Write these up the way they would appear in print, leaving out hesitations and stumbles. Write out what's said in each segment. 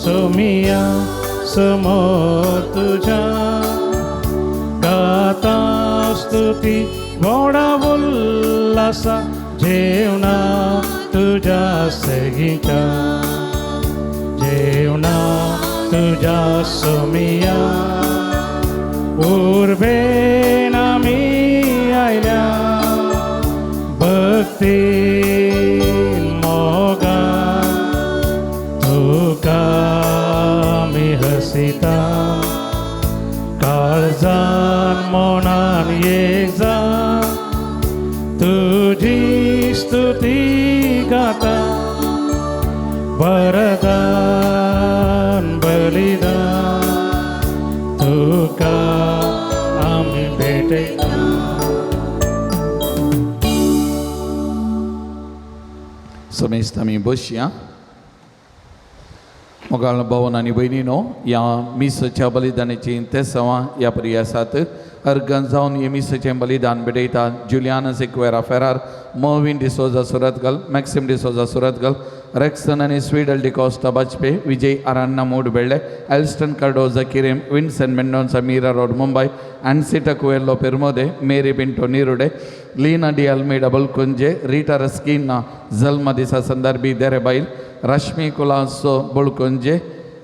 सोमिया समोर तुझ्या गाता स्तुती मोडा उल्हासा जेवणा तुझ्या सगीच्या जेवणा तुझ्या सोमिया उर्बेन आम्ही आयल्या भक्ती मोगा तुका मी हसिता काळजान मोनान ये जा तुझी स्तुती गाता वरदान बलिदान तुका आम्ही भेटता. समेस्त आम्ही बसया. मोगाळ भावन आनी भयणीनो, ह्या मिसाच्या बलिदानाची तेसावां ह्या प्रयासात अर्गन जावन हे मिसाचें बलिदान भेटयता जुलियाना सिक्वेरा फेरार, मोविन डिसोजा सुरतगल, मॅक्सिम डिसोजा सुरतगल, रेक्सन आनी स्वीडल डिकोस्टा बाजपे, विजय आरान्ना मूड बेळ्ळे, एल्स्टन कार्डोजा किरेम, विन्सेंट मेंडोन्सा मीरा रोड मुंबई, एन्सिटा कुएल्लो पेर्मोदे, मेरी पिंटो नीरुडे, लीना डी अल्मेडा बल्कुंजे, रीटा रस्किना जल्म दिसा संदर्भी देरेबाईल, रश्मि कुलासो बुळकुंजे,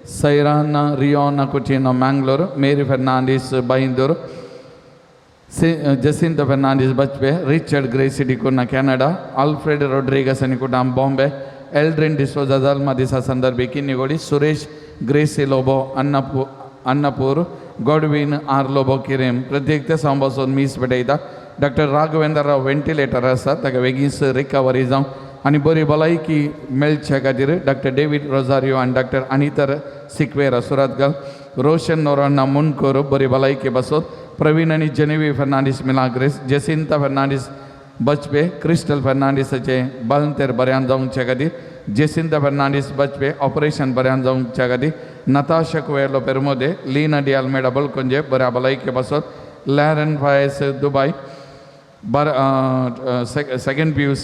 सैराना रियोना कुचिनो मैंगलोर, मेरी फर्नांडिस बाइंदूर, जसिंता फर्नांडिस बचपे, रिचर्ड ग्रेसी डिकोना कनाडा, अल्फ्रेड रोड्रिगस आणि कुटाम बॉम्बे, एल्ड्रिन डिसोजा जल्म दिसा संदर्भी किन्निगोडी, सुरेश ग्रेसी लोबो अन्नपूर, गॉडविन आर लोबो किरेम, प्रत्येक ते सांबोसून मीस भेटयता. डॉक्टर राघवेंद्रराव वेंटिलेटर आसा ताका बेगीन रिकवरी जावं आनी बरी भलायकी मेळचे खातीर डॉक्टर डेविड रोजारियो आनी डॉक्टर अनिता सिक्वेरा सुरतगल, रोशन नोराना मुनकोर बरी भलायकी बसोत, प्रवीण आनी जेनेवी फर्नांडीस मिलाग्रेस, जेसिंता फर्नांडीस बचपे, क्रिस्टल फर्नांडीसाचे बलंतेर बऱ्यान जावंचे खातीर, जेसिंता फर्नांडीस बचपे ऑपरेशन बऱ्यान जावंचे खातीर, नताशा कुएलो पेर्मोदे, लीना डी अल्मेडा बल्कुंजे बऱ्या भलायकी बसोत, Laron Pais Dubai second PUC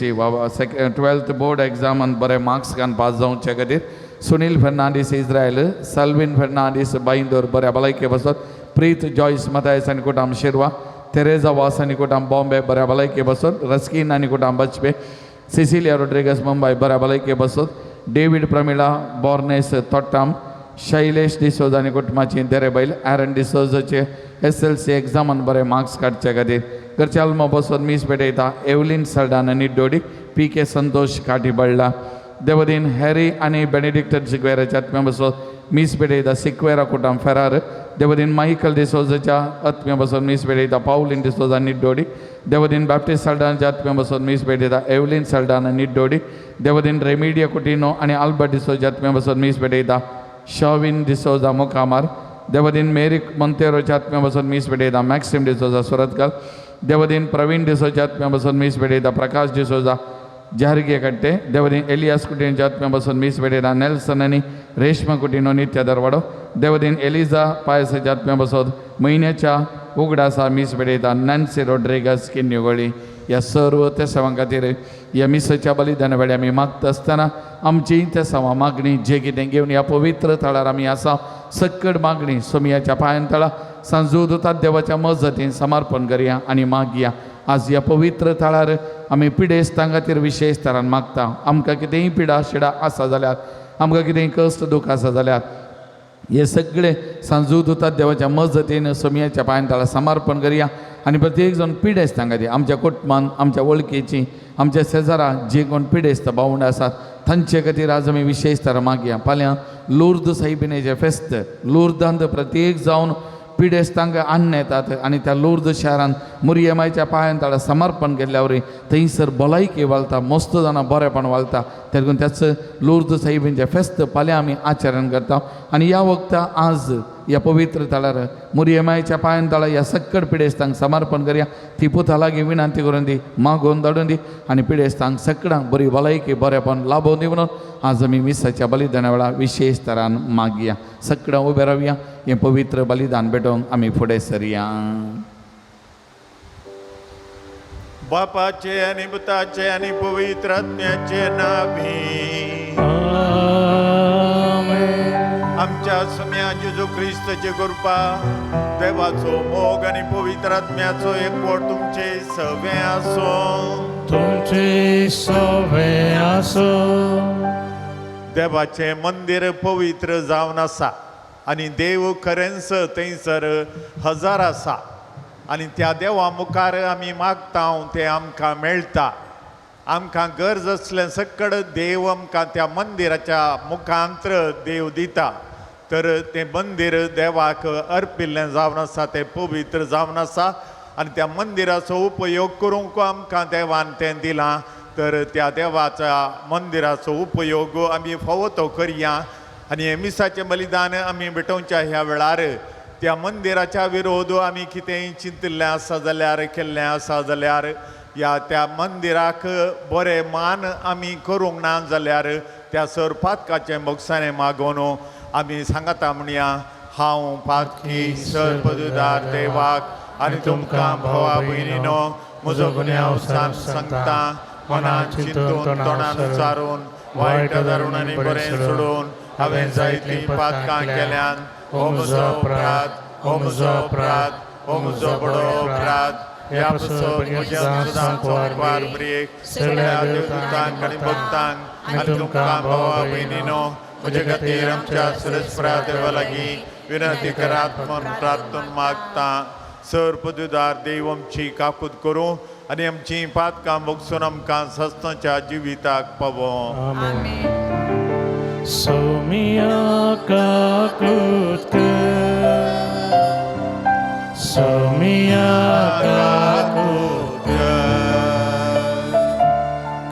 12th board एग्जामान बरे मार्क्स घालून पास जावचे खातीर, सुनील फर्नांडीस इस्रायल, सल्विन फर्नांडीस बाइंदोर बऱ्या भलायकी बसोत, प्रीत जॉयस मतायस आनी कुटाम शिरवा, तेरेजा वास आनी कुटाम बॉम्बे बऱ्या भलायकी बसोत, रस्किन आनी कुटाम बचपे, सिसिलिया रोड्रिगस मुंबई बऱ्या भलायकी बसोत, डेविड प्रमिला बॉर्नेस तोट्टाम, शैलेश डिसोजा आनी कुटुंबाची देरेबाईल, एरन डिसोजाचे SLC एग्जामान बरे मार्क्स काडचे खातीर, घरच्याल्मो बसोन मीस भेटयता एवलिन सल्डाना निड्डोडी, PK संतोष काठी बळ्ळा, देवदीन हॅरी आनी बेनेडिक्ट सिक्वेराच्या आत्म्या बसोन मीस भेटयता सिक्वेरा कुटाम फेरार, देवदीन मायकल डिसोजाच्या आत्म्या बसोन मीस भेटयता पावलिन डिसोजा निड्डोडी, देवदीन बॅप्टिस्ट सल्डानाच्या आत्म्या बसोन मीस भेटयता एवलिन सल्डाना निड्डोडी, देवदीन रेमिडिया कुटिनो आनी आल्बर्ट डिसोजा आत्म्या बसोन मीस भेटयता शॉविन डिसोजा मुकामार, देवदीन मेरी मोंतेरोच्या आत्म्या बसोन मीस भेटयता मॅक्सिम डिसोजा सुरतगल, देवदीन प्रवीण डिसोजा आत्म्या बसोन मीस भेटयता प्रकाश डिसोजा जारगे कट्टे, देवदीन एलियास कुटिनच्या आत्म्या बसोन मीस भेटयता नेल्सन आनी रेश्मा कुटिनो नित्य दरवाडो, देवदीन एलिझा पायसाच्या आत्म्या बसोन म्हयन्याच्या उगडासा मीस भेटयता नॅन्सी रोड्रिगस किन्युगोळी. ह्या सर्व त्या सेवां खातीर ह्या मिसाच्या बलिदाना वेळी आमी मागता आसतना आमची त्या सेवा मागणी जे कितें घेवन ह्या पवित्र थळार आमी आसा सक्कड मागणी सोमियाच्या पांयां तळा सांजूदतात देवाच्या मजतीन समर्पण करया आनी मागया. आज ह्या पवित्र थळार आमी पिडेस्तां खातीर विशेश तरान मागता. आमकां कितेंय पिडा शिडा आसा जाल्यार, आमकां कितेंय कश्ट दूख आसा जाल्यार हे सगळे सांजूदतात देवाच्या मजतीन सोमियाच्या पांयां तळा समर्पण करया आनी प्रत्येक जण पिडेस्तां खातीर आमच्या कुटुंबान, आमच्या वळखीची, आमच्या शेजारा जे कोण पिडेस्त भावंड आसात तांचे खातीर आज आमी विशेश तरान मागया. फाल्यां लुर्द साहिबिनेचें फेस्त, लुर्दांत प्रत्येक जावन पिडेस्तांक आणून येतात आणि त्या लूर्द शहरान मुरियमाच्या पांयान ताळा समर्पण केल्यावर थंयसर भलायकी वालता मस्त जाणां बरेपण वालता देखून त्याचं लूर्द साहिबींचे फेस्त फाल्यां आमी आचरण करता आणि या वक्ता आज या पवित्र तळार मुरियमाच्या पांयान ताळा या सक्कड पिडेस्तांक समर्पण करया ती पुता लागीं विनंती करून दी मागोवन धाडून दी आणि पिडेस्तांक सगळ्यांक बरी भलायकी बरेपण लाभोवन दी म्हणून आज आमी मिसाच्या बलिदाना वेळा विशेष तरान मागया सगळ्यां उबे रावया हें पवित्र बलिदान भेटोवंक आमी फुडें सरया. बापाचे आणि पुताचे आणि पवित्र आत्म्याचे नावी आमच्या सुम्या जेजू ख्रिस्ताची कृपा देवाचो मोग आणि पवित्र आत्म्याचो एकवट तुमचे सगळे आसो. तुमचे सवे आसो. देवाचे मंदिर पवित्र जावन आसा आणि देव खरेंच थंयसर हजर आसा आणि त्या देवा मुखार आमी मागता ते आमकां मेळटा. आमकां गरज असलें सकड देव आमकां त्या मंदिराच्या मुखांतर देव दिता. तर तें मंदिर देवाक अर्पिल्लें जावन आसा तें पवित्र जावन आसा आणि त्या मंदिराचो उपयोग करूंक आमकां देवान तें दिलां. तर त्या देवाच्या मंदिराचो उपयोग आमी फावो तो करया आणि हे मिसाचें बलिदान आमी भेटोवच्या ह्या वेळार त्या मंदिराच्या विरोध आमी कितेंय चिंतिल्लें आसा जाल्यार केल्लें आसा जाल्यार या त्या मंदिराक बरें मान आमी करूंक ना जाल्यार त्या सर पातकाचें बक्षाणें मागोवन आमी सांगता म्हणया हांव पातकी सर पदवीदार देवाक आनी तुमकां भावा भयणीनो म्हजो गुन्यांव सांगता मनान चिंतून तोंडान उच्चारून वायट धरून आनी बरें सोडून हांवें जायतीं पातकां केल्यान हो म्हजो अपराध हो म्हजो अपराध हो म्हजो बडो अपराध. ह्या पासून म्हज्या सुदांचो ब्रेक सगळ्या देवदूतांक आनी भक्तांक आनी तुमकां भावा भयणीनो म्हजे खातीर आमच्या सुरस्परा देवा लागीं विनंती करात म्हूण प्रार्थना मागता. सर पदवीदार देव आमची काकूत करूं आनी आमची पातकां बगसून आमकां सस्ताच्या जिविताक पावो. सोमिया काकूत सोमिया काकूत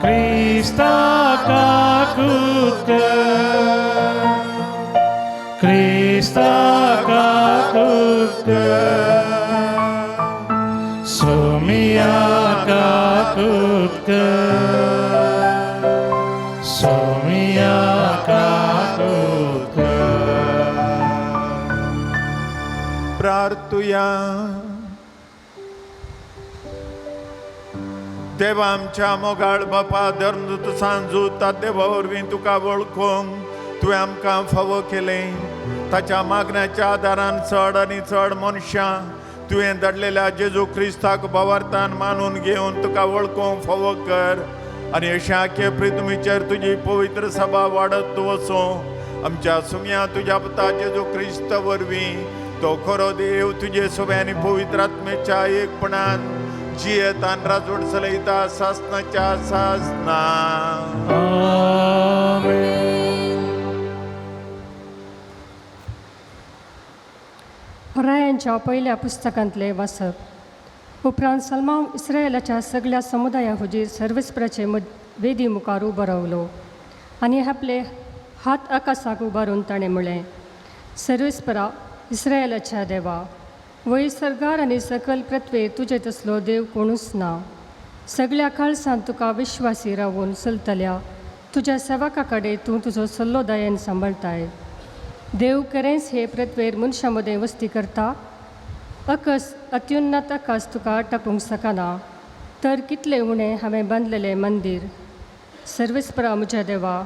क्रिस्ता काकूत क्रिस्ता काकूत सोमिया काकूत सोमिया काकूत. प्रार्थुया. देवा आमच्या मोगाळ बापा धर्मदूत सांजू ता देवा वरवीं तुका वळखूंक तुवें आमकां फावो केलें. ताच्या मागण्याच्या आदारान चड आनी चड मनशां तुवें धाडलेल्या जेजू क्रिस्ताक भावार्थान मानून घेवन तुका वळखूंक फावो कर आनी अशा के प्रितुमीचेर तुजी पवित्र सभा वाडत वचो. आमच्या सुम्या तुज्या पुता जेजू क्रिस्त वरवीं तो खरो देव तुजे सोब्यांनी पवित्र आत्मेच्या एकपणान जियेत आनी राजवट चलयता सासनाच्या सासना. रायांच्या पहिल्या पुस्तकांतले वाचप उपरांत सलमान इस्रायलाच्या सगळ्या समुदाया हुजीर सर्वेस्पराचे वेदी मुखार उबो रावलो आनी आपले हात आकाशाक उबारून ताणें म्हळें सर्वेस्परा इस्रायलाच्या देवा वयर सरगार आनी सकल पृथ्वेर तुजे तसलो देव कोणूच ना. सगळ्या काळसान तुका विश्वासी रावून चलतल्या तुज्या सेवका कडेन तूं तुजो सल्लो दयेन सांबाळताय. देव खरेंच हे पृथ्वेर मनशां मदें वस्ती करता. अत्युन्नत आकाश तुका टापूंक शकना. तर कितले उणें हांवें बांदलेलें मंदीर. सर्वेस्परा म्हज्या देवा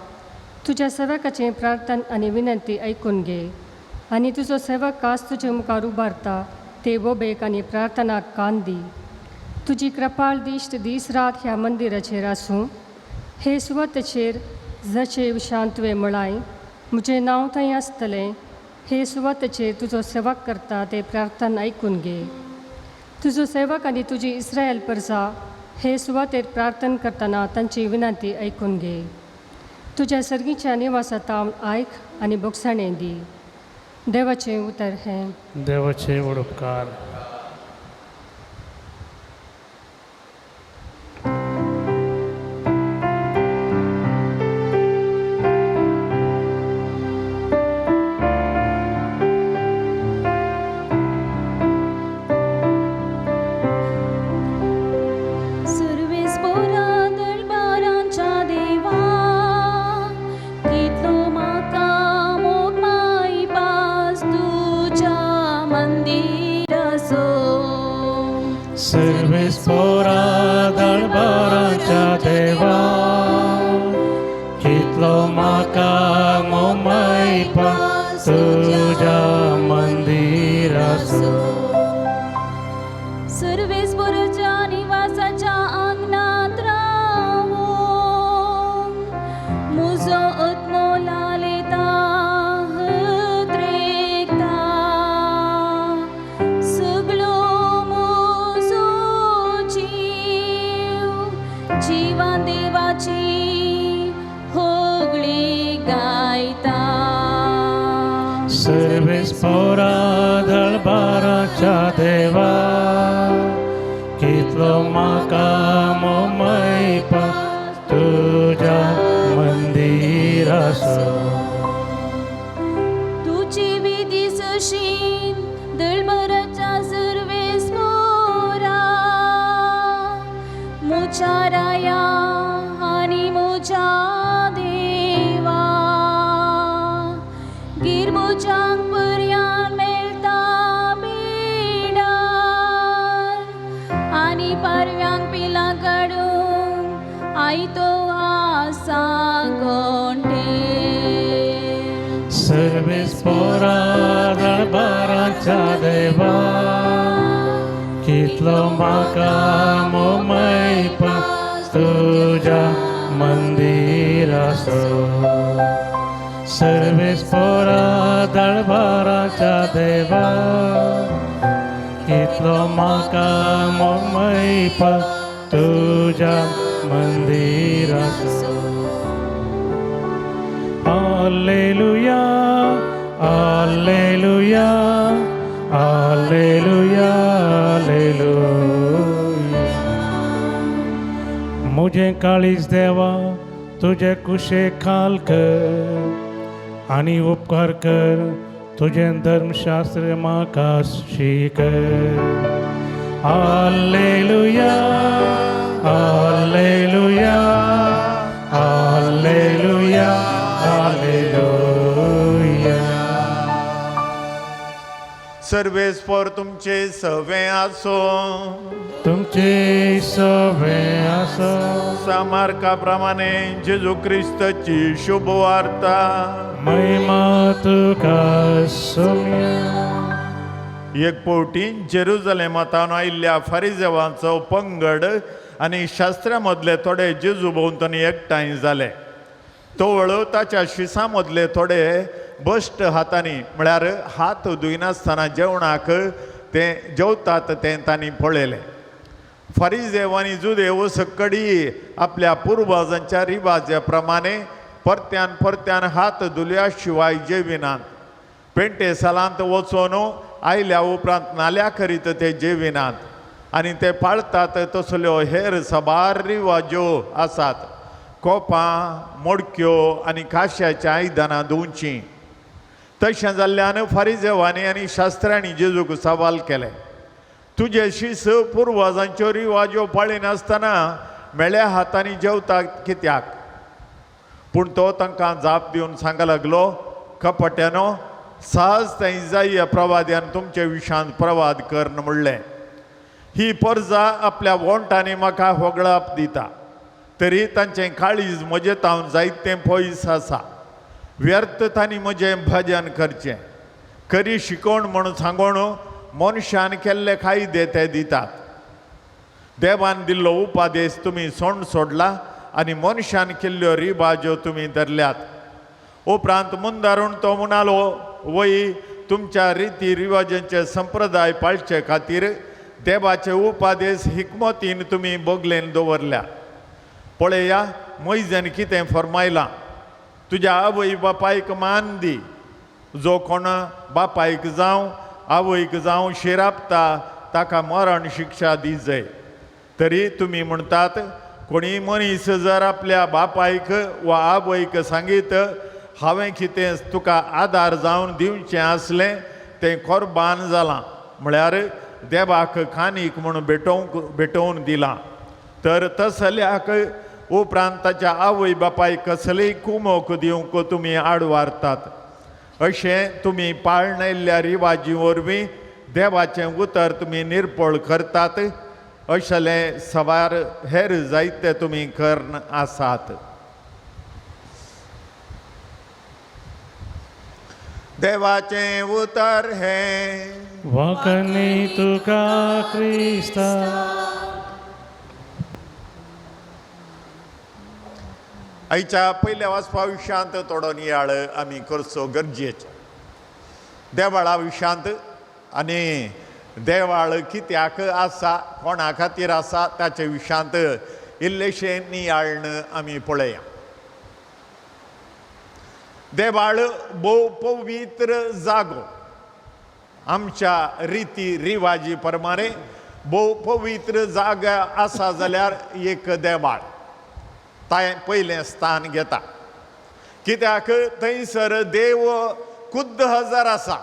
तुज्या सेवकाचें प्रार्थना आनी विनंती आयकून घे आनी तुजो सेवक कास तुजे मुखार उबारता ते बोबेक आनी प्रार्थनाक कान दी. तुजी कृपाळ दिश्ट दीस रात ह्या मंदिराचेर आसूं. हे सुवातेचेर जचे विशान तुवें म्हळाय म्हजें नांव थंय आसतलें. हे सुवातेचेर तुजो सेवक करता ते प्रार्थना आयकून घे. तुजो सेवक आनी तुजी इस्रायल प्रजा हे सुवातेर प्रार्थना करतना तांची विनंती आयकून घे. तुज्या सर्गीच्या निवासांत आयक आनी बोगसाणें दी. देवाचे उतर हें देवाचे व्हड उपकार. सर्वेस पोरा दरबारांच्या देवा कितलो म्हाका मोग मायपास तुज्या मंदिराचो. सर्वेस पोरा दरबाराच्या देवा कितलो म्हाका मोमायपा तुज्या मंदिराचो. सर्वेस पोराच्या निवासाच्या आंगणात रावून म्हजो आत्मो लालेता हत्रेकता. सगळो म्हजो जीव जिवान देवाची होगळी गायता. सर्वेस पोरा दरबाराच्या देवा कितलो म्हाका मोमायपा तुज्या मंदिराचो. तुझी विधी सशीन दळबराच्या सर्वेस मोरा मुझ्या राया आणि मुझ्या देवा. गिरबुजांक पर्यान मेळटा बिडार आणि पारव्यांक पिलां काडूंक आयतो आसा घोंटेर. सर्वेस पोरा दरबाराच्या देवा कितलो म्हाका मोमायपा तुज्या मंदिराचो. सर्वेस पोरा दरबाराच्या देवा कितलो म्हाका मोमायपा तुज्या मंदिराचो. Alleluia, Alleluia, Alleluia, Alleluia. मुझे काळीज देवा तुझे कुशे खाल कर आणि उपकार कर तुझे धर्मशास्त्र म्हाका शिकर. Alleluia, Alleluia, Alleluia, Alleluia. सर्वेस्पर तुमचे सवे आसो. तुमचे सवे आसो. सामार्काप्रमाणे जेजू ख्रिस्ताची शुभ वार्ता. महिमा तुका सोम्या. एक पावटी जेरुजलेमांतल्यान आयिल्ल्या फारिजेवांचो पंगड आनी शास्त्रां थोडे जेजू भोंवतणी एकठांय जाले. तो वळवताच्या शिसां मदले थोडे बश्ट हातांनी म्हळ्यार हात धुयनासतना जेवणाक ते जेवतात तें तांणी पळयलें. फारिजेव आनी जुदेव सकडी आपल्या पुर्वजांच्या रिवाजा प्रमाणे परत्यान परत्यान हात धुल्या शिवाय जेविनात. पेंटे सालांत वचून आयल्या उपरांत नाल्या करीत ते जेविनात आनी ते पाळतात तसल्यो हेर सबार रिवाज्यो आसात. कोपां, मडक्यो आनी काश्याच्या आयदनां धुवचीं. तशें जाल्ल्यान फारिजेवांनी आनी शास्त्रांनी जेजूक सवाल केले, तुजे शीस पुर्वजांच्यो रिवाज्यो पाळिनासतना मेळ्या हातांनी जेवता कित्याक? पूण तो तांकां जाप दिवन सांगूंक लागलो, कपट्यानो, सहज ते इसाइया प्रवाद्यान तुमचे विशांत प्रवाद करन म्हणलें. ही पर्जा आपल्या वोंटांनी म्हाका होगळाप दिता, तरी तांचें काळीज म्हजे तावन जायतें पयस आसा. व्यर्थ तांणी म्हजें भजन करचें. खरी शिकोवण म्हूण सांगून मनशान केल्ले कायदे ते दितात. देवान दिल्लो उपादेश तुमी सोडला आनी मनशान केल्ल्यो रिवाज्यो तुमी धरल्यात. उपरांत मुंदारून तो म्हणालो, वय तुमच्या रिती रिवाजांचे संप्रदाय पाळचे खातीर देवाचे उपादेश हिकमतीन तुमी बोगलेन दवरल्या. पळया, मोइजेन कितें फरमायलां, तुज्या आवय बापायक मान दी जो कोण बापायक जावं आवयक जावं शिरापता ताका मरण शिक्षा दिजय. तरी तुम्ही म्हणटात कोणी मनीस जर आपल्या बापायक वा आवयक सांगीत हांवें कितें तुका आदार जावन दिवचें आसलें तें कोरबान जालां म्हळ्यार देवाक खानीक म्हूण भेटोवन दिलां. तर तसल्याक उपरांत ताच्या आवय बापायक कसलीय कुमोक दिवंक तुमी आडवारतात. अशें तुमी पाळणयल्ल्या रिवाजी वरवीं देवाचें उतर तुमी निर्पळ करतात. अशेले सवार हेर जायते तुमी करन आसात. देवाचें उतर हें वखणी तुका क्रिस्ता. आयच्या पयल्या वाचपा विशयांत थोडो नियाळ आमी करचो गरजेचो. देवाळा विशयांत आनी देवाळ कित्याक आसा कोणा खातीर आसा ताचे विशयांत इल्लेशें नियाळण आमी पळया. देवाळ भोव पवित्र जागो. आमच्या रिती रिवाजी प्रमाणे भोव पवित्र जागा आसा जाल्यार एक देवाळ तांय पयलें स्थान घेता. कित्याक थंयसर देव खुद्द हजर आसा.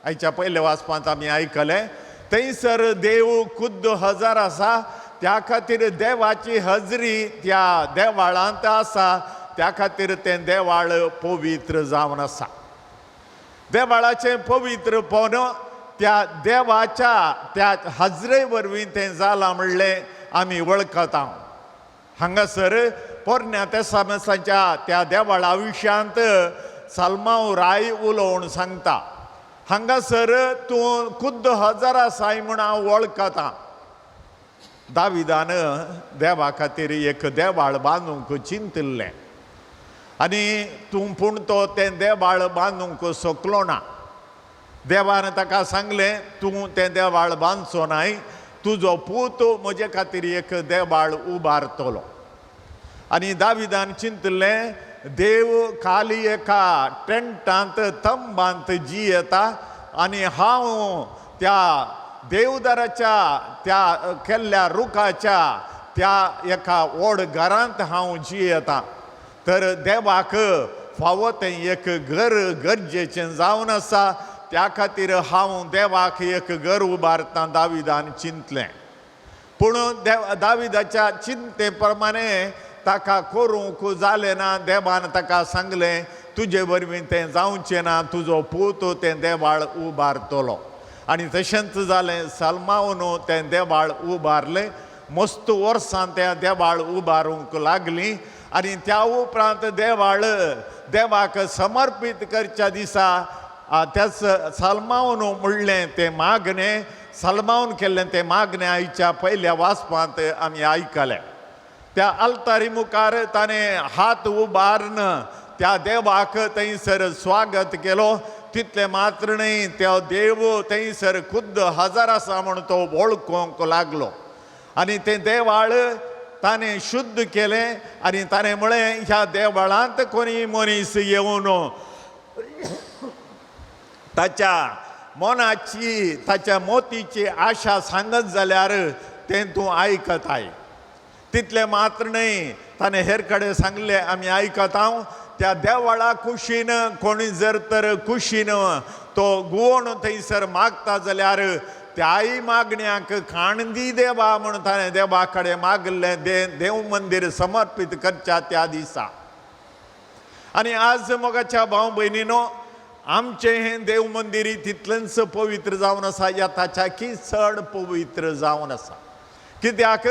आयच्या पयल्या वाचपांत आमी आयकलें थंयसर देव खुद्द हजर आसा. त्या खातीर देवाची हजरी त्या देवाळांत आसा. त्या खातीर तें देवाळ पवित्र जावन आसा. देवाळाचें पवित्रपण त्या देवाच्या त्या हजरे वरवीं तें जालां म्हणलें आमी वळखता. हांगासर पोरन्या तेसामेसाच्या त्या देवाळा विशयांत साल्मांव राय उलोवन सांगता. हांगासर तूं खुद्द हजर आसाय म्हूण हांव वळखतां. दाविदान देवा खातीर एक देवाळ बांदूंक चिंतिल्लें आनी पूण तो तें देवाळ बांदूंक सोंकलो ना. देवान ताका सांगलें तूं तें देवाळ बांदचो नाय. तुजो पूत म्हजे खातीर एक देवाळ उबारतलो. आनी दाविदान चिंतलें देव खाली एका टेंटांत तंबांत जियेता आनी हांव त्या देवदाराच्या त्या केल्ल्या रुखाच्या त्या एका व्हड घरांत हांव जियेतां. तर देवाक फावो तें एक घर गरजेचें जावन आसा. त्या खातीर हांव देवाक एक घर उबारतां दाविदान चिंतलें. पूण दाविदाच्या चिंते प्रमाणे ताका करूंक जालें ना. देवान ताका सांगलें तुजे वरवीं तें जावचें ना. तुजो पूत तें देवाळ उबारतलो. आनी तशेंच जालें. साल्मावन तें देवाळ उबारलें. मस्त वर्सां तें देवाळ उबारूंक लागलीं. आनी त्या उपरांत देवाळ देवाक समर्पीत करच्या दिसा त्याच साल्मावन म्हणलें तें मागणें साल्मावन केल्लें तें मागणें आयच्या पयल्या वाचपांत आमी आयकलें. त्या आल्तारी मुखार ताणें हात उबारन त्या देवाक थंयसर स्वागत केलो. तितलें मात्र न्ही तो देव थंयसर खुद्द हजर आसा म्हूण तो वळखूंक लागलो. आनी तें देवाळ ताणें शुद्ध केलें आनी ताणें म्हळें ह्या देवाळांत कोणी मनीस येवन ताच्या मनाची ताच्या मोतीची आशा सांगत जाल्यार तें तूं आयकताय. तितलें मात्र न्ही ताणें हेर कडेन सांगलें आमी आयकता. त्या देवाळा कुशीन कोणी जर तर कुशीन तो गुवोण थंयसर मागता जाल्यार त्याय मागण्याक खाण दी देवा म्हूण ताणें देवा कडेन मागलें. देव मंदीर समर्पीत करच्या त्या दिसा. आनी आज मोगाच्या भाव भयणीनो आमचें हें देव मंदिरी तितलेंच पवित्र जावन आसा. येताच्या की चड पवित्र जावन आसा. कित्याक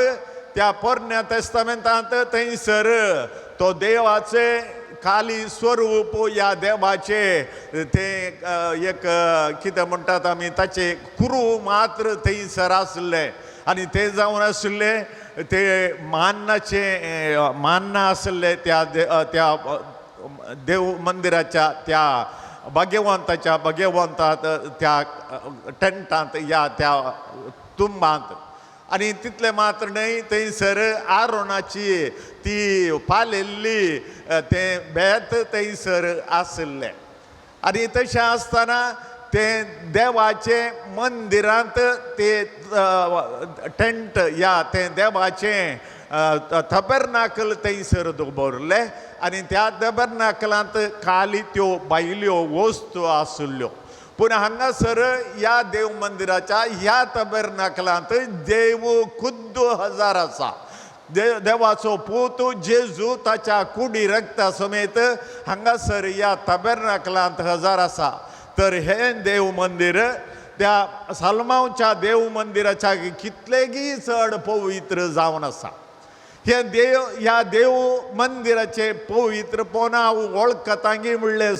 त्या पोरन्या तेस्तामेंतांत थंयसर तो देवाचें खाली स्वरूप या देवाचे ते एक कितें म्हणटात आमी ताचे कुरू मात्र थंयसर आसले. आनी ते जावन आसले ते मान्ना आसले त्या देव मंदिराच्या त्या भगवंतांत त्या टेंटांत या त्या तुंबांत. आनी तितलें मात्र न्ही थंयसर आरोनाची ती पालेल्ली तें बेत थंयसर आसलें. आणि तशें आसतना ते देवाचे मंदिरांत ते टेंट या ते देवाचें तबेरनाकल थंयसर दवरले आनी त्या तबेरनाकलांत खाली त्यो भायल्यो वस्तू आसल्यो. पूण हांगासर ह्या देव मंदिराच्या ह्या तबेरनाकलांत देव खुद्द हजर आसा. देवाचो पूत जेजू ताच्या कुडी रक्ता समेत हांगासर ह्या तबेरनाकलांत हजर आसा. तर हे देव मंदिर त्या सालमांवच्या देव मंदिराच्या कितलेगी चड पवित्र जावन आसा. ह्या देव मंदिराचे पवित्रपणा वळखतांगी म्हणले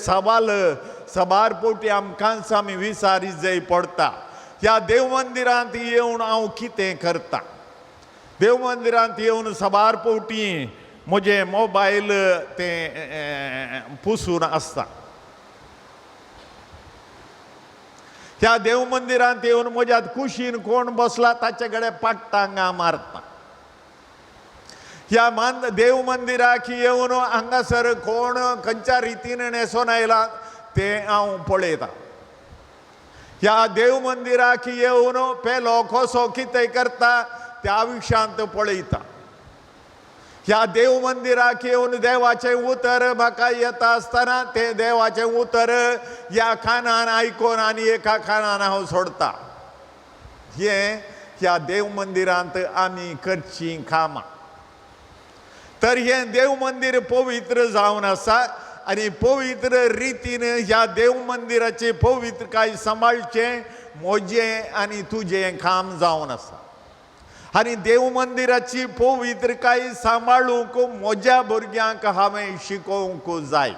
सबार पोटी आमकांच आमी विचारी जाय पडटा. ह्या देव मंदिरांत येवन हांव कितें करता. देव मंदिरांत येवन सबार पोटी म्हजे मोबायल ते पुसून आसता. ह्या देव मंदिरांत येवन म्हज्या कुशीन कोण बसला ताचे कडेन पाट्टांगा मारता. ह्या देव मंदिराक येवन हांगासर कोण खंयच्या रितीन न्हेसोन आयला ते हांव पळयता. ह्या देव मंदिराक येवन पेलो कसो कितें करता त्या विशयांत पळयता. ह्या देव मंदिराक येवन देवाचें उतर म्हाका येता आसतना तें देवाचें उतर ह्या कानान आयकोन आनी एका कानान हांव सोडता. ह्या देव मंदिरांत आमी करचीं कामां. तर हे देव मंदिर पवित्र जावन आसा आनी पवित्र रितीन ह्या देव मंदिराचे पवित्रकाय सांबाळचें म्हजें आनी तुजें काम जावन आसा. आनी देव मंदिराची पवित्रकाय सांबाळूंक म्हज्या भुरग्यांक हांवें शिकोवंक जाय.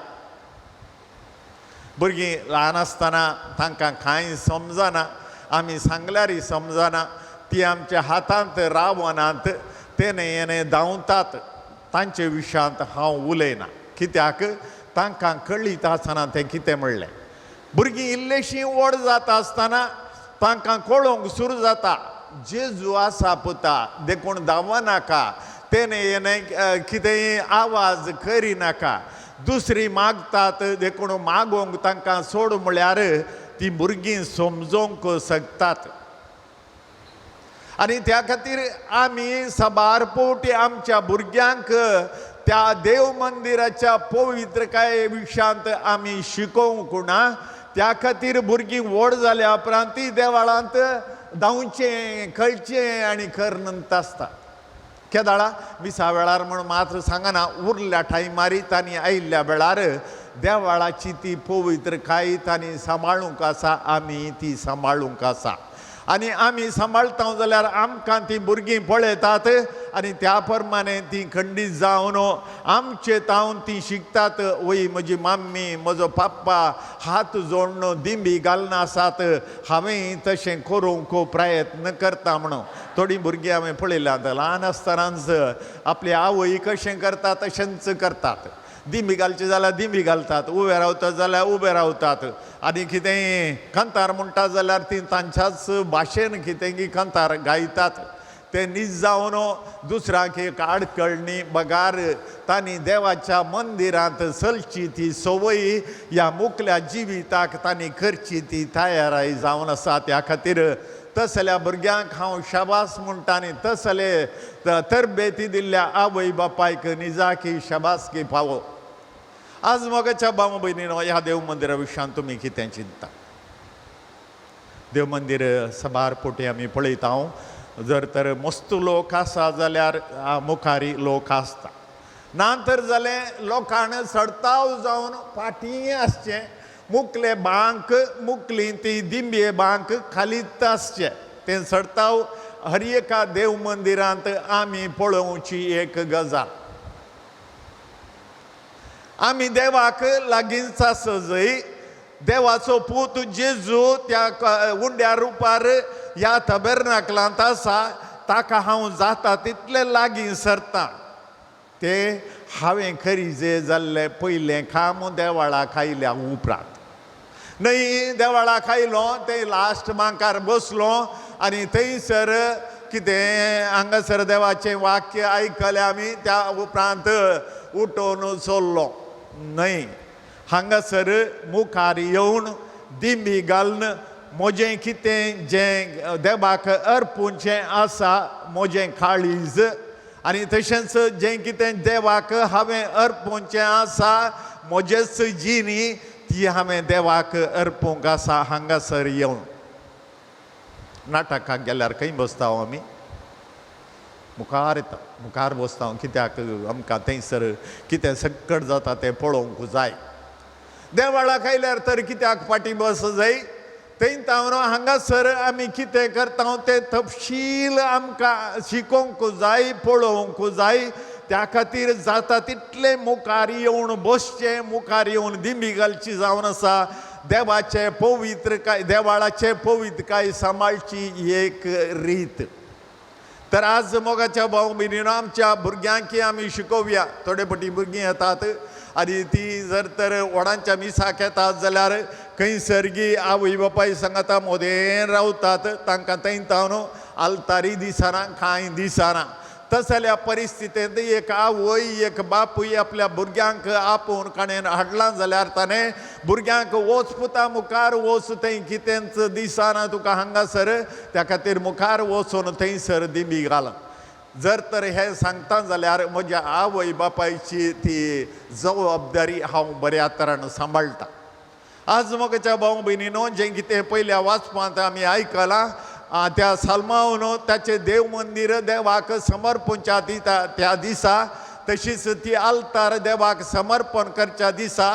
भुरगीं ल्हान आसतना तांकां कांय समजना, आमी सांगल्यारय समजना. ती आमच्या हातांत रावनात तेने येणे धांवतात. तांचे विशयांत हांव उलयना, कित्याक तांकां कळीत आसतना तें कितें म्हणलें. भुरगीं इल्लेशीं व्हड जाता आसतना तांकां कळोवंक सुरू जाता जेजू आसा पुता देखून धांवनाका, तेने येणे कितेंय आवाज करिनाका. दुसरी मागतात देखून मागोवंक तांकां सोड म्हळ्यार ती भुरगीं समजोवंक शकतात. आनी त्या खातीर आमी सबार पोटी आमच्या भुरग्यांक त्या देव मंदिराच्या पवित्रकाये विशयांत आमी शिकोवंक ना. त्या खातीर भुरगीं व्हड जाल्या उपरांत ती देवाळांत धांवचें कळचें आनी करनंत आसता. केदाळा विसा वेळार म्हण मात्र सांगना, उरल्या टायमारीत आनी आयिल्ल्या वेळार देवाळाची ती पवित्रकाय तांणी सांबाळूंक आसा. आमी ती सांबाळूंक आसा आनी आमी सांबाळटा जाल्यार आमकां ती भुरगीं पळयतात आनी त्या प्रमाणे ती खंडीत जावन आमचे तावन ती शिकतात. वय म्हजी मम्मी म्हजो पाप्पा हात जोडून दिंबी घालना आसात, हांवें तशें करूंक प्रयत्न करता म्हणून. थोडीं भुरगीं हांवें पळयल्यांत ल्हान आसतनाच आपली आवय कशें करता तशेंच करतात. दिंबी घालची जाल्यार दिंबी घालतात, उबे रावतात जाल्यार उबे रावतात. आनी कितेंय कंतार म्हणटा जाल्यार ती तांच्याच भाशेन कितेंय कंतार गायतात. ते नीज जावन दुसऱ्यांक एक आडकळणी बगार तांणी देवाच्या मंदिरांत चलची ती संवय ह्या मुखल्या जिविताक तांणी करची ती तयाराय जावन आसा. त्या खातीर तसल्या भुरग्यांक हांव शाबास म्हणटा आनी तसले तरबेती दिल्ल्या आवय बापायक निजाकी शाबासकी फावो. आज मोगाच्या भाव भयणीनो, ह्या देव मंदिरा विशयान तुमी कितें चिंतता. देव मंदिर सबार पोटी आमी पळयता. जर तर मस्त लोक आसा जाल्यार मुखारी लोक आसता, ना तर जाल्यार लोकांक सडताव जावन फाटीं आसचें. मुखले बांक मुखली ती दिंबये बांक खालीत आसचें. तें सडताव हर एका देव मंदिरांत आमी पळोवची एक गजाल. आमी देवाक लागींच आसजय. देवाचो पूत जेजू त्या उंड्या रुपार ह्या तबेरनाकलांत आसा. ताका हांव जाता तितले लागीं सरता. ते हांवें खरी जे जाल्लें पयलें काम देवाळाक आयल्या उपरांत न्हय. देवाळाक आयलो ते लास्ट बांकार बसलो आनी थंयसर कितें हांगासर देवाचें वाक्य आयकलें आमी. त्या उपरांत उठोवन चल्लो न्हय. हांगासर मुखार येवन दिमी घालून म्हजें कितें जें देवाक अर्पूचें आसा म्हजें काळीज आनी तशेंच जें कितें देवाक हांवें अर्पूचें आसा म्हजेच जिणी ती हांवें देवाक अर्पूंक आसा हांगासर येवन. नाटकाक गेल्यार खंय बसता आमी मुखार येता मुखार बसता कित्याक आमकां थंयसर कितें सक्कट जाता तें पळोवंक जाय. देवाळाक आयल्यार तर कित्याक फाटीं बस जाय थंय तावन हांगासर आमी कितें करता तें तपशील आमकां शिकोवंक जाय पळोवंक जाय. त्या खातीर जाता तितलें मुखार येवन बसचें मुखार येवन दिमी घालची जावन आसा देवाचे पवित्रकाय देवाळाचे पवित्रकाय सांबाळची ही एक रीत. तर आज मोगाच्या भाव भयणीनो आमच्या भुरग्यांक आमी शिकोवया. थोडे फावटी भुरगीं येतात आनी ती जर तर व्हडांच्या मिसाक येतात जाल्यार खंय सर्गी आवय बापाय सांगाता मोदेन रावतात तांकां थंय तावन आलतारी दिसना कांय दिसना. तसल्या परिस्थितींत एक आवय एक बापूय आपल्या भुरग्यांक आपोवन काणेन हाडलां जाल्यार ताणें भुरग्यांक वचपुता मुखार वच थंय कितेंच दिसना तुका हांगासर त्या खातीर मुखार वचून थंयसर दिमी घाल. जर तर हें सांगता जाल्यार म्हज्या आवय बापायची ती जबाबदारी हांव बऱ्या तरान सांबाळटा. आज मोगाच्या भाव भयणीनो जें कितें पयल्या वाचपांत आमी आयकलां त्या साल्मावन ताचें देव मंदीर देवाक समर्पणच्या त्या दिसा तशीच ती आल्तार देवाक समर्पण करच्या दिसा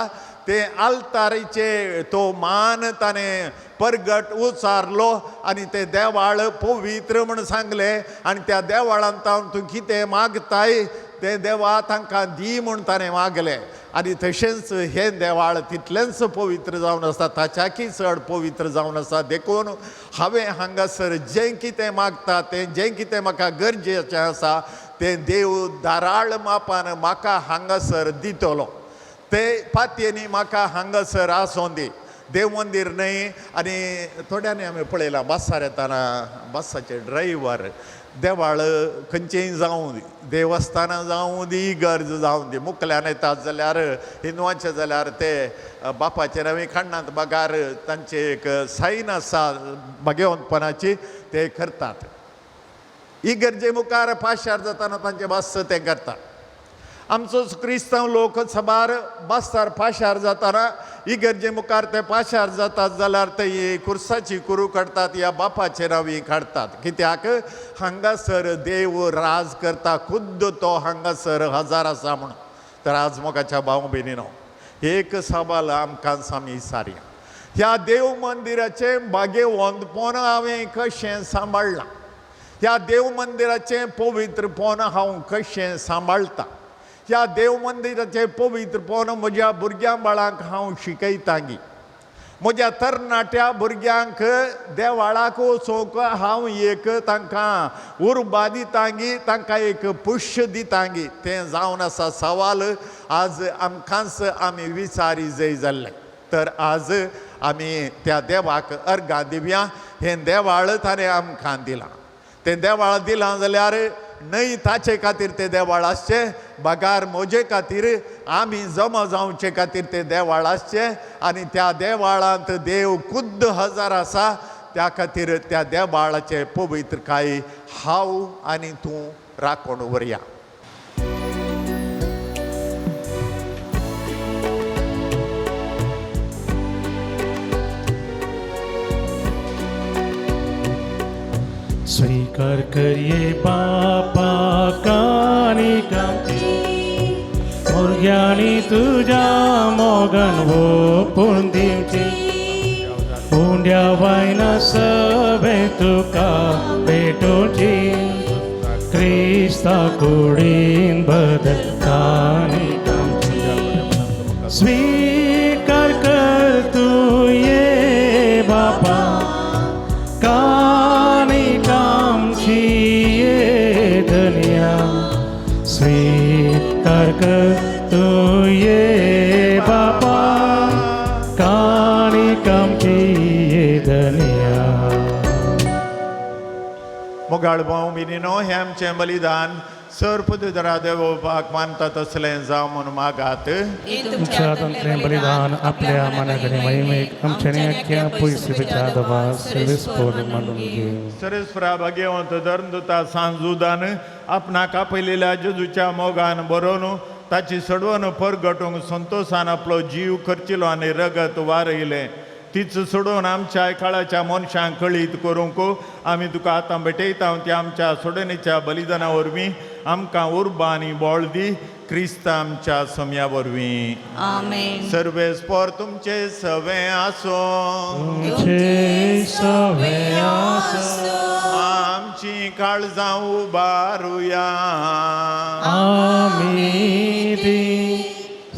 ते आल्तारीचे तो मान ताणें परगट उचारलो आनी ते देवाळ पवित्र म्हण सांगलें आनी त्या देवाळांत तूं कितें मागताय तें देवा तांकां दी म्हूण ताणें मागलें. आनी तशेंच हें देवाळ तितलेंच पवित्र जावन आसा ताच्याकी चड पवित्र जावन आसा. देखून हांवें हांगासर जें कितें मागता तें जें कितें म्हाका गरजेचें आसा तें देव दाराळ मापान म्हाका हांगासर दितलो. ते पातयेनी म्हाका हांगासर आसूं दी. देव मंदीर न्हय आनी थोड्यांनी हांवें पळयलां बसार येताना बसाचे ड्रायव्हर देवाळ खंयचेंय जावं दी देवस्थानां जावं दी इगर्ज जावं दी मुखल्यान येतात जाल्यार हिंदुवांचे जाल्यार ते बापाचे नवी खण्णांत बगार तांचे एक सायन आसा भाग्यवंतपणाची ते करतात. इगर्जे मुखार पाशार जाताना तांचे बस ते करतात. आमचो क्रिस्तांव लोक सबार बसतार पाशार जाताना इगर्जे मुखार ते पाशार जातात जाल्यार ते कुर्साची कुरू काडटात या बापाचे नांवी काडटात. कित्याक हांगासर देव राज करता खुद्द तो हांगासर हजार आसा म्हणून. तर आज मोगाच्या भाव भयणीनो एक सवाल आमकां सामी सारया. ह्या देव मंदिराचें भाग्यवंतपण हांवें कशें सांबाळलां. ह्या देव मंदिराचें पवित्रपण हांव कशें सांबाळटा. ह्या देव मंदिराचें पवित्रपण म्हज्या भुरग्यां बाळांक हांव शिकयतां. म्हज्या तरणाट्या भुरग्यांक देवाळाक वचोंक हांव एक तांकां उर्बा दितां तांकां एक पुश्य दितां. तें जावन आसा सवाल आज आमकांच आमी विचारी जय जाल्ले. तर आज आमी त्या देवाक अर्गां दिवया. हें देवाळ ताणें आमकां दिलां. तें देवाळ दिलां जाल्यार न्हय ताचे खातीर तें देवाळ आसचें बगार म्हजे खातीर आमी जमा जावचे खातीर तें देवाळ आसचें. आनी त्या देवाळांत देव खुद्द हजार आसा. त्या खातीर त्या देवाळाचे पवित्रकाय हांव आनी तूं राखून व्हरया. स्वीकार करिये बापा कानिका भुरग्यांनी तुज्या मोगान ओपून दिवची. उंड्या वायना सवे तुका भेटोवची. क्रिस्ता कुडीन बदल कानिका स्वीकार कर तू ये बापा कानिकामची ये दुनिया. स्वीकार कर तू ये बापा कानिकामची ये दुनिया. मोगाळ भाव भयणीनो हें आमचें बलिदान सर पदवीधरा देवोपाक मानता तसलें जावं म्हूण मागात. तुमच्या हातांतलें बलिदान आपल्या मनाकडे महिमेक आमच्या अख्ख्या पयसुबेच्या दबा सर्वेस्पर मानून घेऊ. सरस्वरा भाग्यवंत धर्मदुता सांजुदान आपणाक आपयलेल्या जेजूच्या मोगान बरोवन ताची सडवण परगटूंक संतोषान आपलो जीव खर्चिलो आनी रगत वारयलें. तीच सोडून आमच्या काळाच्या मनशांक कळीत करूंक आमी तुका आतां भेटयता. त्या आमच्या सोडणेच्या बलिदाना वरवीं आमकां उर्बा आनी बळ दी. क्रिस्त आमच्या समया वरवीं. आमेन. सर्वेस्पर तुमचे सवे आसो. तुमचे सवे आसो. आमची काळजां उबारुया. आमी दी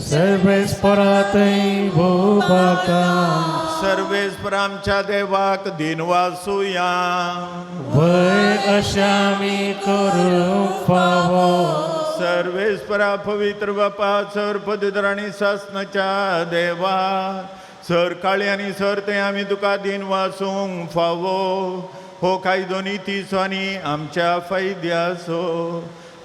सर्वेस्परातय भोबाकाम. सर्वेस्पर आमच्या देवाक दिन वासुया. वय अशामी करूंक फावो. सर्वेस्परा पवित्र बापा सर पदवीधर आनी शासनाच्या देवा सर काळी आनी सर ते आमी तुका दिन वासूंक फावो. हो कायदो नितीचो आनी आमच्या फायद्याचो.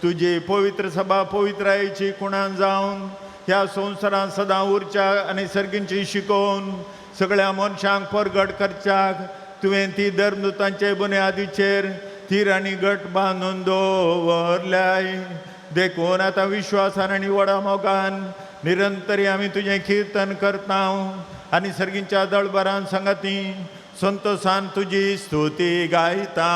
तुजी पवित्र सभा पवित्रायेची कुणान जावन ह्या संवसारांत सदां उरच्या आनी सर्गींची शिकोवन सगळ्या मनशांक परगट करच्याक तुवें ती धर्मदुतांचे बुन्यादीचेर थीर आनी गट बांदून दवरल्याय. देखून आतां विश्वासान आनी व्हडा मोगान निरंतरी आमी तुजें किर्तन करता आनी सर्गींच्या दळबारान सांगाती संतोषान तुजी स्तुती गायता.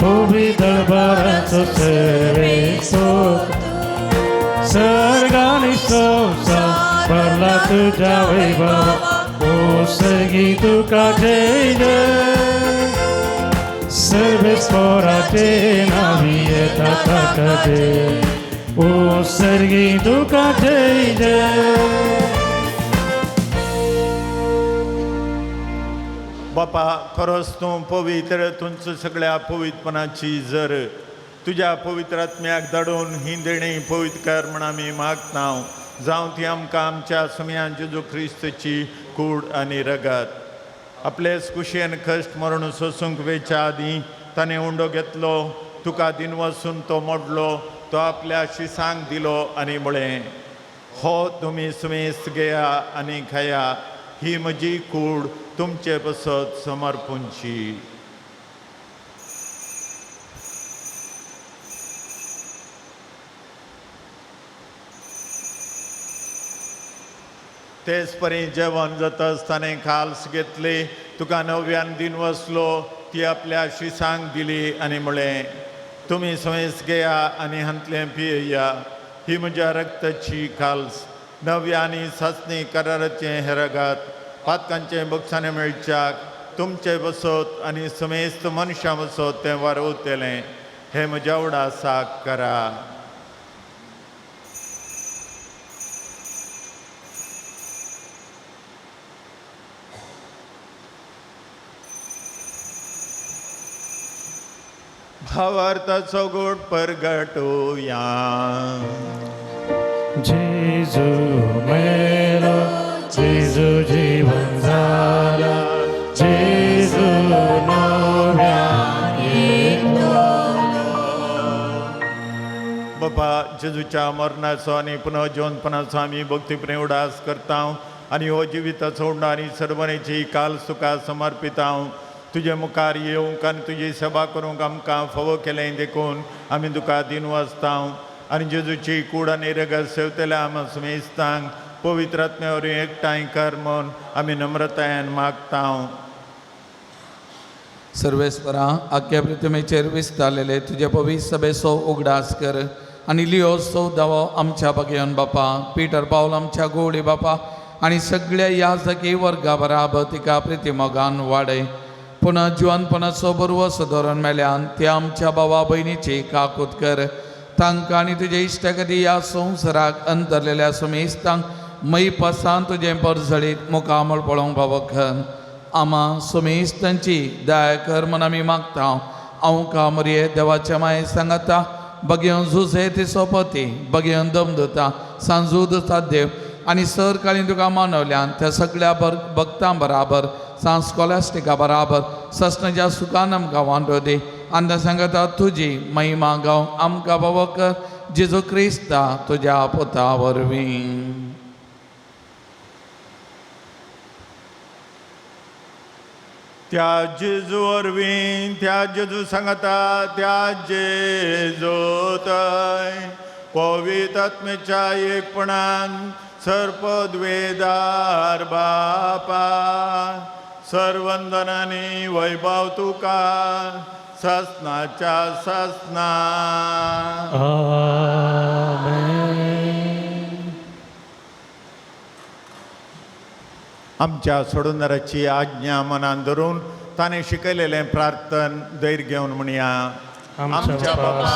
पवी दरबाराचो सर्वेस्पो. सर्गानी संवसार भरला तुझ्या वैभवा. ओ सर्गी तुका जय जय. सर्वेस्पराचे नावी येता ताका जय. ओ सर्गी तुका जय जय. बापा खरोच तूं पवित्र. तुमचो सगळ्या पवित्रपणाची जर तुज्या पवित्र आत्म्याक धाडून ही देणी पवित्र कर म्हण आमी मागता. जावं ती आमकां आमच्या समयान जेजू क्रिस्तची कूड आनी रगत. आपलेच कुशेन कश्ट मरण सोसूंक वेच्या आदीं ताणें उंडो घेतलो. तुका दिन वचून तो मोडलो. तो आपल्या शिसांक दिलो आनी म्हळें हो तुमी सुमेस्त घेया आनी खाया. ही म्हजी कूड तुमचे पसत समर्पूंची. तेच परी जेवण जाता आसतना खाल्स घेतली. तुका नव्यान दिन वसलो. ती आपल्या शिसांक दिली आनी म्हळें तुमी समेस्त घेया आनी हांतलें पियेया. ही म्हज्या रक्ताची खाल्स नव्या आनी सासणी कराराचें हें रगत पातकांचें बक्षाने मेळच्याक तुमचे बसत आनी समेस्त मनशां बसत तें वारवतलें. हें म्हज्या उडासाक करा. भावार्थाचो गोड परगटुया. जेजू मेलो. जेजू जीवन जाला. जेजू नव्यान येयलो. बापा जेजूच्या मरणाचो आनी पुनः जेवणपणाचो आमी भक्तीप्रेम उडास करता आनी हो जिविताचो उंडो आनी सर्वणेची काल सुका समर्पिता. तुजे मुखार येवंक आनी तुजी सेवा करूंक आमकां फावो केलें देखून आमी तुका दिन वाचता आनी जेजूची कूड आनी रगत सेवतल्या आमी समेस्तांक पवित्र आत्म्या वरवीं एकठांय कर म्हूण आमी नम्रतायेन मागता. सर्वेस्परा आख्या पृथ्वीचेर विस्तारलेले तुजे पवित्र सभेचो उगडास कर आनी लिओचो दावो आमच्या बगेन बापा. पिटर पावल आमच्या गोडी बापा आनी सगळ्या याजकी वर्गा बराबर तिका प्रितीमोगान वाडय. पुनः जिवनपणाचो बरवो धोरण मेल्यान त्या आमच्या भावा भयणीची काकूत कर. तांकां आनी तुजे इश्टगती ह्या संवसाराक अंतरलेल्या समेस्तांक मै पासान तुजें परजळीत मुखामळ पळोवंक फावो कर. आमा समेस्तांची दया कर म्हूण आमी मागता. हांव कामरे देवाच्या माये सांगता. बगेवन झुजे तिचो पती बगेवन दमदता सांजूद देव आनी सर काळी तुका मानवल्यान त्या सगळ्या भक्तां बराबर सा स्कॉलास्टिका बराबर ससनच्या सुखान आमकां वांटो दे आनी सांगता तुजी महिमा गाव आमकां बाबा कर जेजू क्रिस्ता तुज्या पुता वरवीं. त्या जेजू वरवीं त्या जेजू सांगता त्या जेजू थंय पवित्र आत्मेच्या एकपणान सर्पद्वेदार बापा सर्वंदनांनी वैभव तुका ससनाच्या ससना. आमेन. आमच्या सोडूनराची आज्ञा मनान धरून ताणें शिकयलेलें प्रार्थन धैर्य घेवन म्हणया. आमच्या बाबा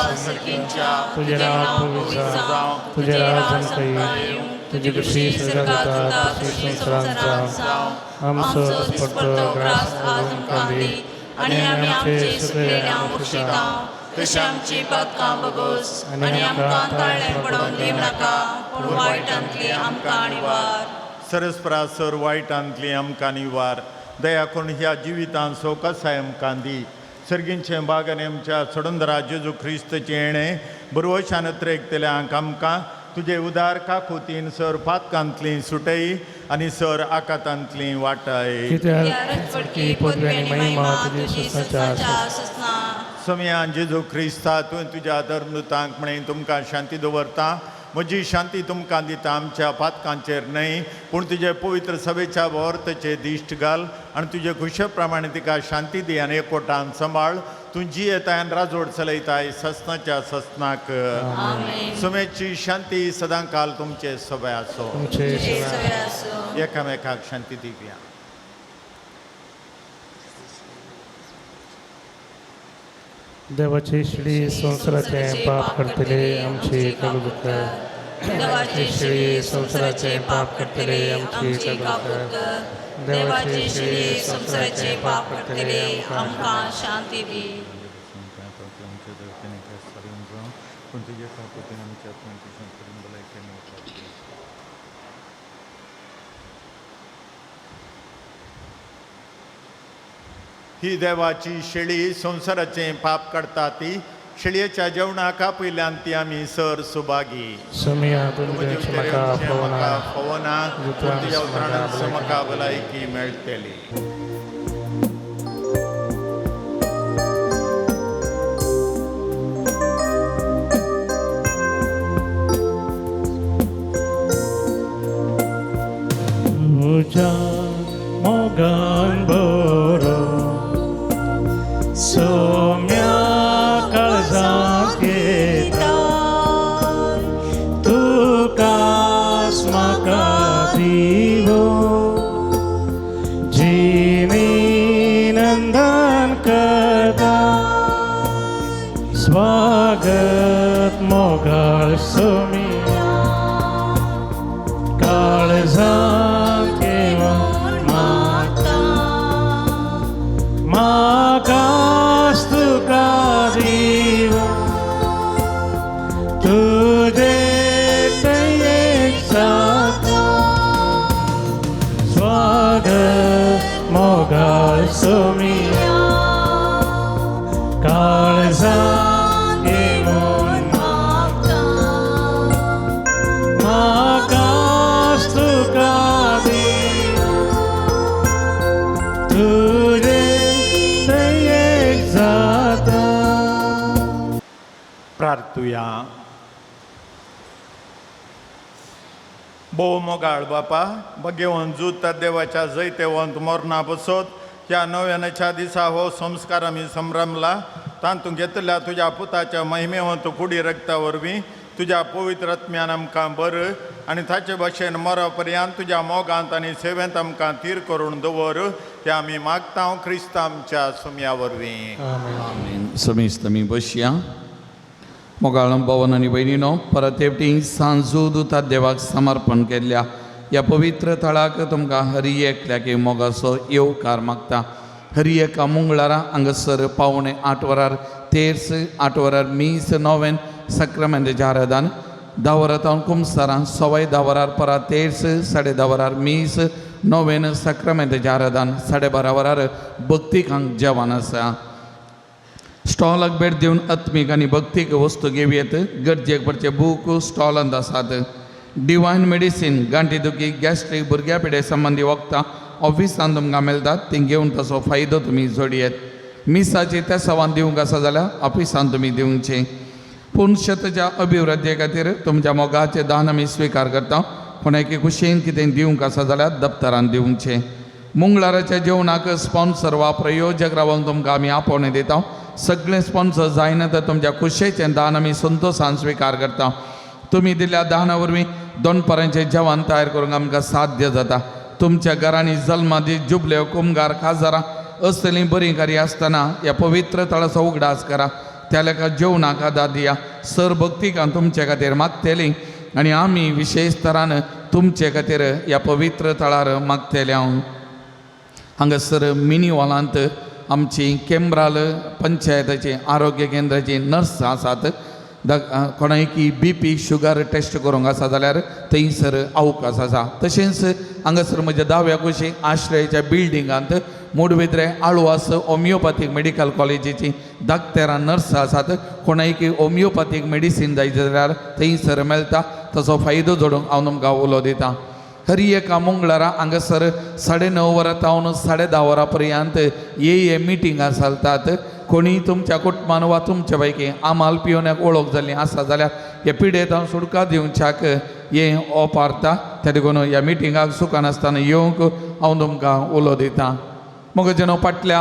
तुझे नाव पवित्र जावं, तुझे राज्य येवं, तुझी कशी स्वर्गात तशी संसारात जावं. आमचो दिसपट्टो ग्रास आज आमकां दी आणि आमी आमचे सुकलेल्यांक बक्षितांव तशें आमची पातकां बगोस आनी आमकां ताळ्यान पडोवन दिवं नाका पूण वायटांतली आमकां निवार. सरस्परासर वायटांतली आमकां निवार. दया करून ह्या जिवितांत सोकासाय आमकां दी. सर्गींचे बागान आमच्या सोडूनरा जेजू क्रिस्तचें येणें बरोवशान त्रेकतल्यांक आमकां तुजे उदार काकुतीन सर पातकांतली सुटय आनी सर आकांतांतली वाटाय. कित्याक पदवी आनी महिमा तुजी ससनाच्या समयान जेजू क्रिस्ता तुवें तुज्या धर्मदूतांक म्हणें तुमकां शांती दवरता, म्हजी शांती तुमकां दिता. आमच्या पातकांचेर न्हय पूण तुजे पवित्र सभेच्या वर्तचे दिश्ट घाल आनी तुजे खुशे प्रमाणे तिका शांती दी आनी एकवटान सांबाळ. तूं जी येताय आनी राजवट चलयताय ससनाच्या ससनाक. समेची शांती सदां काल तुमचे सभे आसो. एकामेकाक शांती दिवया. देवाची शिडी संवसाराचे पाप करतले आमची कबूल कर. देवाची शिडी संवसाराचे पाप करतले आमची कबूल कर. देवाची शिडी संवसाराचे पाप करतले आमकां शांती दी. ही देवाची शेळी संवसाराचे पाप काडटा ती शेळयेच्या जेवणाका पयल्यान ती आमी सर सुभागी. समया म्हाका पवना तुज्या उतराणांत म्हाका भलायकी मेळटली. तुझ्या मोगान बरो सोम्या काळजांत येता तुकाच म्हाका दिवो जिणी नंदन करता स्वागत मोगाळ सोम्या काळजांत येवन म्हाकाच तुका दिवो तुजे एक जाता स्वागत मोगाळ सोमिया काळजांत येवन म्हाकाच तुका दिवो तुजे प्रार्थुया. भोव मोगाळ बापा बगेवन जुता देवाच्या जैते वंत मोरना बसत ह्या नव्यानाच्या दिसा हो संस्कार आमी संभ्रमला. तातूंत घेतल्या तुज्या पुताच्या महिमेवंत कुडी रक्ता वरवीं तुज्या पवित्र आत्म्यान आमकां बर आनी ताचे भाशेन मरा पर्यंत तुज्या मोगांत आनी सेवेंत आमकां तीर करून दवर हें आमी मागता क्रिस्ता आमच्या सुम्या वरवीं. समीस्त तुमी बसया. मोगाळम भवन आनी भयणीनो परत एवटी सांजू दुता देवाक समर्पण केल्ल्या ह्या पवित्र थळाक तुमकां हरी एकल्याक मोगाचो येवकार मागता. हरी एका मंगळारा हांगासर पावणे 8 वरार तेर्स 8 वरार मीस नोवेन सक्रामेंट जारादान 10 वरां कुमसारां सवाय 10 वरार परा तेर्स 10:30 वरार मीस 9वें सक्रमेंताचें आराधन 12:30 वरार भक्तीकांक जेवण आसा. स्टॉलाक भेट दिवन आत्मीक आनी भक्तीक वस्तू घेवं येत. गरजेक पडचे बूक स्टॉलांत आसात. डिवायन मेडिसीन, गांठीदुखी, गॅस्ट्रीक, भुरग्या पिडे संबंधी वखदां ऑफिसान तुमकां मेळटात. ती घेवन ताचो फायदो तुमी जोडयेत. मिसाची त्या सवान दिवंक आसा जाल्यार ऑफिसान तुमी दिवचें. पुणशताच्या अभिवृद्धी खातीर तुमच्या मोगाचें दान आमी स्विकार करता. कोणाकी खुशेन कितें दिवंक आसा जाल्यार दप्तरान दिवचें. मंगळाराच्या जेवणाक स्पॉन्सर वा प्रयोजक रावून तुमकां आमी आपोवणें दिता. सगळे स्पॉन्सर जायना तर तुमच्या खुशेचें दान आमी संतोशान स्विकार करता. तुमी दिल्ल्या दाना वरवीं दनपाराचें जेवण तयार करूंक आमकां साध्य जाता. तुमच्या घरांनी जल्मादी जुबल्यो, कुमगार, खाजारां असलीं बरीं कार्य आसतना ह्या पवित्र तळाचो उगडास करा. त्या लेखा जेवणाक आदार दिया. सर भक्तिकान तुमचे खातीर मागतेलीं आनी आमी विशेश तरान तुमचे खातीर ह्या पवित्र तळार मागतेले. हांगासर मिनी हॉलांत आमची केंब्राल पंचायताची आरोग्य केंद्राची नर्स आसात. कोणाकी BP शुगर टेस्ट करूंक आसा जाल्यार थंयसर अवकाश आसा. तशेंच हांगासर म्हज्या दाव्या कुशी आश्रयाच्या बिल्डिंगांत मोडवेद्रे आळवास होमिओपॅथीक मेडिकल कॉलेजीची 13 नर्स आसात. कोणाकी होमिओपॅथीक मेडिसीन जाय जाल्यार थंयसर मेळटा. ताचो फायदो जोडूंक हांव तुमकां उलो दितां. हर एका मंगळारा हांगासर 9:30 वरां तावन 10:30 वरां पर्यंत हे मिटिंगां चलतात. कोणी तुमच्या कुटुंबान वा तुमच्या पैकी आमाल पिवण्याक वळख जाल्ली आसा जाल्यार हे पिडेत हांव सुटका दिवच्याक हे ओपारता. त्या देखून ह्या मिटिंगाक सुखान आसतना येवंक हांव तुमकां उलो दितां. मोगजेनो फाटल्या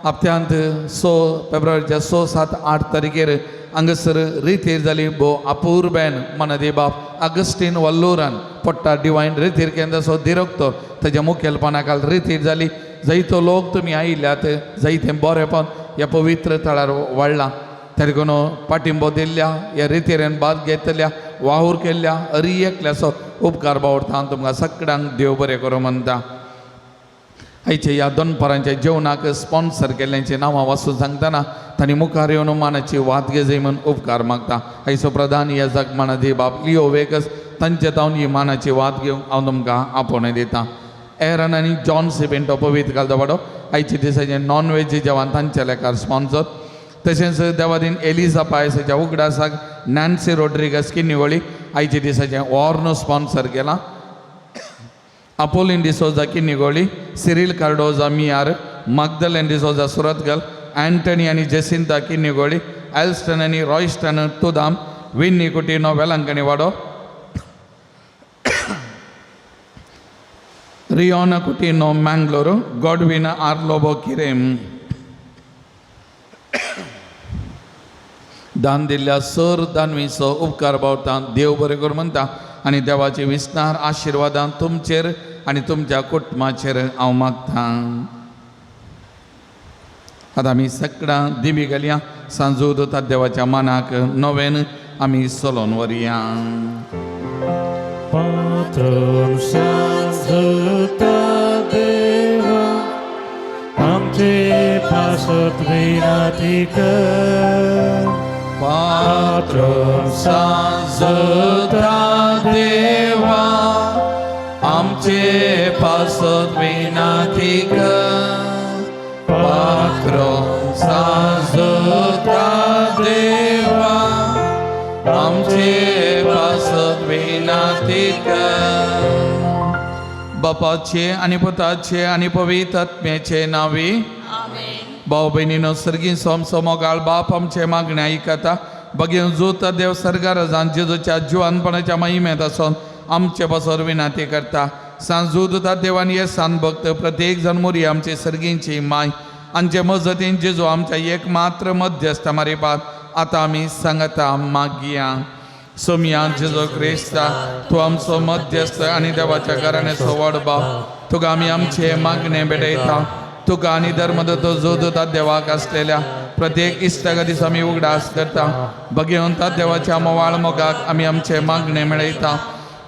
हप्त्यांत 6 फेब्रुवारीच्या 6, 7, 8 तारखेर हांगासर रितीर जाली भोव अपूर्बेन मनदे बाब अगस्टीन वल्लुरान पडटा डिवायन रितीर केंद्राचो डिरेक्टर. ताच्या मुखेलपणा खाला रितीर जाली. जायतो लोक तुमी आयिल्ल्यात. जायतें बरेंपण ह्या पवित्र तळार वाडलां. त्या देखून पाठिंबो दिल्ल्या ह्या रितीरेन भाग घेतल्या वाहूर केल्ल्या हर एकल्याचो उपकार बावडटा. हांव तुमकां सगळ्यांक देव बरें करूं म्हणटा. आयच्या ह्या दनपारांच्या जेवणाक स्पॉन्सर केल्ल्यांची नांवां वाचून सांगतना तांणी मुखार येवन मानाची वाद घेजय म्हूण उपकार मागता. आयचो प्रधान याजक मानादी बाब लिओ वेगस तांचे तावन ही मानाची वाद घेवंक हांव तुमकां आपोवणें दितां. एरन आनी जॉन सिपेंटो पवित्र कालदवाडो आयच्या दिसाचें नॉन वेज जेवण तांच्या लेखार स्पॉन्सर. तशेंच देवादीन एलिझा पायसाच्या उगडासाक नॅन्सी रोड्रिगस किन्निवळी आयच्या दिसाचें वॉर्न स्पॉन्सर केलां. अपोलिन डिसोजा किन्निगोळी, सिरिल कार्डोजा मियार, मगदलेन डिसोजा सुरतगल, अँटनी आनी जेसिंता किन्निगोळी, एल्स्टन आनी रॉयस्टन तुदाम, विन्नी कुटिनो वेलंकणी वाडो, रियोना कुटिनो मँगलोर, गॉडविन आर्लोबो किरेम. दान दिल्ल्या सर दानवीचो उपकार बावता. देव बरें कर म्हणटा आनी देवाचे विस्तार आशिर्वादां तुमचेर आनी तुमच्या कुटुंबाचेर हांव मागतां. आतां आमी सगळ्यां दिमी घालया. सांजू दोता देवाच्या मानाक नवेन आमी चलोवन वरया. पात्रोन सांजता देवा आमचे पासत विनंती कर. पात्रोन सांजता देवा आमचे पासत विनंती कर. पात्रोन सांजता देवा आमचे पासत विनंती कर. बापाचे आनी पुताचे आनी पवित्र आत्म्याचे नावी. भाव भयणीनो सर्गी सोमसो मोगाळ बाप आमचे मागणे आयकता. बगेन जोता देव सर्गार जावन जेजूच्या जिवानपणाच्या महिमेत आसून आमचे बसोर विनंती करता. सांजूदता देवान हे सान भक्त प्रत्येक जण मोरी आमचे सर्गींची माय आमचे मजतीन जेजू आमच्या एकमात्र मध्यस्थ मारिपात आतां आमी सांगता मागया. सोमिया जेजू क्रिस्ता तूं आमचो मध्यस्थ आनी देवाच्या घराण्याचो व्हड भाव. तुका आमी आमचे मागणे भेटयता. तुका आनी धर्मदत्तो जोदता देवाक आसलेल्या प्रत्येक इश्टागा दीस आमी उगडास करता. भगवंता देवाच्या मोवाळ मोगाक आमी आमचे मागणे मेळयता.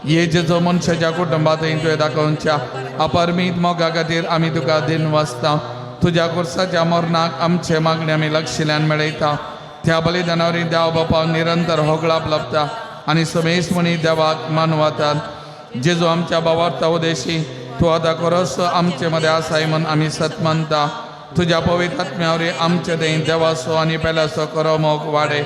हे जेजो मनशाच्या कुटुंबात तुवें दाखोवच्या अपरमीत मोगा खातीर आमी तुका दिन वाचता. तुज्या कुर्साच्या मरणाक आमचे मागणे आमी लक्षिल्ल्यान मेळयता. त्या बलिदानावरी देव बापाक निरंतर होगळाप लभता आनी समेस मणी देवाक मानवतात. जेजू आमच्या भावार्थ उदेशी तू आता खरोच आमचे मध्ये आसाय म्हण आम्ही सत म्हणता तुझ्या पवित्र आत्म्यावर आमचे देईन देवासो आणि पेलासो करो मोग वाडे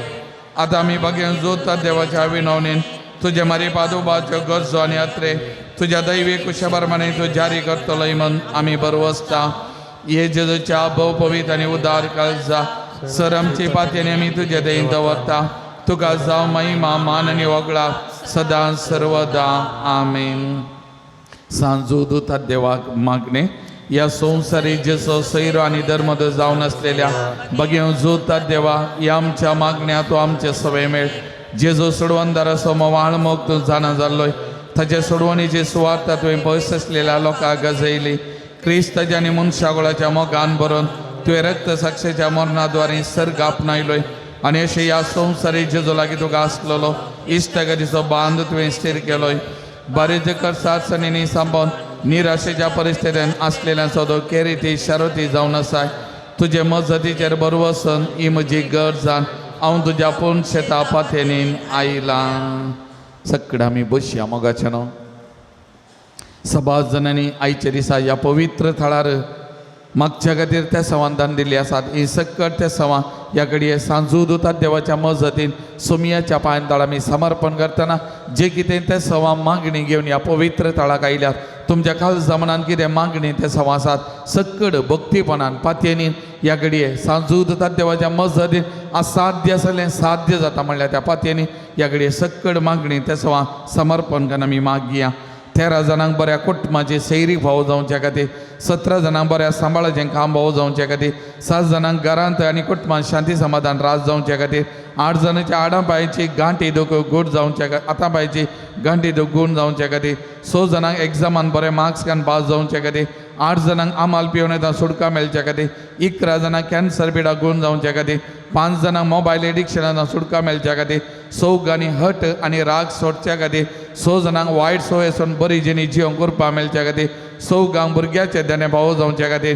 आता आम्ही बघेन जोतात देवाच्या विनवणीन तुझे मारी पादोबाच्यो गरजो आणि अत्रे तुझ्या दैवी कुशप्रमाणे तू जारी करतलोय म्हण आम्ही बरवसता ये जेजूच्या बहुपवित आणि उदार काळजा सर आमची पात्याने आम्ही तुझे देईन दवरता तुका जाव महिमा मान आणि वगळा सदा सर्वदा आमेन. सांजू दुतात देवाक मागणे या संसारी जसो सैर आणि धर्मद जाऊन असलेल्या बघेव जोतात देवा या आमच्या मागण्या तो आमचे सवय मेळ जे जो सोडवंदार समो वाळमोग तू जाणा जाल्लोय ताच्या सोडवणीची सुवार्थ तुवें पयस असलेल्या लोकांक गजयली क्रिस्ताच्या आणि मनशागोळाच्या मोगान भरून तुवें रक्त साक्षेच्या मरणाद्वारे सर्ग आपणायलोय आणि अशें ह्या संवसारी जेजो लागीं तुका आसलेलो इश्टगतीचो बांद तुवें स्थिर केलोय बरेच साडसणींनी सांबाळून निराशेच्या परिस्थितीत असलेल्या सोदो केरिती शारोती जावन आसाय तुजे मजतीचेर बरवसन ही म्हजी गरजान हांव तुज्या पूर्ण शेता पाथेनीन आयलां. सकड आमी बसया मोगाचे न्हू. सभाज जणांनी आयच्या दिसा ह्या पवित्र थळार मागच्या खातीर ते संवादान दिल्ली आसात ही सकट ते संवा ह्या घडये सांजू दुतात देवाच्या मजतीन सोमियाच्या पांयदाळ आमी समर्पण करतना जे कितें ते संवा मागणी घेवन ह्या पवित्र थळाक आयल्यात तुमच्या काल जमनान कितें मागणी ते संवा आसात सकड भक्तीपणान पातयेनीन ह्या घडये सांजू दुतात देवाच्या मजतीन असाध्य आसलें साध्य जाता म्हणल्यार त्या पातयेनी ह्या घडये सकड मागणी ते संवा समर्पण करून आमी मागया. 13 जाणांक बऱ्या कुटुंबाची सैरी भाव जावच्या खातीर 17 जाणांक बऱ्या सांबाळाचें काम भाव जावच्या खातीर 7 जाणांक घरांत आनी कुटुंबांत शांती समाधान रास जावच्या खातीर 8 जाणांच्या आडापायची गांठी दूख गूण जावच्या आतांपायची गांठी दूख गूण जावच्या खातीर 6 जाणांक एग्जामान बरे मार्क्स घालून पास जावच्या खातीर 8 जाणांक आमाल पिवन येता सुटका मेळच्या खातीर 11 जाणांक कॅन्सर पिडा गूण जावच्या खातीर 5 जाणांक मोबायल एडिक्शनान सुटका मेळच्या खातीर सौग आनी हट आनी राग सोडच्या खातीर 6 जाणांक वायट सवयेसून बरी जिणी जिवंक करपा मेळच्या खातीर सौगांक भुरग्याचे देणे भाव जावच्या खातीर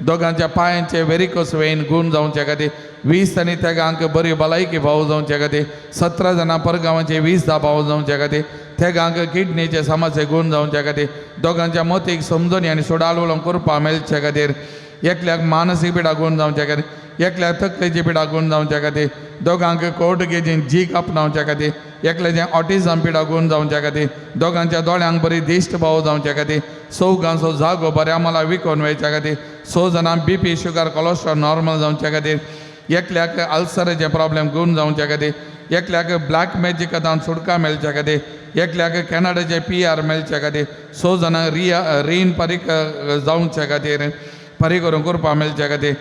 दोगांच्या पांयांचे वेरिकोस वेन गूण जावच्या खातीर 20 आनी तेगांक बरी भलायकी भाव जावच्या खातीर 17 जाणां परगांवाचे 20 भाव जावच्या खातीर तेगांक किडनीचे समस्या गूण जावच्या खातीर दोगांच्या मतीक समजून आनी सोडालवळो करपा मेळच्या खातीर एकल्याक मानसीक पिडा गूण जावच्या खातीर एकल्याक तकलेची पिडा गूण जावच्या खातीर दोगांक कोर्ट केजीन जीक आपणावच्या खातीर एकल्याचें ऑटिझम पिडा गूण जावच्या खातीर दोगांच्या दोळ्यांक बरी दिश्ट भाव जावच्या खातीर सौगांचो जागो बऱ्या मला विकोन वयच्या खातीर 6 जाणांक BP शुगर कोलेस्ट्रॉल नॉर्मल जावच्या खातीर एकल्याक अल्सराचे प्रॉब्लेम गूण जावच्या खातीर एकल्याक ब्लॅक मॅजिकांत सुटका मेळच्या खातीर एकल्याक कॅनडाचे PR मेळच्या खातीर 6 जाणांक रीन फारीक जावच्या खातीर फारीक करून करपा मेळच्या खातीर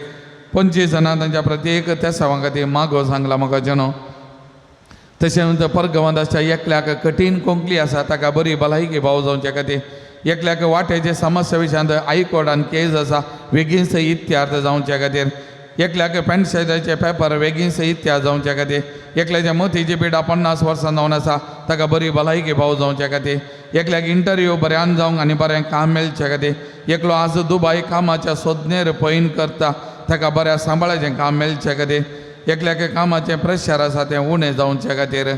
25 जाणां तांच्या प्रत्येक त्या सवां खातीर मागो सांगला म्हाका जनो. तशेंच परगवंदाच्या एकल्याक कठीण कोंकली आसा ताका बरी भलायकी भाव जावच्या खातीर एकल्याक वाटेचे समस्या विशयांत हायकोर्टान केस आसा बेगीनच इत्यार्थ जावच्या खातीर एकल्याक पेन्शनाचे पेपर बेगीनच इत्यार्थ जावच्या खातीर एकल्याच्या मतीची पिडा 50 वर्सां जावन आसा ताका बरी भलायकी भाव जावच्या खातीर एकल्याक इंटरव्यू बऱ्यान जावंक आनी बरें काम मेळच्या खातीर एकलो आज दुबय कामाच्या सोदनेर पयन करता ताका बऱ्या सांबाळाचें काम मेळच्या खातीर एकल्याक कामाचें प्रेशर आसा तें उणें जावच्या खातीर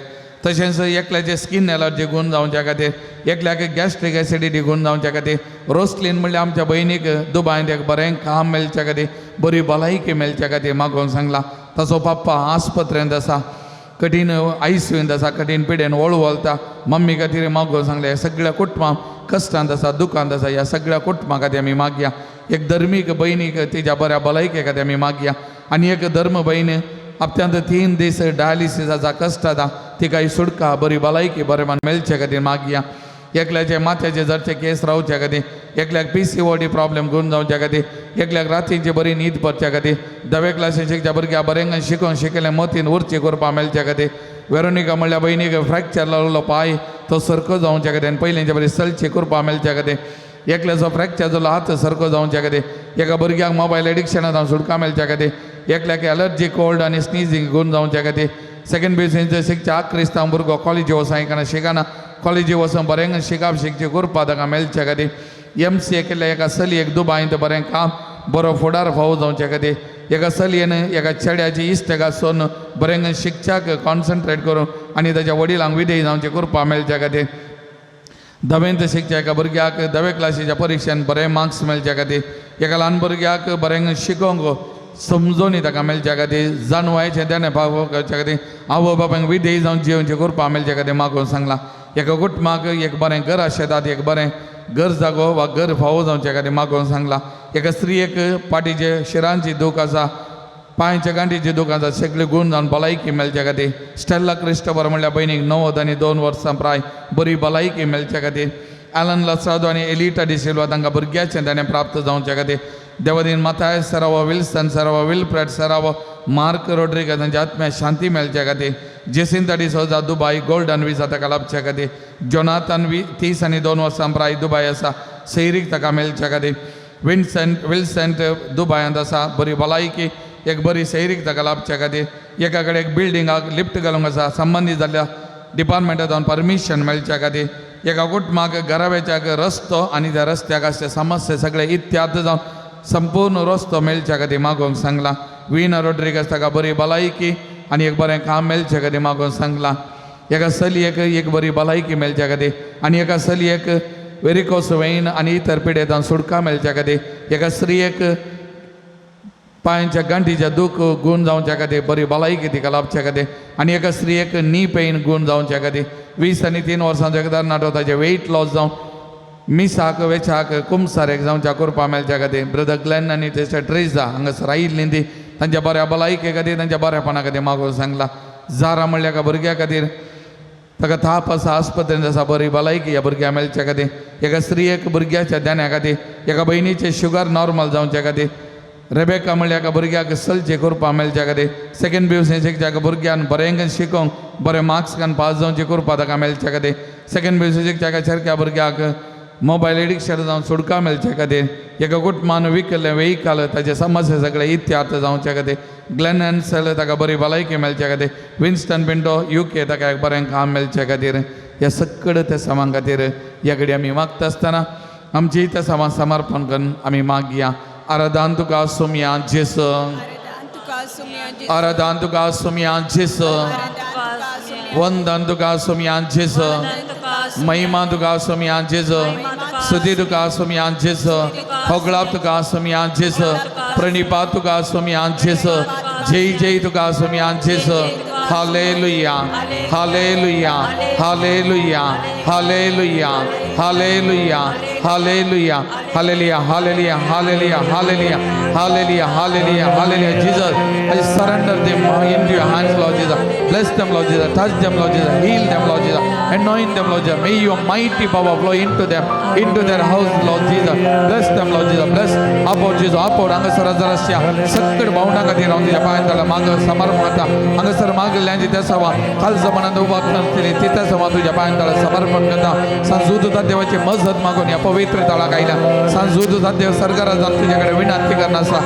तशेंच एकल्याचें स्कीन एलर्जी गूण जावच्या खातीर एकल्याक गॅस्ट्रीक एसिडिटी गूण जावच्या खातीर रोस्लिन म्हणल्यार आमच्या भयणीक दुबयंत एक बरें काम मेळच्या खातीर बरी भलायकी मेळच्या खातीर मागोवंक सांगला. ताचो पप्पा आस्पत्रेंत आसा कठीण ICUंत आसा कठीण पिडेन वळवळटा मम्मी खातीर मागोवंक सांगलें ह्या सगळ्या कुटुंबांक कश्टांत आसा दुखांत आसा ह्या सगळ्या कुटुंबां खातीर आमी मागया. एक धर्मीक भयणीक तिच्या बऱ्या भलायके खातीर आमी मागया आनी एक धर्म भयण हप्त्यांत 3 दीस डायलिसिसाचा कश्ट आसा तिकाय सुटका बरी भलायकी बरें मेळचे खातीर मागया. एकल्याचे माथ्याचे जरचे केस रावच्या खातीर एकल्याक PCOD प्रॉब्लेम गूण जावच्या खातीर एकल्याक रातींची बरी न्हीद पडच्या खातीर 10वे क्लासीन शिकच्या भुरग्यां बरें शिकोवन शिकलें मतीन उर्ची करपा मेळच्या खातीर वेरोनिका म्हणल्यार भयणीक फ्रॅक्चर जाल्लो पांय तो सरको जावच्या खातीर आनी पयलींचे बरी सलची करपा मेळच्या खातीर एकल्याचो फ्रॅक्चर जाल्लो हात सरको जावच्या खातीर एका भुरग्याक मोबायल एडिक्शनांत सुटका मेळच्या खातीर एकल्याक एलर्जी कोल्ड आनी स्नीजिंग गूण जावच्या खातीर सेकंड BSc शिकच्या क्रिस्तांव भुरगो कॉलेजी वचूंक शिकना कॉलेजी वचून बरें शिकप शिकचे करपा ताका मेळच्या खातीर MCA केल्ल्या एका चलयेक दुबयंत बरें काम बरो फुडार फावो जावच्या खातीर एका चलयेन एका चेड्याची इश्टगासून बरें शिक्षाक कॉन्सन्ट्रेट करून आनी ताच्या वडिलांक विधेय जावचें करपा मेळच्या खातीर धवेंत शिकच्या एका भुरग्याक 10वे क्लासीच्या परीक्षेन बरे मार्क्स मेळच्या खातीर, एका ल्हान भुरग्याक बरें शिकोवंक समजोनी ताका मेळच्या खातीर, जाणवायचें तेणें भाव करच्या खातीर, आवय बापायक विधेय जावन जिवनचें करपा मेळच्या खातीर मागून सांगलां. एका कुटुंबाक एक बरें घर आशेतात, एक बरें घर जागो वा घर फावो जावच्या खातीर मागून सांगलां. एका स्त्रियेक पाटीचे शिरांची दूख आसा, पांयच्या गांठीची दूख आसा, सगळे गुण जावन भलायकी मेळच्या खातीर. स्टेला क्रिस्टोफर म्हणल्या भयणीक 90 आनी 2 वर्सां प्राय बरी भलायकी मेळच्या खातीर. ॲलन लसादो आनी एलिटा डिसिल्वा तांकां भुरग्याचें ताणें प्राप्त जावच्या खातीर. देवदीन माथाय सरावो विल्सन सरावो विलफ्रेड सरावो मार्क रोड्रिगस तांच्या आत्म्याक शांती मेळच्या खातीर. जेसिंता डिसोजा दुबाय गोल्डन विजा ताका लाभच्या खातीर. जोनाथन 30 आनी 2 वर्सां प्राय दुबाय आसा, सैरीक ताका मेळच्या खातीर. विल्संट दुबायांत आसा, बरी भलायकी, एक बरी सैरीक ताका लाभच्या खातीर. एका कडेन एक बिल्डिंगाक लिफ्ट घालूंक आसा, संबंदीत जाल्ल्या डिपार्टमेंटांत जावन परमिशन मेळच्या खातीर. एका कुटुंबाक घरावेच्याक रस्तो आनी त्या रस्त्याक आसचे समस्या सगळे इत्याद जावन संपूर्ण रस्तो मेळच्या खातीर मागोवंक सांगलां. विना रोड्रिगस ताका बरी भलायकी आनी एक बरें काम मेळच्या खातीर मागोवंक सांगलां. एका चलयेक एक बरी भलायकी मेळच्या खातीर आनी एका चलयेक वेरिकोस वेन आनी इतर पिडेतान सुटका मेळच्या खातीर. एका स्त्रियेक पांयच्या गांठीच्या दूख गूण जावच्या खातीर बरी भलायकी तिका लाभच्या खातीर. आनी एका स्त्रियेक नी पेन गूण जावच्या खातीर. 20 आनी 3 वर्सांचो एक तरणाटो ताचें वेट लॉस जावन मिसाक वेचाक कुमसारेक जावच्या करपा मेळच्या खातीर. ब्रदर ग्लेन आनी तेच्या ट्रेजा हांगासर आयिल्लीं ती तांच्या बऱ्या भलायके खातीर, तांच्या बऱ्यापणा खातीर मागोवंक सांगलां. जारा म्हणल्या एका भुरग्या खातीर ताका थाप आसा, आस्पत्रेंत आसा, बरी भलायकी ह्या भुरग्याक मेळच्या खातीर. एका स्त्रियेक भुरग्याच्या ध्याना खातीर, एका भयणीचें शुगर नॉर्मल जावच्या खातीर. रेबेका म्हणल्या एका भुरग्याक सलचे करपा मेळच्या खातीर. सेकंड PUC शिकच्या एका भुरग्यान बरें शिकोवंक बरें मार्क्स घालून पास जावचें करपा ताका मेळच्या खातीर. सेकंड PUC शिकच्या एका सारक्या भुरग्याक मोबायल एडिक्शन जावन सुटका मेळच्या खातीर. एका कुटुंबान विकल्लें वेहिकल ताचे समस्या सगळे इत्यार्थ जावच्या खातीर. ग्लेन हॅन्सल ताका बरी भलायकी मेळच्या खातीर. विन्स्टन पिंटो UK ताका एक बरें काम मेळच्या खातीर. ह्या सकड त्या समा खातीर ह्या घडी आमी मागता आसतना आमची त्या समा समर्पण करून आमी मागया. आराधन तुका सुमया जेसू, आराधन तुका सुमया जेसू, वंदन तुका सुमया जेसू, महिमा तुका सुमया जेसू, स्तुती तुका सुमया जेसू, होगळाप तुका सुमया जेसू, प्रणिपा तुका सुमया जेसू, जय जय तुका सुमया जेसू. हालेलुया हालेलुया हालेलुया हालेलुया हालेलुया हालेलुया हालेलुया हालेलुया हालेलुया हालेलुया हालेलुया हालेलुया हालेलुया. Jesus, I surrender them into your hands, Lord Jesus. Bless them, Lord Jesus. Touch them, Lord Jesus. Heal them, Lord Jesus. Anoint them, Lord Jesus. May your mighty power flow into them, into their house, Lord Jesus. Bless them, Lord Jesus. Bless upon Jesus. Upon अंगसर जरास्या सकड भावना खातीर हांव तुज्या पांयां ताला माग समर्पण करता. अंगसर मागल्यांची त्या सवा काल जमान्यात उबा केली त्या सवा तुज्या पांयां ताला समर्पण करता. सांजूद देवाची मजत मागून या पवित्र ताळाक आयला. सांजूद देव सरकारात जावन तुजे कडेन विनंती करना आसा.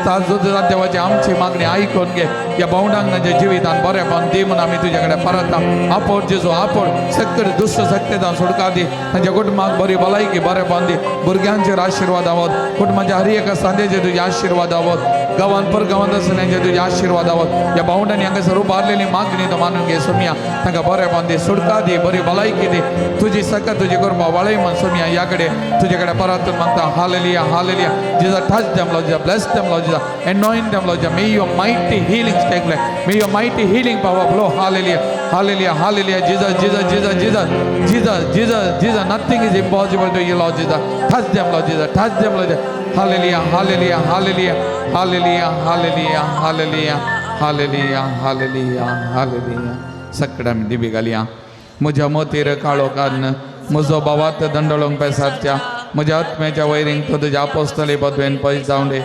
सांजूद देवाची आमची मागणी आयकून घे. या भावंडांच्या जिवितान बरेपण दी म्हणून आमी तुजे कडेन परता. आपोड जेजू आपोड सकड दुश्ट शक्तीतान सुटका दी. तांच्या कुटुंबाक बरी भलायकी बरेपण दी. भुरग्यांचेर आशिर्वाद आवत. कुटुंबाच्या हर एका सांदेचेर तुजे आशिर्वाद आवत. गांवांत परगांवांत आसलेंचे तुजे आशिर्वाद आवत. या भावंडांनी हांगासर उबारलेली मागणी तो मानून घे सोमिया. तांकां बरेपण दी, सुटका दी, बरी भलायकी दी. तुजी सकत तुजी करपा वळय म्हण सोमिया या कडेन तुजे कडेन परत मागता. हालेलुया हालेलुया. Jesus, touch them, Lord Jesus. Bless them, Lord Jesus. Anoint them, Lord Jesus. May your mighty healings take place. May your mighty healing power flow. Hallelujah. Hallelujah. Hallelujah. Jesus, Jesus, Jesus, Jesus. Jesus, Jesus, Jesus. Nothing is impossible to you, Lord Jesus. Touch them, Lord Jesus. Touch them, Lord Jesus. Hallelujah. Hallelujah. Hallelujah. Hallelujah. Hallelujah. Hallelujah. Hallelujah. Hallelujah. Hallelujah. सकड़ा में दिवी गालियां मुझा मोतीर काळो कान म्हजो भावात दंडळोंक पेसारच्या म्हज्या आत्म्याच्या वैरींक तो तुज्या आपोस्तली पदवेन पयस जावं दे.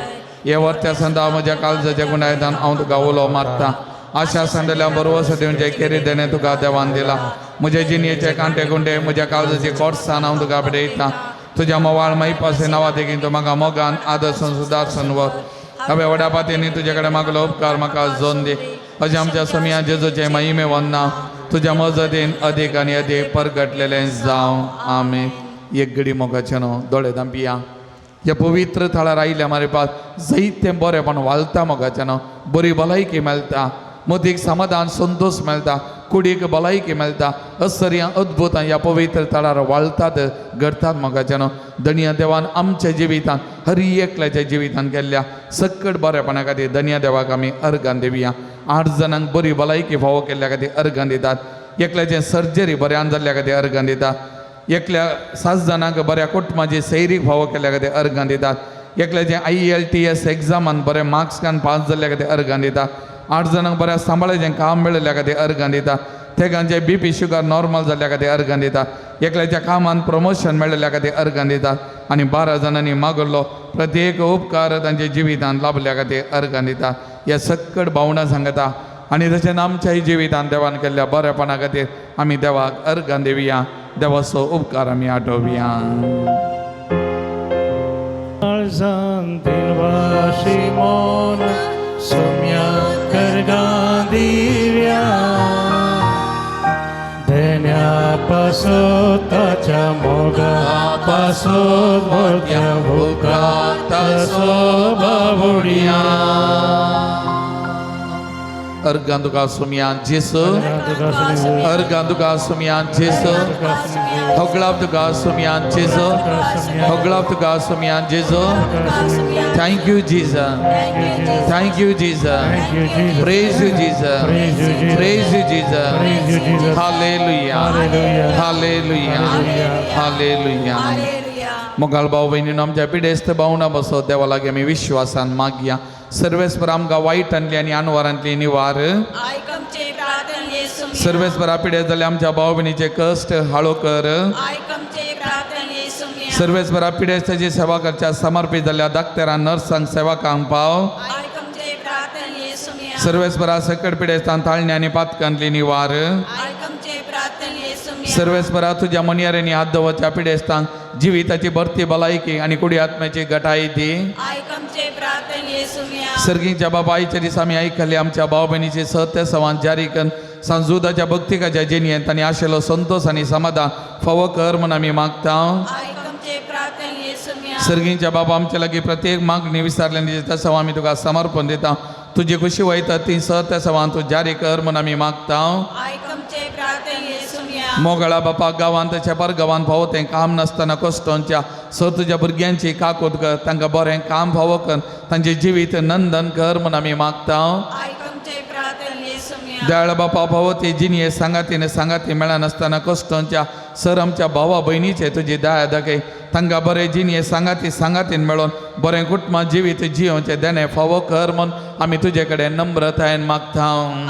हे वर्त्या संदा म्हज्या काळजाच्या गुणायतान हांव तुका उलो मारता. आशा संडल्या बरोवस दिवचे केरी देणे तुका देवान दिला. म्हज्या जिणयेचे कांटे गुंडे म्हज्या काळजाची कोर्सान हांव तुका भेटयता. तुज्या मोवाळ मैपासे नांवा देखीन तूं म्हाका मोगान आदर्शन सुदारसन वर. हांवें व्हड्या पातयेंनी तुजे कडेन मागलो उपकार म्हाका जोन दी. अशें आमच्या सोमिया जेजूचे महिमे वंदना तुज्या मजतीन अदीक आनी अदीक परगटलेलें जावं. आमेन. एक घडी मोगाचें न्हू दोळे धांपिया. ह्या पवित्र थळार आयिल्ल्या मारे पास जायतें बरेंपण वालता मोगाचें न्हू. बरी भलायकी मेळटा. मदीक समाधान संतोष मेळटा कुडीक भलायकी मेळटा असर्या अद्भुत ह्या पवित्र तळार वाळटात घडटात मोगाच्यानो धन्य देवान आमच्या जिवितान हर एकल्याच्या जिवितान केल्ल्या सक्कट बरेपणा खातीर धन्य देवाक आमी अर्गां दिवया 8 जाणांक बरी भलायकी फावो केल्ल्या खातीर अर्गां दितात एकल्याचें सर्जरी बऱ्यान जाल्ल्या खातीर अर्गां दितात एकल्या 7 जाणांक बऱ्या कुटुंबाची सैरीक फावो केल्ल्या खातीर अर्गां दितात एकल्याचें IELTS एग्जामान बरे मार्क्सांन पास जाल्ल्या खातीर अर्गां दितात 8 जाणांक बऱ्या सांबाळेचें काम मेळिल्ल्या खातीर अर्गां दिता तेगांचे BP शुगर नॉर्मल जाल्ल्या खातीर अर्गां दिता एकल्याच्या कामान प्रमोशन मेळिल्ल्या खातीर अर्गां दितात आनी 12 जाणांनी मागल्लो प्रत्येक उपकार तांच्या जिवितांत लाभल्या खातीर अर्गां दिता ह्या सक्कट भावना सांगता आनी तशेंच आमच्याय जिवितांत देवान केल्ल्या बरेपणा खातीर आमी देवाक अर्गां दिवया देवाचो उपकार आमी आठवया Simon Sumya Kargandivya Denya pasot tacha moga pasot mortya bhuka taso babudia अर्गां तुका सुमयान जेसू अर्गां तुका सुमयान जेसू होगळाप तुका सुमयान जेसू होगळाप तुका सुमयान Jesu thank you Jesus thank you Jesus praise you Jesus praise you Jesus हालेलुया हालेलुया हालेलुया मोगाळ भाऊ बहिणींनो आमच्या पिडेस्त भावना बसो देवा लागी आमी विश्वासान मागया सर्वेस्पर आमकां वायटांतली आनी अनवरांतली निवार आयकमचे प्रार्थना येशू सर्वेस्परा पिडे जाल्यार आमच्या भाव भयणीचे कश्ट हाळो कर आयकमचे प्रार्थना येशू सर्वेस्परा पिडेस्ताची सेवा करच्या समर्पित जाल्ल्या दाक्तेरां नर्सांक सेवकांक पाव आयकमचे प्रार्थना येशू सर्वेस्परा सकट पिडेस्तान ताळणी आनी पातकांतली निवार आयकमचे प्रार्थना येशू सर्वेस्परा तुज्या मनियारेनी हात दवरच्या पिडेस्तांक जिविताची भरती भलायकी आनी कुडी आत्म्याची घटाय दी आयकमचे प्रार्थना येशू सर्गीच्या बाबा आयच्या दिसा आमी आयकली आमच्या भाव भयणीचे सत्य संवाद जारी कर सांजुदाच्या भक्तिकाच्या जेणयेन तांणी आशिल्लो संतोष आनी समाधान फावो कर म्हूण आमी मागता आयकमचे प्रार्थना येशू सर्गीच्या बाबा आमच्या लागीं प्रत्येक मागणी विचारलेली तसो आमी तुका समर्पण दिता तुजी खुशी वयता ती सत्य संवाद तूं जारी कर म्हूण आमी मागता आयकमचे प्रार्थना येशू मोगळा बापा गांवांत शेपार गांवांत फावो तें काम नासतना कश्टांच्या सर तुज्या भुरग्यांची काकूट कर तांकां बरें काम फावो कर तांचें जिवीत नंदन कर म्हूण आमी मागता आयकमचे प्रार्थना येशू दयाळ बापा फावो ती जिणये सांगाती मेळनासतना कश्टांच्या सर आमच्या भावा भयणीचे तुजी दया दाखय तांकां बरें जिणये सांगातीन मेळोन बरें कुटुंबां जिवीत जियोवचें देणे फावो कर म्हूण आमी तुजे कडेन नम्रतायेन मागता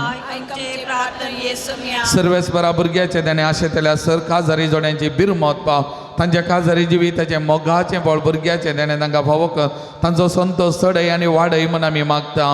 आयकमचे प्रार्थना येशू सर्वेस्परा भुरग्याचे देणे आशेतल्या सर काजारी जोड्यांची बिरमत पाव तांच्या काजारी जिविताचें मोगाचें बळ भुरग्याचे देणे तांकां फावो कर तांचो संतोष चडय आनी वाडय म्हूण आमी मागता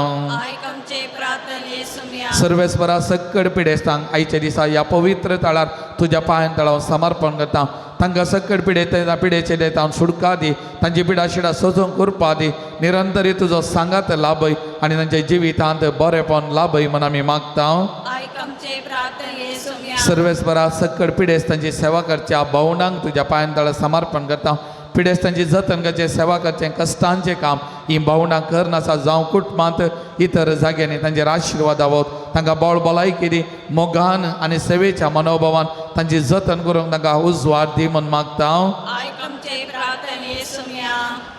आयकमचे प्रार्थना येशू सर्वेस्परा सक्कड पिडेस्तांक आयच्या दिसा ह्या पवित्र तळार तुज्या पांयां तळाव समर्पण करता तांकां सक्कड पिडेचे देता सुडका दी तांची पिडा शिडा सजोवंक करपा दी निरंतरी तुजो सांगात लाभय आनी तांच्या जिवितांत बरेपण लाभय म्हूण आमी मागता आयकमचे प्रार्थना येशू सर्वेस्परा सक्कड पिडेस्तांची सेवा करच्या भवनांक तुज्या पांयां तळार समर्पण करता पिडेस्तांची जतन करचें सेवा करचें कश्टांचें काम ही भावना कर नासा जावं कुटुंबांत इतर जाग्यांनी तांचेर आशिर्वाद आवत तांकां बळ भलायकी दी मोगान आनी सेवेच्या मनोभावान तांची जतन करूंक तांकां उजवाड दी म्हूण मागता आयकमचे प्रार्थना येशू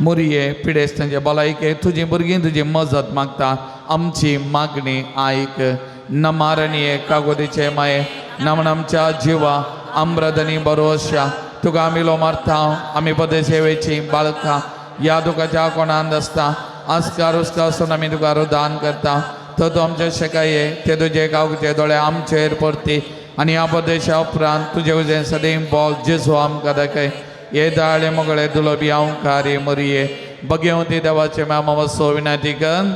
मुरये पिडेस्तांचे भलायके तुजी भुरगीं तुजी मजत मागता आमची मागणी आयक नमारणीये कागोदीचे माये नमणमच्या जिवा आम्रदनी भरोशा तुका आमी लो मारता आमी पद सेवेची बाळका या दुखाच्या कोणांत आसता आस्कार उस्कार आसून आमी तुका रुदान करता तो तूं आमचे शेकाये ते तुजे कागचे दोळे आमचेर परती आनी ह्या पदेशा उपरांत तुजे उजें सदैव बोल जेजू आमकां दाखय हे दाळे मोगळे दुलोबी हांव कार्य मरये बगेवंती देवाचे मामा वसो विनंती कर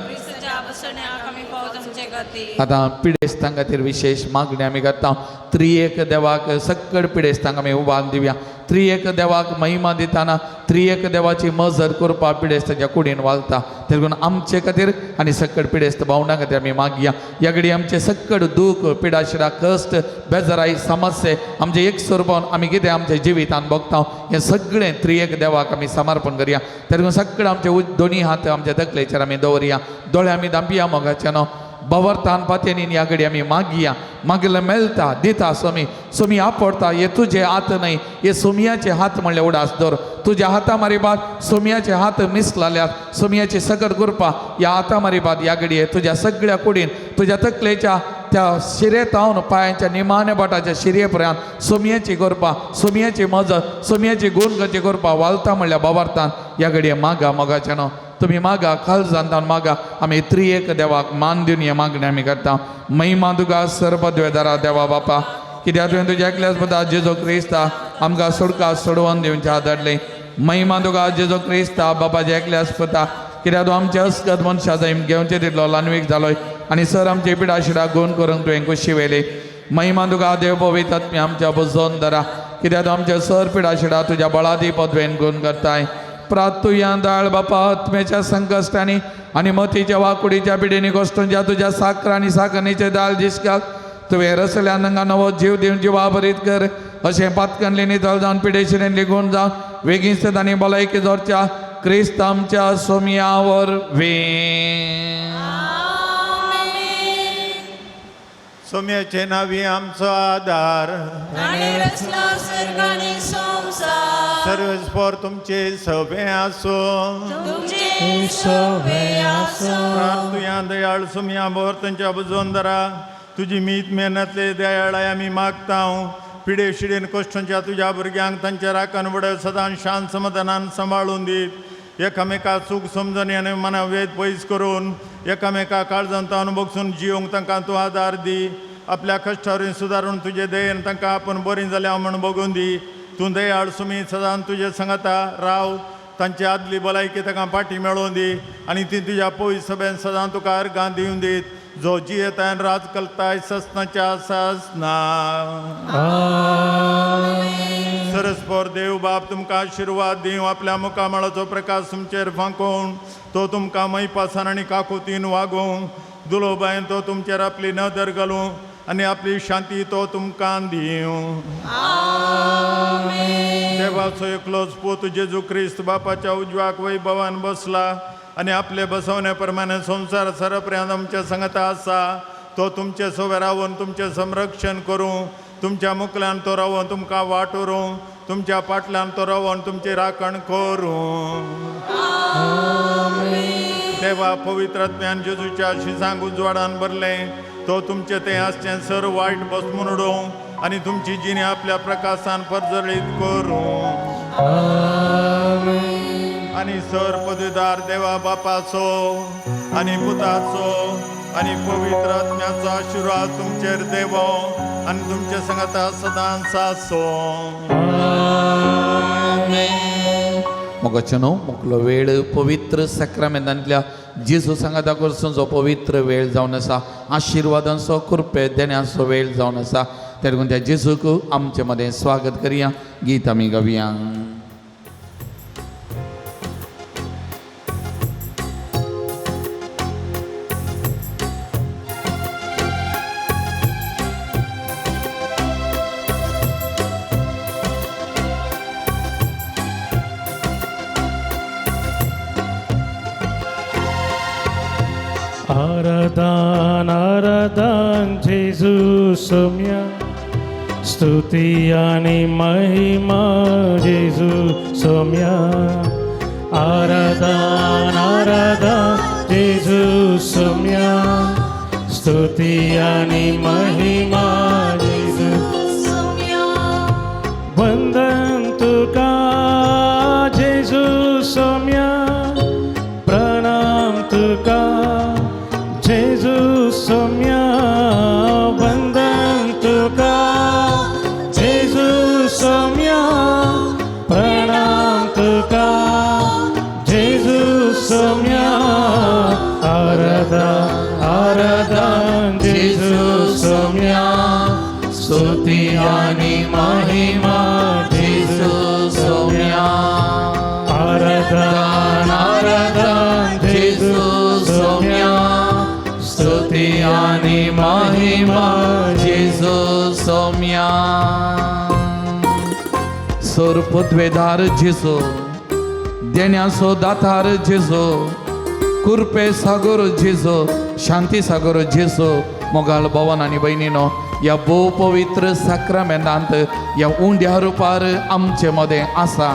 आतां पिडेस्तां खातीर विशेष मागणी आमी करता त्रिएक देवाक सक्कड पिडेस्तांक आमी उबान दिवया त्रिएक देवाक महिमा दिताना त्रिएक देवाची मजत करपा पिडेस्ताच्या कुडीन वालता देखून आमचे खातीर आनी सक्कड पिडेस्त भावना खातीर आमी मागया ह्या घडी आमचे सक्कड दूख पिडाशिडा कश्ट बेजाराई समस्ये आमचे एक स्वरुपान आमी कितें आमच्या जिवितान भोगता हें सगळें त्रिएक देवाक आमी समर्पण करया देखून सक्कड आमचे दोनी हात आमच्या तकलेचेर आमी दवरया दोळे आमी धांपया मोगाचे न्हू बवरतान पातेनी या घडी आम्ही मागिया मागलं मेलता दिता सोमी आपडता हे तुझे हात नाही हे सोमियाचे हात म्हणले उडास दर तुझ्या हाता मारी बाद सोमियाचे हात मिसलाल्यात सोमियाची सगळ गुरपा या हाता मारी बाद या घडी तुझ्या सगळ्या कुडीन तुझ्या तकलेच्या त्या शिरेतावन पायांच्या निमाण्या बोटाच्या शिरेपर्यंत सोमियाची गोरपा सोमियाची मजत सोमियाची गुणगची गोरपा वालता म्हणल्या बाबारतान या घडये मागा मोगाच्यानो तुम्ही मागा खाल जाणतान मागा आम्ही त्रिएक देवाक मान दिवन हे मागणी आम्ही करता महिमा तुका सर्वद्वेदारा देवा बापा कित्याक तुवें तुज्या एकल्याच पुता जेजो क्रिस्ता आमकां सोडका सोडवून दिवचे आदारले महिमा तुका जेजो क्रिस्ता बापाच्या एकल्याच पुता कित्याक तूं आमच्या अस्कत मनशा जाय घेवचे तितलो लानवीक जालोय आनी सर आमचे पिडा शिडा गोवन करूंक तुवें कुशी वेले महिमा तुका देव पवित्र आत्मे आमच्या बुजोवन धरा कित्याक तूं आमचे सर पिडा शिडा तुज्या बळादी पदवेन गोवन करताय प्रातुया दाळ बापा आत्म्याच्या संकश्टांनी आणि मतीच्या वाकुडीच्या पिढीनी गोष्टींच्या तुझ्या साखर आणि साखरणीचे दाळ दिसकाल तुवें रसल्या नंगा नवो जीव दिवन जिवा बरीत कर अशें पातकणली नितळ जावन पिडेशिरेन लिगून जावन वेगीच आनी भलायकी जोरच्या क्रिस्त आमच्या सोमयावर वे सोम्याचे नावी आमचो आधार ताणे रचला सर्ग आनी संसार सर्वस्पर तुमचे सवे आसो तुमचे सोबे आसो प्रार्थुया दयाळ सोम्या बोर तुमच्या बुजोवन धरा तुजी मीत मेहनतले दयाळाय आमी मागता पिडे शिडेन कश्टांच्या तुझ्या भुरग्यांक तांच्या राखण वड सदां शांत समाधानान सांबाळून दीत एकामेका सूख समजून आनी मना वेद पयस करून एकामेका काळजांत अनुभवसून जिवंक तांकां तूं आदार दी आपल्या कश्टावरीं सुदारून तुजे दयेन तांकां आपूण बरीं जाल्या म्हण बगून दी तूं दयाळ सुमी सदां तुजे सांगाता राव तांची आदली भलायकी तांकां फाटी मेळोवन दी आनी ती तुज्या पवित्र सभेन सदां तुका अर्गां दिवन दीत जो जियेताय राज करताय ससनाच्या ससना सरस्पर देव बाप तुमकां आशिर्वाद दिव आपल्या मुखामळाचो प्रकाश तुमचेर फांकोवन तो तुमकां मैपासान आनी काकुतीन वागोवं दुलोबायन तो तुमचेर आपली नदर घालूं आनी आपली शांती तो तुमकां दिवं देवाचो एकलोच पूत जेजू क्रिस्त बापाच्या उजव्याक वैभवान बसला आनी आपले बसवणे प्रमाणे संसार सरपर्यंत आमच्या संगता आसा तो तुमचे सोबे रावून तुमचे संरक्षण करूं तुमच्या मुखल्यान तो रावून तुमकां वाटोरूं तुमच्या पाटल्यान तो रावून तुमची राखण करूं देवा पवित्र आत्म्यान जेजूच्या शिसांक उजवाडान भरले तो तुमचे ते आसचें सर वायट बसमून उडोवं आनी तुमची जिणे आपल्या प्रकाशान परजळीत करूं आनी सर पदवीदार देवा बापाचो आनी पुताचो आनी पवित्र आत्म्याचो आशिर्वाद तुमचेर देवो आनी तुमचे संगता सदांच आसो मोगाचनो मोकलो वेळ पवित्र सक्रमेंतांतल्या जेजू सांगाता करसून पवित्र वेळ जावन आसा आशिर्वादांचो कृपे देण्याचो वेळ जावन आसा तेडून त्या जेजूक आमचे मदें स्वागत करुया गीत आमी गावया आराधन आराधन जेजू सोम्या स्तुती आणि महिमा जेजू सोम्या आराधन आराधन जेजू सोम्या स्तुती आणि महिमा जेजू वंदन तुका जेजू सोम्या प्रणाम तुका जेजू सोम्या वंदन तुका जेजू सोम्या प्रणाम तुका जेजू सोम्या आराधन आराधन जेजू सोम्या स्तुती आणि महिमा जेजू सोम्या आराधन आराधन जेजू सोम्या स्तुती आणि महिमा जेजू सोम्या सोर पदवेदार जेजू देण्याचो दातार जेजू कुरपे सागोर जेजू शांती सागर जेसू मोगाळ भवन आनी भयणीनो या भोव पवित्र साक्रामेंतांत या उंड्या रुपार आमचे मदें आसा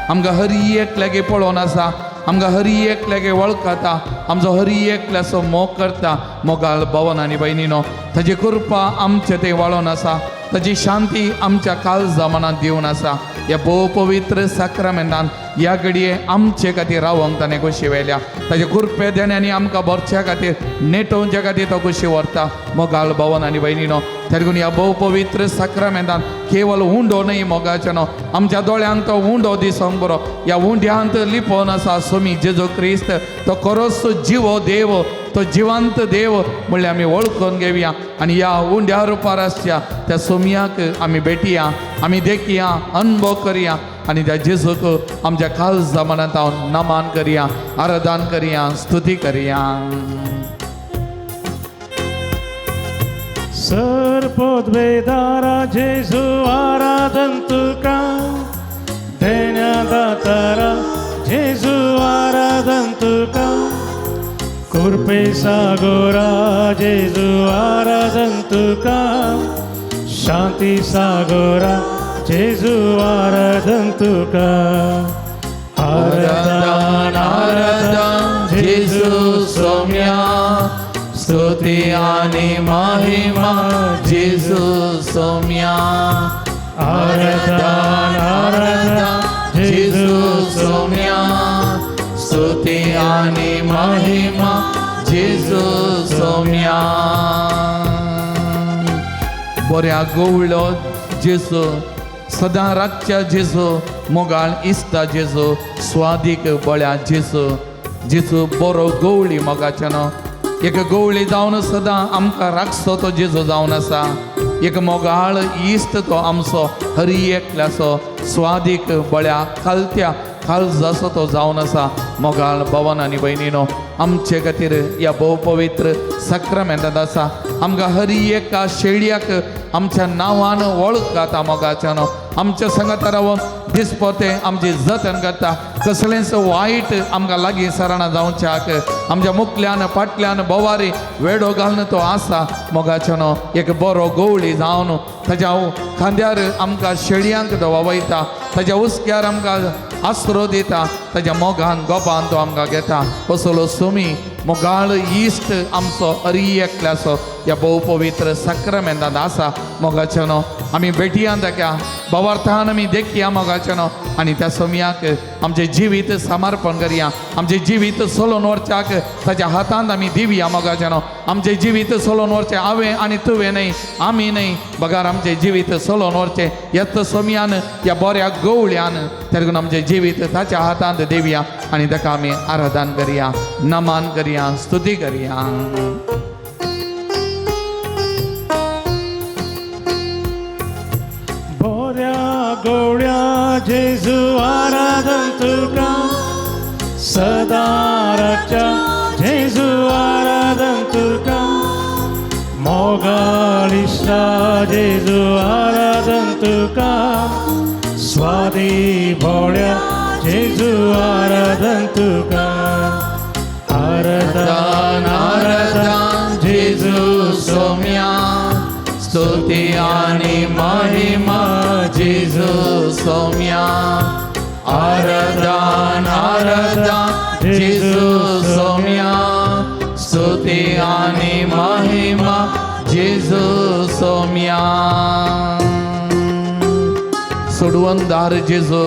आमकां हर एकल्यागे पळोवन आसा आमकां हर एकल्यागे वळखता आमचो हर एकल्याचो मोग करता मोगाळ भवन आनी भयणीनो ताजी कृपा आमचे थंय वाळोवन आसा ताजी शांती आमच्या काळजा मनांत दिवन आसा या भोव पवित्र साक्रामेंतान ह्या घडये आमचे खातीर रावंक ताणें कुशी व्हेल्या ताजे कृपे देण्यानी आमकां भरच्या खातीर नेटोवच्या खातीर तो कुशी व्हरता मोगाळ भवन आनी भयणीनो तेगून ह्या भोव पवित्र साक्रामेंतान केवल उंडो न्ही मोगाचो न्हू आमच्या दोळ्यांक तो उंडो दिसोंक बरो ह्या उंड्यांत लिपोवन आसा सोमी जेजू क्रिस्त तो खरोच जिवो देव तो जिवंत देव म्हणल्यार आमी वळखून घेवया आनी ह्या उंड्या रुपार आसच्या त्या सोमयाक आमी भेटया आमी देखया अनुभव करया आनी त्या जेजूक आमच्या काळजा मनांत हांव नमान करया आराधन करया स्तुती करया सर्पोद्वेदारा जेजू आराधन तुका देण्यादातारा जेजू आराधन तुका कृपे सागोरा जेजू आराधन तुका शांती सागोरा जेजू आराधन तुका आराधन आराधन जेजू सौम्या स्तुती आनी महिमा जेजू सौम्या आराधन आराधन जेजू सौम्या स्तुती आनी महिमा जेजू सौम्या बऱ्या गोवळ्यो जेजू सदां रातच्या जेजू मोगाळ इस्ता जेजू स्वादीक बळ्या जेजू जेजू बरो गवळी मोगाचे न्हू एक गवळी जावन सदां आमकां राखसो तो जेजू जावन आसा एक मोगाळ इश्ट तो आमचो हर एकल्याचो स्वादीक बळ्या खालत्या काळजाचो तो जावन आसा मोगाळ भवन आनी भयणीनो आमचे खातीर ह्या भोव पवित्र साक्रामेंतांत आसा आमकां हर एका शेळयाक आमच्या नांवान वळखता मोगाच्या न्हू आमच्या संगत रावन दिसपते आमची जतन करता कसलेंच वायट आमकां लागीं सराणा जावच्याक आमच्या मुखल्यान फाटल्यान बोवारी वेडो घालून तो आसा मोगाच्या न्हू एक बरो गवळी जावन ताज्या खांद्यार आमकां शेळयांक तो ववयता ताज्या उस्क्यार आमकां आसरो दिता ताज्या मोगान गोपान तो आमकां घेता असलो सुमी मोगाळ इश्ट आमचो हर एकल्याचो ह्या भोव पवित्र साक्रामेंतांत आसा मोगाचे न्हू आमी भेटया ताका भवार्थान आमी देखया मोगाचे न्हू आनी त्या सोमयाक आमचें जिवीत समर्पण करया आमचें जिवीत सोलोवन व्हरच्याक ताच्या हातांत आमी दिवया मोगाचे न्हू आमचें जिवीत सोलोवन व्हरचें हांवें आनी तुवें न्हय आमी न्हय बगार आमचें जिवीत सोलोवन व्हरचें ह्याच सोमयान ह्या बऱ्या गवळ्यान तेगून आमचें जिवीत ताच्या हातांत दिवया आनी ताका आमी आराधन करया नमान करया स्तुती करया गवळ्या जेजू आराधन तुका सदा रातच्या जेजू आराधन तुका मोगाळिश्टा जेजू आराधन तुका स्वादी भोळ्या जेजू आराधन तुका आराधन आराधन जेजू सौम्या स्तुती आनी महिमा जेजू सौम्या आराधन आराधन जेजू सौम्या स्तुती आनी महिमा जेजू सौम्या सोडवंदार जेजू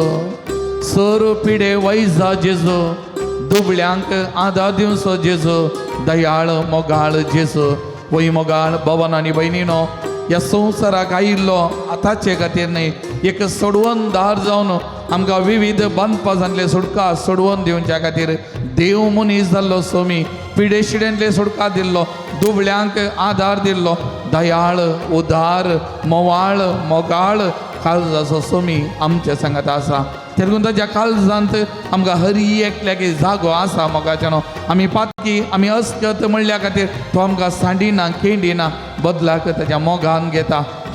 सोर पिडे वैजा जेजू दुबळ्यांक आदार दिवचो जेजू दयाळ मोगाळ जेजू वय मोगाळ भवन आनी भयणीनो ह्या संवसाराक आयिल्लो आतांचे खातीर न्हय एक सोडवणदार जावन आमकां विविध बंदपाजांतले सुटका सोडवून दिवच्या खातीर देव मनीस जाल्लो सोमी पिडेशिडेंतले सुटका दिल्लो दुबळ्यांक आदार दिल्लो दयाळ उदार मोवाळ मोगाळ काळजाचो सोमी आमच्या सांगात आसा तेगून ताज्या काळजांत आमकां हर एकल्यागे जागो आसा मोगाचे न्हू आमी पातकी आमी अस्कत म्हणल्या खातीर तो आमकां सांडिना खेंडिना बदलाक ताज्या मोगान घेता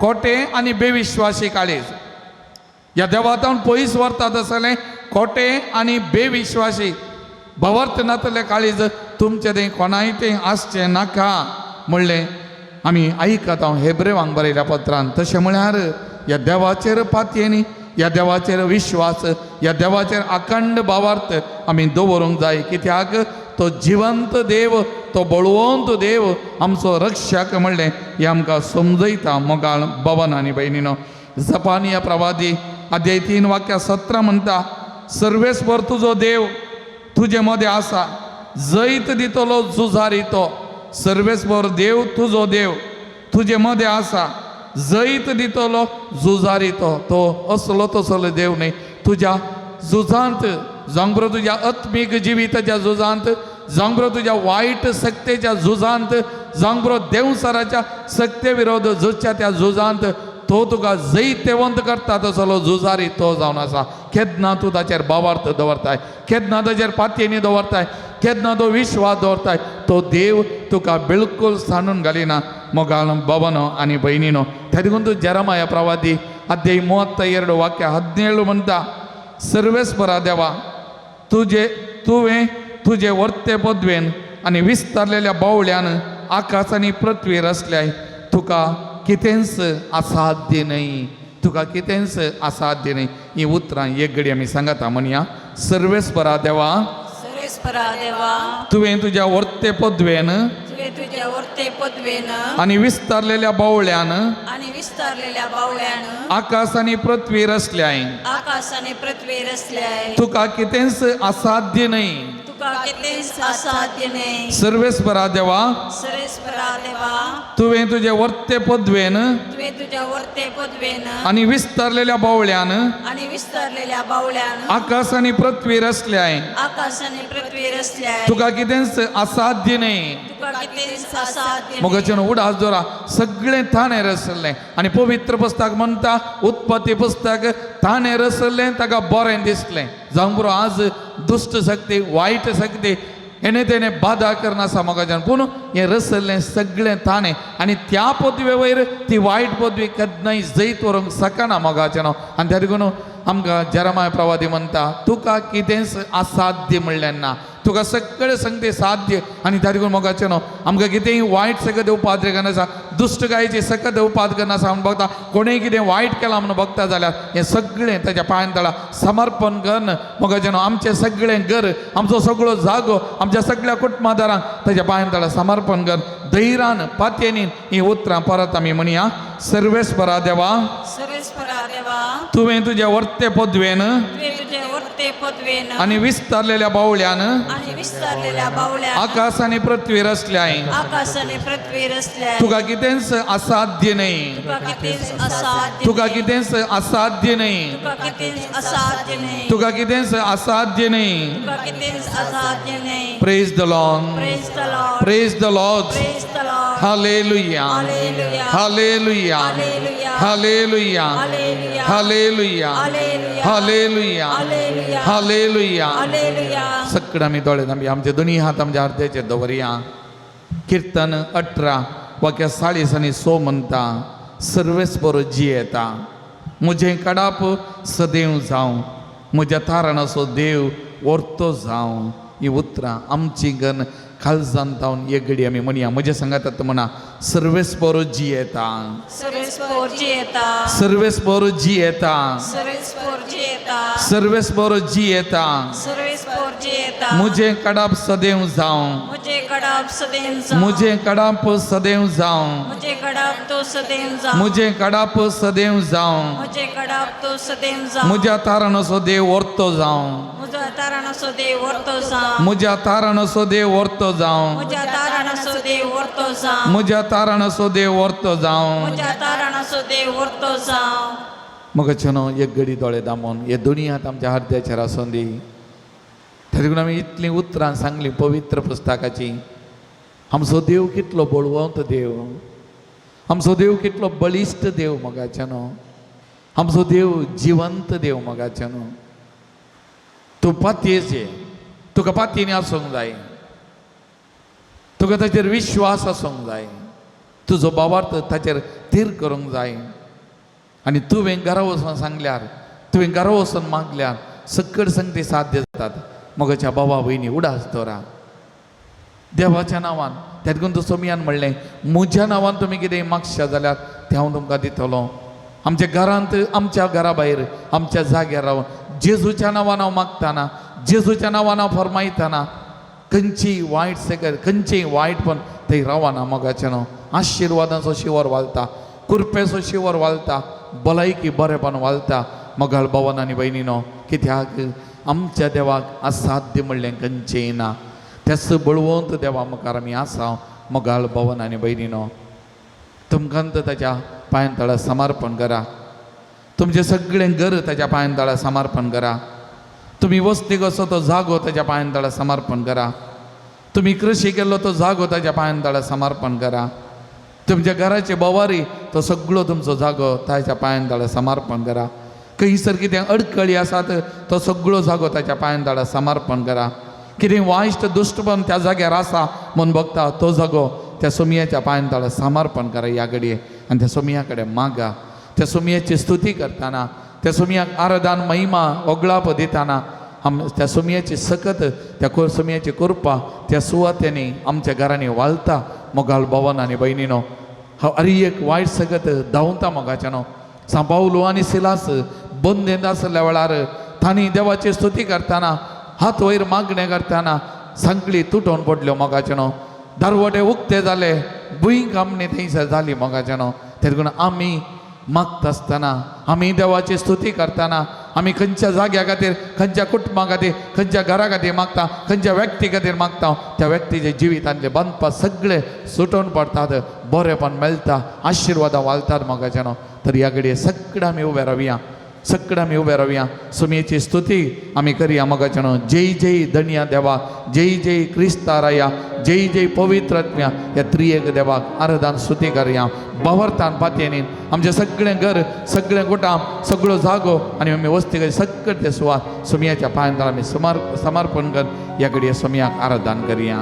खोटे आणि बेविश्वासी काळीज या देवातावन पयस व्हरतात असले खोटे आणि बेविश्वासी भवर्तनातले काळीज तुमचे ते कोणाय ते आसचे नाका म्हणले आमी आयकत हांव हेब्रेवांक बरयल्या पत्रांत तशें म्हळ्यार ह्या देवाचेर पातयेनी ह्या देवाचेर विश्वास ह्या देवाचेर अखंड भावार्थ आमी दवरूंक जाय कित्याक तो जिवंत देव तो बळवंत देव आमचो रक्षक म्हणलें हें आमकां समजयता मोगाळ भवन आनी भयणीनो जपानिया प्रवादी अध्याय 3 वाक्य 17 म्हणटा सर्वेस्वर तुजो देव तुजे मदें आसा जैत दितलो झुजारी तो सर्वेस्वर देव तुजो देव तुजे मदें आसा जैत दितलो झुजारी तो असलो तसलो देव न्ही तुज्या झुजांत जावंक बरो तुज्या आत्मीक जिविताच्या झुजांत जावंक बरो तुज्या वायट सक्तेच्या झुजांत जावंक बरो देवसराच्या सक्ते विरोध झुजच्या त्या झुजांत तो तुका जैतवंत करता तसलो झुजारी तो जावन आसा केन्ना तूं ताचेर भावार्थ दवरताय केन्ना ताचेर पातयेनी दवरताय केन्ना तो विश्वास दवरताय तो देव तुका बिलकुल सांडून घालिना मोगाळ भवनो आनी भयणीनो त्या देखून तूं जेरमाया प्रवादी अध्याय 32 वाक्य 17 म्हणटा सर्वेस्परा देवा तुवें तुजे वर्ते पदवेन आनी विस्तारलेल्या बावळ्यान आकाश आनी पृथ्वीर असल्याय तुका कितेंच असाध्य नाही तुका कितेंच असाध्य नाही ही उतरां एक घडी आमी सांगता म्हणया सर्वेस्परा देवा सर्वेस्परा देवा तुवें तुज्या वर्ते पदवेन तुवें तुज्या वर्ते पदवेन आनी विस्तारलेल्या बावळ्यान आनी विस्तारलेल्या बावळ्यान आकाश आनी पृथ्वीर असल्याय आकाश आनी पृथ्वीर असल्याय तुका कितेंच असाध्य नाही तुका कितेंच असाध्य नाही सर्वेस्परा देवा सर्वेस्परा देवा तुवें तुजे वर्ते पदवेन तुवें तुज्या वर्ते पदवेन आनी विस्तारलेल्या बावळ्यान आनी विस्तारलेल्या बावळ्यान आकाश आनी पृथ्वीर असल्याय आकाश आनी पृथ्वीर असल्याय तुका कितेंच असाध्य नाही तुका कितेंच असाध्य मोगाचें उडास जोरा सगळें ताणें रसल्लें आनी पवित्र पुस्तक म्हणटा उत्पत्ती पुस्तक ताणें रसल्लें ताका बरें दिसलें जावंक बरो आज दुश्ट शक्ती वायट शक्ती हेणे तेणे बाधा करना आसा मोगाच्यान पूण हें रसल्लें सगळें ताणें आनी त्या पदवे वयर ती वायट पदवी केन्नाय जैत व्हरूंक शकना मोगाचें आनी त्या देखून आमकां जेरमाया प्रवादी म्हणटा तुका कितेंच असाध्य म्हणलें ना तुका सगळें संगती साध्य आनी त्या देखून मोगाचें न्हू आमकां कितेंय वायट सकत उपाद करनासा दुश्ट गायेची सकत उपाद करनासा म्हूण बघता कोणेंय कितें वायट केलां म्हणून बघता जाल्यार हें सगळें ताच्या पांयां तळा समर्पण करन मोगाचें न्हू आमचें सगळें घर आमचो सगळो जागो आमच्या सगळ्या कुटुंबादारांक ताच्या पांयां तळा समर्पण कर धैर्यान पातयेनीन ही उतरां परत आमी म्हणया सर्वेस्परा देवा सर्वेस्परा देवा तुवें तुज्या वर्ते पदवेन तुवें तुज्या वर्ते पदवेन आनी विस्तारलेल्या बावळ्यान आनी विस्तारलेल्या बावळ्यान आकाश आनी पृथ्वीर असल्याय आकाश आनी पृथ्वीर असल्याय तुका कितेंच असाध्य नाही तुका कितेंच असाध्य तुका कितेंच असाध्य नाही तुका कितेंच असाध्य नाही तुका कितेंच असाध्य नाही तुका कितेंच असाध्य नाही praise the lord praise the lord praise the lord praise the lord हालेलुया हालेलुया हालेलुया हालेलुया हालेलुया हालेलुया हालेलुया हालेलुया हालेलुया हालेलुया हालेलुया सकड आमी दोळे आमी आमचे दोनी हात आमच्या आरत्याचेर दवरया कीर्तन 18 वाक्य 40 आनी 100 म्हणटा सर्वेस्पर जियेता म्हजें कडाप सदैव जावं म्हज्या तारणाचो देव व्हरतो जावं ही उतरां आमची गन खालजांतावन एक घडी आमी म्हणया म्हजे सांगात म्हणा सर्वेस्पर जियेता सर्वेस्पर जियेता सर्वेस्पर जियेता सर्वेस्पर जियेता सर्वेस्पर जियेता सर्वेस्पर जियेता म्हजें कडाप सदैव जावं म्हजे कडाप सदैव जावं म्हजें कडाप सदैव जावं म्हजे कडाप तो सदैव जावं म्हजें कडाप सदैव जावं म्हजे कडाप तो सदैव जावं म्हज्या तारणाचो देव व्हरतो जावं म्हज्या तारणाचो देव व्हरतो जावं म्हज्या तारणाचो देव व्हरतो जावं म्हज्या तारणाचो देव व्हरतो जावं म्हज्या तारणाचो देव व्हरतो जावं म्हज्या तारणाचो देव व्हरतो जावं मोगाचेनो एक घडी दोळे दामून हे दोनी हात आमच्या हार्द्याचेर आसून दी त्या देखून आमी इतलीं उतरां सांगलीं पवित्र पुस्तकाची आमचो देव कितलो बळवंत देव आमचो देव कितलो बळिश्ट देव मोगाचेनो आमचो देव जिवंत देव मोगाचेनो तूं पातयेचेर तुका पातयेनी आसूंक जाय तुका ताचेर विश्वास आसूंक जाय तुजो भावार्थ ताचेर थीर करूंक जाय. आनी तुवें घरा वचून सांगल्यार, तुवें घरा वचून मागल्यार सकट संगती साध्य जातात. मोगाच्या भावा भयणी उडास दवरा देवाच्या नांवान. त्यातून सोमियान म्हणलें, म्हज्या नांवान तुमी कितें मागशा जाल्यार तें हांव तुमकां दितलो. आमच्या घरांत, आमच्या घरा भायर, आमच्या जाग्यार रावन जेजूच्या नांवान हांव मागतना, जेजूच्या नांवान हांव फरमायतना खंयची वायट सेकर, खंयचें वायटपण थंय रावना. मोगाचें नांव आशिर्वादाचो शिवर वालता, कुरपेचो शिवर वालता, भलायकी बरेपण वालता. मोगाळ भावान आनी भयणीनो, कित्याक आमच्या देवाक असाध्य म्हणलें खंयचेंय ना. त्याच बळवंत देवा मुखार आमी आसा. मोगाळ भावान आनी भयणीनो, तुमकांत ताच्या पांयां तळा समर्पण करा. तुमचें सगळें घर ताच्या पांयां तळा समर्पण करा. तुम्ही वस्ती कसो तो जागो ताच्या पांयां तळा समर्पण करा. तुम्ही कृषी केल्लो तो जागो ताच्या पांयां तळा समर्पण करा. तुमच्या घराचे बोवारी तो सगळो तुमचो जागो ताच्या पांयां तळा समर्पण करा. खंयसर कितें अडखळी आसात तो सगळो जागो ताच्या पांयां तळा समर्पण करा. कितें वायट दुश्टपण त्या जाग्यार आसा म्हूण बघता तो जागो त्या सोमयाच्या पांयां तळा समर्पण करा ह्या घडये. आनी त्या सोमया कडेन मागा. त्या सोमयाची स्तुती करतना, त्या सोमयाक आराधन महिमा ओगळाप दिताना त्या सोमयाची सकत, त्या सोमयाची कृपा त्या सुवातेनी आमच्या घरांनी वालता. मोगाळ भावान आनी भयणीनो, हांव आरी एक वायट सकत धांवता मोगाचें न्हू. सांपावलो आनी सिलास बंदेंत आसल्या वेळार तांणी देवाची स्तुती करतना, हात वयर मागणें करतना सांकळी तुटोवन पडल्यो मोगाचें न्हू. दारवटे उक्ते जाले, भुंय कामणी थंयसर जाली मोगाचें न्हू. तेदून आमी मागता आसतना, आमी देवाची स्तुती करतना, आमी खंयच्या जाग्या खातीर, खंयच्या कुटुंबा खातीर, खंयच्या घरा खातीर मागता, खंयच्या व्यक्ती खातीर मागता, त्या व्यक्तीचे जिवितांतले बंदपा सगळे सुटोवन पडतात, बरेपण मेळटा, आशिर्वादां वालतात मोगाचें न्हू. तर ह्या घडये सगळें आमी उबे रावया, सगळें आमी उबे रावया. सोमयेची स्तुती आमी करया मोगाचें न्हू. जय जय धन्या देवा, जय जय क्रिस्ता राया, जय जय पवित्रात्म्या. ह्या त्रियेक देवाक आराधन स्तुती करया बावर्तान पातयेनीन. आमचें सगळें घर, सगळें कुटाम, सगळो जागो आनी आमी वस्ती कर सगळे ते सुवात सोमयाच्या पांयां तळा आमी समर्पण कर. ह्या घडये सोमयाक आराधन करया.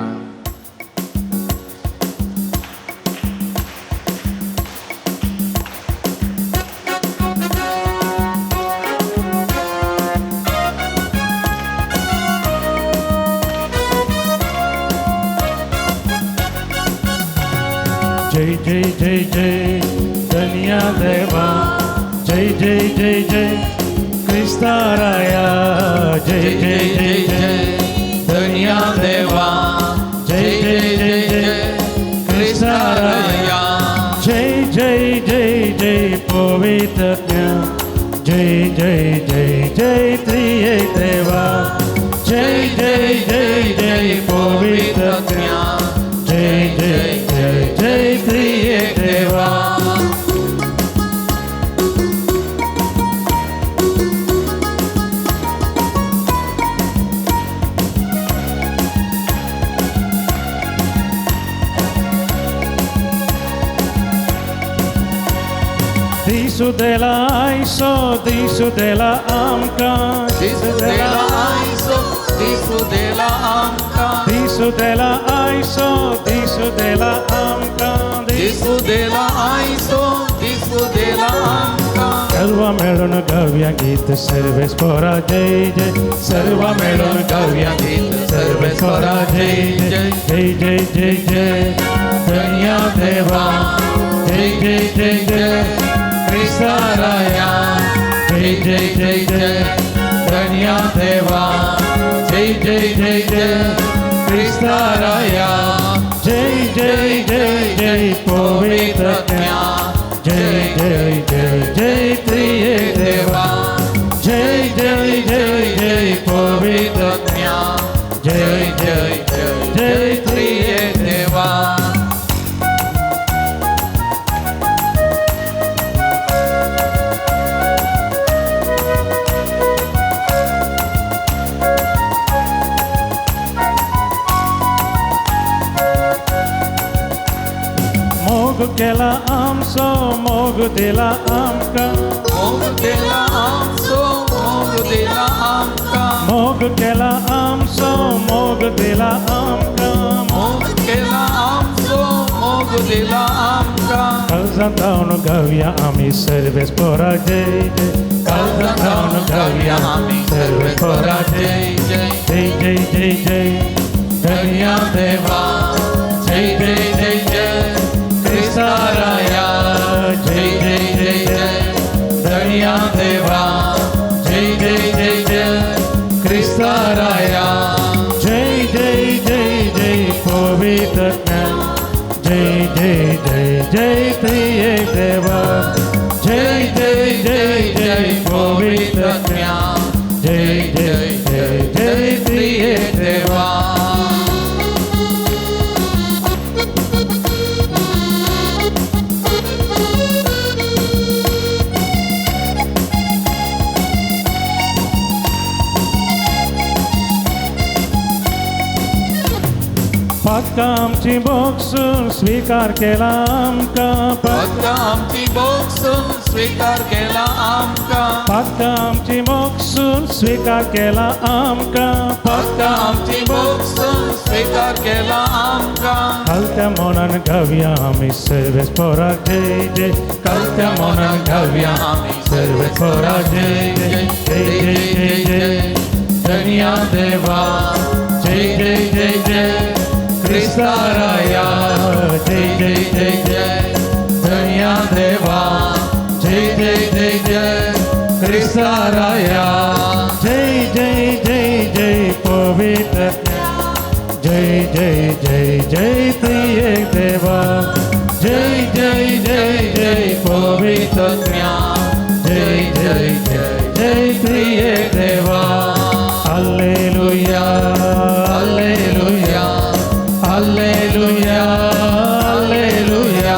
जय जय जय जय धन्या देवा, जय जय जय जय क्रिस्ता राया, जय जय जय जय धन्या देवा, जय जय जय जय क्रिस्ता राया, जय जय जय जय पवित्रात्म्या, जय जय जय जय त्रिएक देवा, जय जय जय जय पवित्रात्म्या, जय जय जय जय त्रिएक देवा. Disu dela aiso, disu dela amka, दिसू देला आयसो, दिसू देला आमका, disu dela aiso, disu dela amka, दिसू देला आयसो, दिसू देला आमका. सर्व मिळून गाऊया गीत सर्वेश्वरा जय जय, सर्व मिळून गाऊया गीत सर्वेश्वरा जय जय, जय जय जय जय धन्या देवा, जय जय जय जय क्रिस्ता राया, जय जय जय जय धन्या देवा, जय जय जय जय क्रिस्ता राया, जय जय जय जय पवित्रात्म्या, जय जय जय जय त्रिएक देवा, जय जय जय जय पवित्रात्म्या, जय जय जय जय त्रिएक देवा. मोग केला आमचो, मोग दिला आमका, मोग दिला आमचो, मोग दिला आमका, मोग केला आमचो, मोग दिला आमका, मोग केला आमचो, मोग दिला आमका. काळजात लावून गाऊया आम्ही सर्वेच पोरा जय जय काळजात लावून गाऊया आम्ही सर्वेच पोरा जय जय जय जय जय जय धन्या देवा जय जय जय जय ख्रिस्ताराया जय जय जय जय धन्या देवा जय जय जय जय ख्रिस्ताराया जय जय जय जय पवित्र जय जय जय जय प्रिय देवा जय जय जय जय पवित्र जय जय जय जय प्रिय देवा पक्का आमची बोक्सून स्वीकार केला आमका फक्त आमची बोक्सून स्वीकार केला आमका पक्का आमची बोक्सून स्वीकार केला आमका फक्त आमची बोक्सून स्वीकार केला आमका कलत्या मनान गाऊया आम्ही सर्वेच पोरा जय जय कलत्या मनान गाऊया आम्ही सर्वेच पोरा जय जय जय जय जय जय धन्या देवा जय जय जय जय ख्रिस्ताराया जय जय जय जय धन्या देवा जय जय जय जय ख्रिस्ताराया जय जय जय जय पवित्र जय जय जय जय प्रिय देवा जय जय जय जय पवित्र जय जय जय जय प्रिय देवा हालेलुया हालेलुया हालेलुया हालेलुया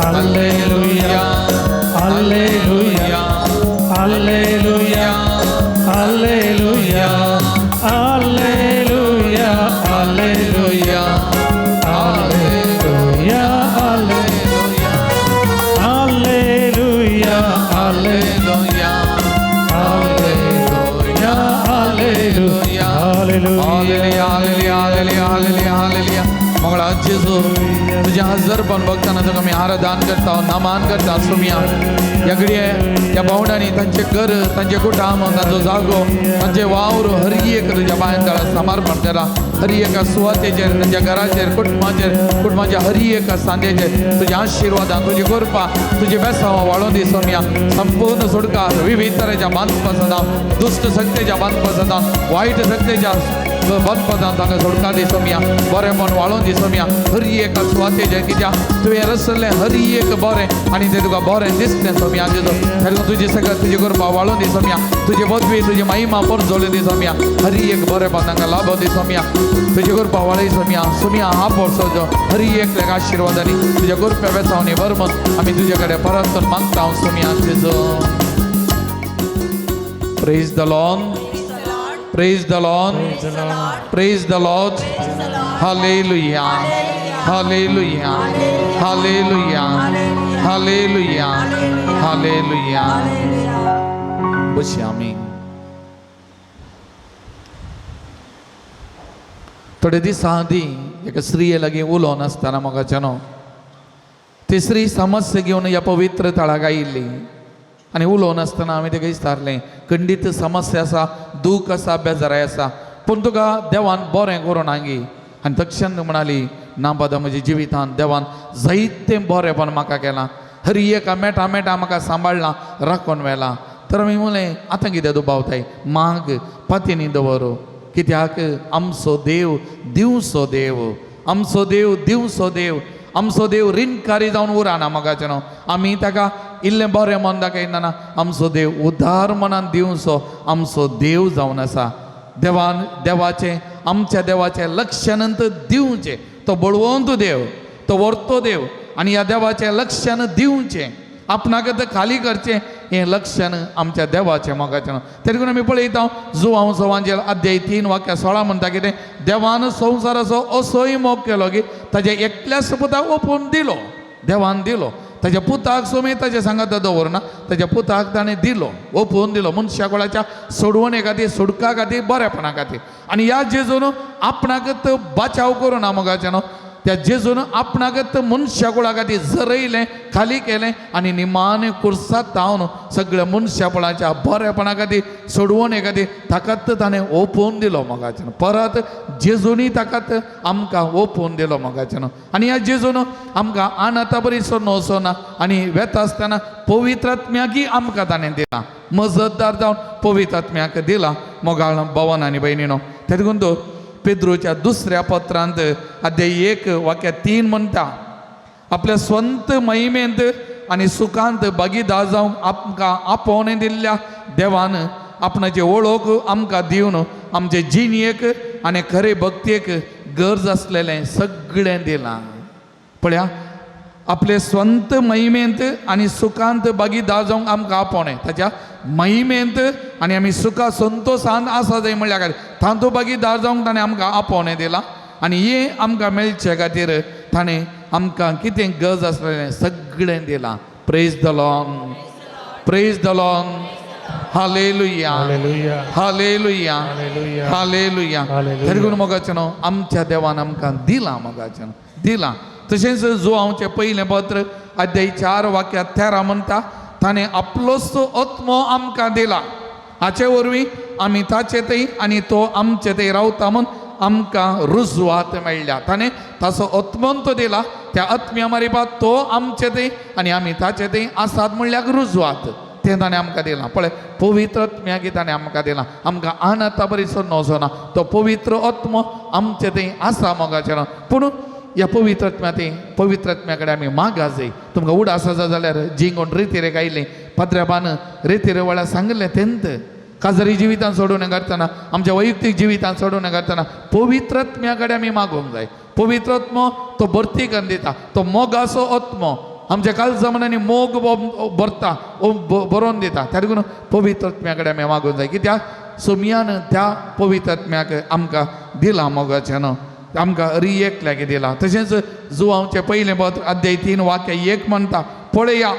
हालेलुया हालेलुया हालेलुया हालेलुया हालेलुया हालेलुया हालेलुया हालेलुया हालेलुया हालेलुया हालेलुया हालेलुया मंगळा जेजू तुझ्या हजर पण बघताना तुका मी आराधन करता नमान करता सुमिया याकडे त्या भावंडांनी तांचे घर तांचे कुटुंब तांचो जागो तांचे वावर हर एक तुझ्या पांयांतळा समर्पण करा हर एका सुवातेचेर तांच्या घराचेर कुटुंबाच्या हर एका सांदेचेर तुझ्या आशिर्वादान तुझी कृपा तुझे बेसांव वाळून दी सोम्या संपूर्ण सुटका विविध तरेच्या बांधपासदान दुष्ट शक्तीच्या बांधपासदान वाईट शक्तीच्या बांधपासदान तांकां सुटका दी सोम्या बरेपण वाळून दी सोम्या हर एका सुवातेचेर कित्याक तुवें रचलें हर एक बरें आनी तें तुका बरें दिसलें सोम्या जेजो तुजी सगळ्या तुजी कृपा वाळून दी सोम्या तुजी पदवी तुजी महिमा परजोली दी सोम्या हर एक बरेपण तांकां लाभ दी सोम्या तुजी कृपा वाळी सोम्या सोम्या हा पोरसो हर एक आशिर्वादांनी तुज्या कृपा बेसावनी बरमन आमी तुजे कडेन परत करून मागता सोम्या जेजो praise the Lord Praise the Lord. Praise the Lord. Hallelujah. Hallelujah. Hallelujah. Hallelujah. Hallelujah. बशी आमी थोडे दीस आदी एका स्त्रिये लागीं उलोवन आसतना म्हाका तिसरी समस्या घेवन ह्या पवित्र तळाक आयिल्ली आनी उलोवन आसतना हांवें तेका विचारलें खंडीत समस्या आसा दूख आसा बेजाराय आसा पूण तुका देवान बरें करून हांगी आनी तक्षण म्हणाली ना बादा म्हज्या जिवितांत देवान जायतें बरेंपण म्हाका केलां हर एका मेटा म्हाका सांबाळलां राखून व्हेलां तर हांवें म्हणलें आतां कितें दुबावताय माग पातयेनी दवर कित्याक आमचो देव दिवचो देव आमचो देव दिवचो देव आमचो देव रिणकारी जावन उरना मोगाचें न्हू आमी ताका इल्लें बरें मन दाखयतना आमचो देव उदार मनान दिवचो आमचो देव जावन आसा देवाचें आमच्या देवाचें लक्षानंत दिवचें तो बळवंत देव तो वर्तो देव आनी ह्या देवाचें लक्षान दिवचें आपणाक खाली करचें हें लक्षान आमच्या देवाचें मोगाचें तें देखून आमी पळयता जुवांव सवांजेर अध्याय 3 वाक्य 16 म्हणटा कितें देवान संवसाराचो असोय मोग केलो की ताच्या एकल्याच पुताक ओपून दिलो देवान दिलो ताच्या पुताक सोमेत ताच्या सांगात दवरना ताच्या पुताक ताणें दिलो ओपून दिलो मनशा कुळाच्या सोडवणे खातीर सुटका खातीर बरेपणा खातीर आनी ह्या जेजून आपणाक बचाव करूना मोगाचें न्हू त्या जेजून आपणागत मनशा कुळागाती झरयलें खाली केलें आनी निमाणे कुर्सात तावन सगळ्या मनशापणाच्या बरेपणा खातीर सोडवणे खातीर ताकाच ताणें ओपोवन दिलो मोगाच्यान परत जेजूनी ताकाच आमकां ओपोवन दिलो मोगाच्यान आनी ह्या जेजून आमकां आनाता बरी सोना आनी वेता आसतना पवित्र आत्म्याकी आमकां ताणें दिला मजतदार जावन पवित्र आत्म्याक दिला मोगाळ भवन आनी भयणीनो ते देखून तो पेद्रूच्या दुसऱ्या पत्रांत अध्याय 1:3 म्हणटा आपल्या स्वंत महिमेंत आनी सुखांत भागीदार जावंक आमकां आपोवणें दिल्ल्या देवान आपणाची वळख आमकां दिवन आमचे जिणयेक आनी खरे भक्तेक गरज आसलेलें सगळें दिलां पळया आपले स्वंत महिमेंत आनी सुखांत भागीदार जावंक आमकां आपोवणें ताच्या महिमेंत आनी आमी सुखा संतोशांत आसा जाय म्हणल्या खातीर तांतू भागीदार जावंक ताणें आमकां आपोवणें दिलां आनी हें आमकां मेळचे खातीर ताणें आमकां कितें गरज आसलेलें सगळें दिलां प्रेज द लॉर्ड हालेलुया हालेलुया हालेलुया हालेलुया हालेलुया हालेलुया. तरी पूण मोगाचें आमच्या देवान आमकां दिलां मोगाचें दिलां तशेंच जो आमचें पयलें पत्र अध्याय 4:13 म्हणटा ताणें आपलोच आत्मो आमकां दिला हाचे वरवीं आमी ताचे थंय आनी तो आमचे थंय रावता म्हूण आमकां रुजवात मेळ्ळ्या ताणें ताचो आत्मंत दिला त्या आत्म्या मारिपात तो आमचे थंय आनी आमी ताचे थंय आसात म्हणल्यार रुजवात तें ताणें आमकां दिलां पळय पवित्र आत्म्याक ताणें आमकां दिलां आमकां आनाता बरी नवसोना तो पवित्र आत्मो आमचे थंय आसा मोगाचें पूण ह्या पवित्र आत्म्या कडेन आमी मागा जाय तुमकां उडास आसा जाल्यार जिंगोन रितीरेक आयलें पाद्र्याबान रितीरे वेळार सांगलें तेंत काजरी जिवितांत सोडून करतना आमच्या वैयक्तीक जिवितांत सोडून करतना पवित्र आत्म्या कडेन आमी मागोवंक जाय पवित्र आत्मो तो भरतीकन दिता तो मोगाचो आत्मो आमच्या काल जमान्यांनी मोग भरता बरोवन दिता त्या देखून पवित्र आत्म्या कडेन आमी मागोवंक जाय कित्याक सोमयान त्या पवित्र आत्म्याक आमकां दिलां मोगाचें आमकां एकल्याक दिला तशेंच जो आमचें पयलें पत्र अध्याय 3:1 म्हणटा पळया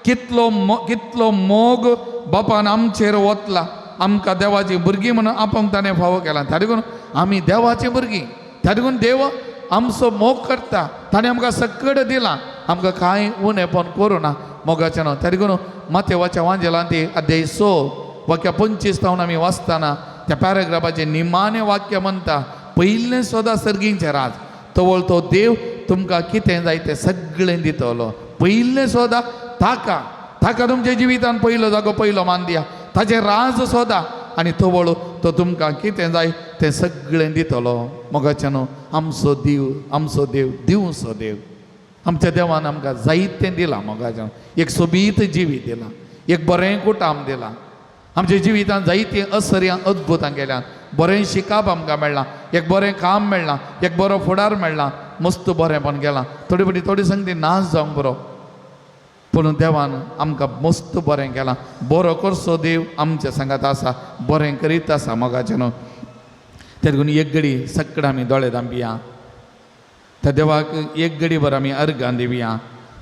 कितलो मोग बापान आमचेर वतला आमकां देवाची भुरगीं म्हणून आपोवंक ताणें फावो केला त्या देखून आमी देवाची भुरगीं त्या देखून देव आमचो मोग करता ताणें आमकां सकट दिलां आमकां कांय उणेपण करूं ना मोगाचें त्या देखून मातेवाच्या वांजेलांत अध्याय 6:25 आमी वाचतना त्या पॅरेग्राफाचें निमाणें वाक्य म्हणटा पयलें सोदा सर्गींचे राज तवळ तो देव तुमकां कितें जाय तें सगळें दितलो पयलें सोदा ताका तुमच्या जिवितांत पयलो जागो पयलो मान दिया ताचें राज सोदा आनी तवळ तो तुमकां कितें जाय तें सगळें दितलो मोगाचें आमचो देव दिवचो देव आमच्या देवान आमकां जायतें दिलां मोगाचें एक सोबीत जिवीत दिलां एक बरें कुटाम दिलां आमच्या जिवितांत जायतीं असर्यां अद्भुतां केल्यां बरें शिकप आमकां मेळ्ळां एक बरें काम मेळ्ळां एक बरो फुडार मेळ्ळां मस्त बरेंपण केलां थोडी सांगती नाच जावंक बरो पूण देवान आमकां मस्त बरें केलां बरो करचो देव आमच्या सांगात आसा बरें करीत आसा मोगाचें ते देखून एक घडी सक्कड आमी दोळे धांपिया त्या देवाक एक घडी भर आमी अर्गां दिवया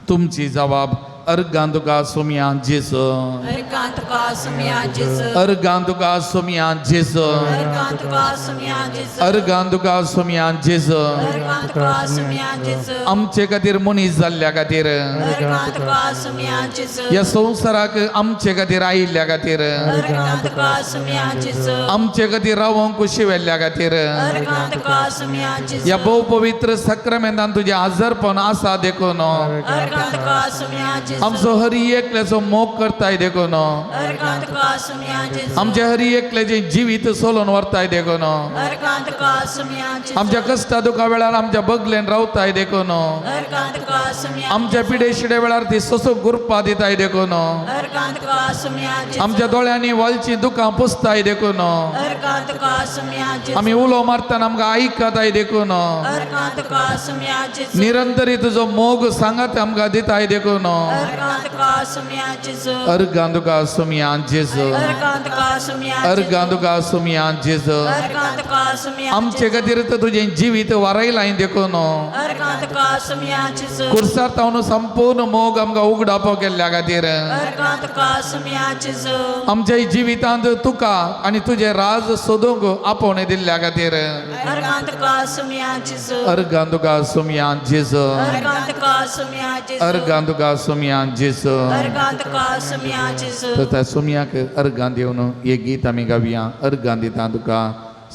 तुमची जबाब अर्गां तुका सोमया जेजू अर्गां तुका सोमया जेजू अर्गां तुका सोमया जेजू अर्गां तुका सोमया जेजू अर्गां तुका सोमया जेजू अर्गां तुका सोमया जेजू आमचे खातीर मनीस जाल्ल्या खातीर अर्गां तुका सोमया जेजू ह्या संवसाराक आमचे खातीर आयिल्ल्या खातीर अर्गां तुका सोमया जेजू आमचे खातीर रावंक शिवेल्ल्या खातीर अर्गां तुका सोमया जेजू ह्या भोव पवित्र सक्रामेंतान तुजें आजारपण आसा देखून अर्गां तुका सोमया जेजू आमचो हरी एकल्याचो मोग करताय देखून अर्गां तुका सोमया जेजू आमच्या हरी एकल्याचें जिवीत सोलून व्हरताय देखून अर्गां तुका सोमया जेजू आमच्या कश्टा दुखा वेळार आमच्या बगलेन रावताय देखून अर्गां तुका सोमया आमच्या पिडे शिडे वेळार ती सोसूक गुरपा दिताय देखून अर्गां तुका सोमया जेजू आमच्या दोळ्यांनी वालची दुखां पुसताय देखून अर्गां तुका सोमया जेजू आमी उलो मारतना आमकां आयकताय देखून अर्गां तुका सोमया जेजू निरंतरी तुजो मोग सांगत आमकां दिताय देखून Argantuka sumia Jesu. Argantuka sumia Jesu. Argantuka sumia Jesu. Argantuka sumia Jesu. Argantuka sumia आमचे खातीर तर तुझे जिवीत वारयलां देखून Argantuka sumia Jesu. कुर्सार तावन संपूर्ण मोग आमकां उगडाप केल्ल्या खातीर Argantuka sumia Jesu. आमच्या जिवितांत तुका आनी तुझे राज सोदूंक आपोवणे दिल्ल्या खातीर Argantuka sumia Jesu. अर्गांतुका सुमया जेजू Argantuka sumia Jesu. अर्गांतुका सुमया जेजू Argantuka sumia Jesu. तर त्या सुमयाक अर्गां दिवन हे गीत आमी गावया अर्गां दिता तुका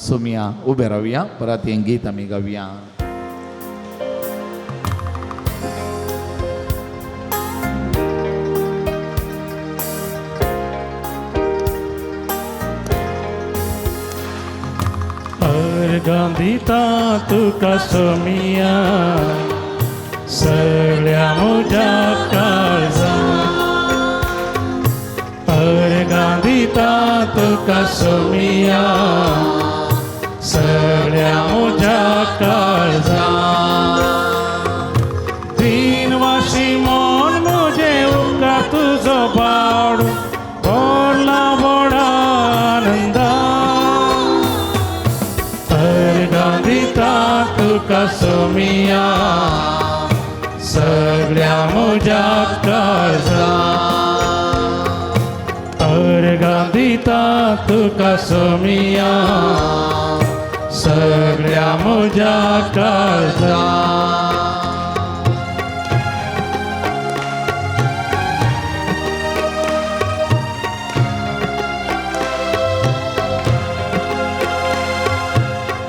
सुमया उबे रावया परत हे गीत आमी गावया अर्गांदिता तुका सोमिया सगळ्या म्हज्या काळजांत अर्गांदिता तुका सोमिया सगळ्या म्हज्या काळजांत दिनवाशी मन म्हजें उपकार तुजो बावड व्हडला व्हडा आनंदांत अर्गांदिता तुका सोमिया सगळ्या म्हज्या काळजांत अर्गांदिता तुका सोमिया सगळ्या म्हज्या काळजांत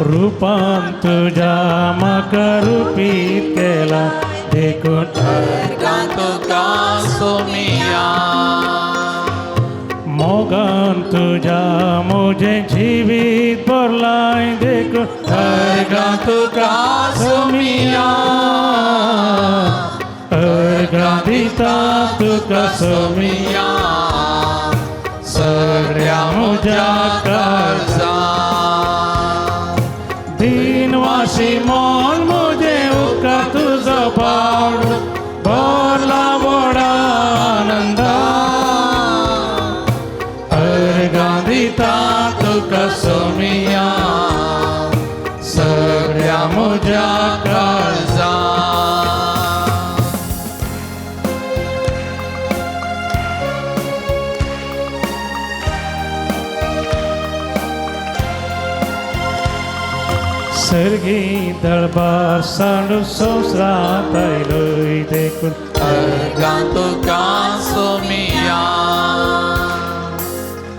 रूपान तुझ्या म्हाका रुपीत केला देखून अर्गांतुका सुमया मोगान तुझ्या म्हजें जिवीत भरलाय देखून अर्गांतुका सुमया अर्गांदिता तुका सोमिया सगळ्या म्हज्या काळजांत दिनवाशी मन म्हजें उपकार तुजो बावड भरला व्हडा आनंदांत अर्गांदिता तुका सोमिया सगळ्या म्हज्या काळजांत सर्गी दरबार सांडू संवसारांत आयलोय देखून अर्गांतुका सुमया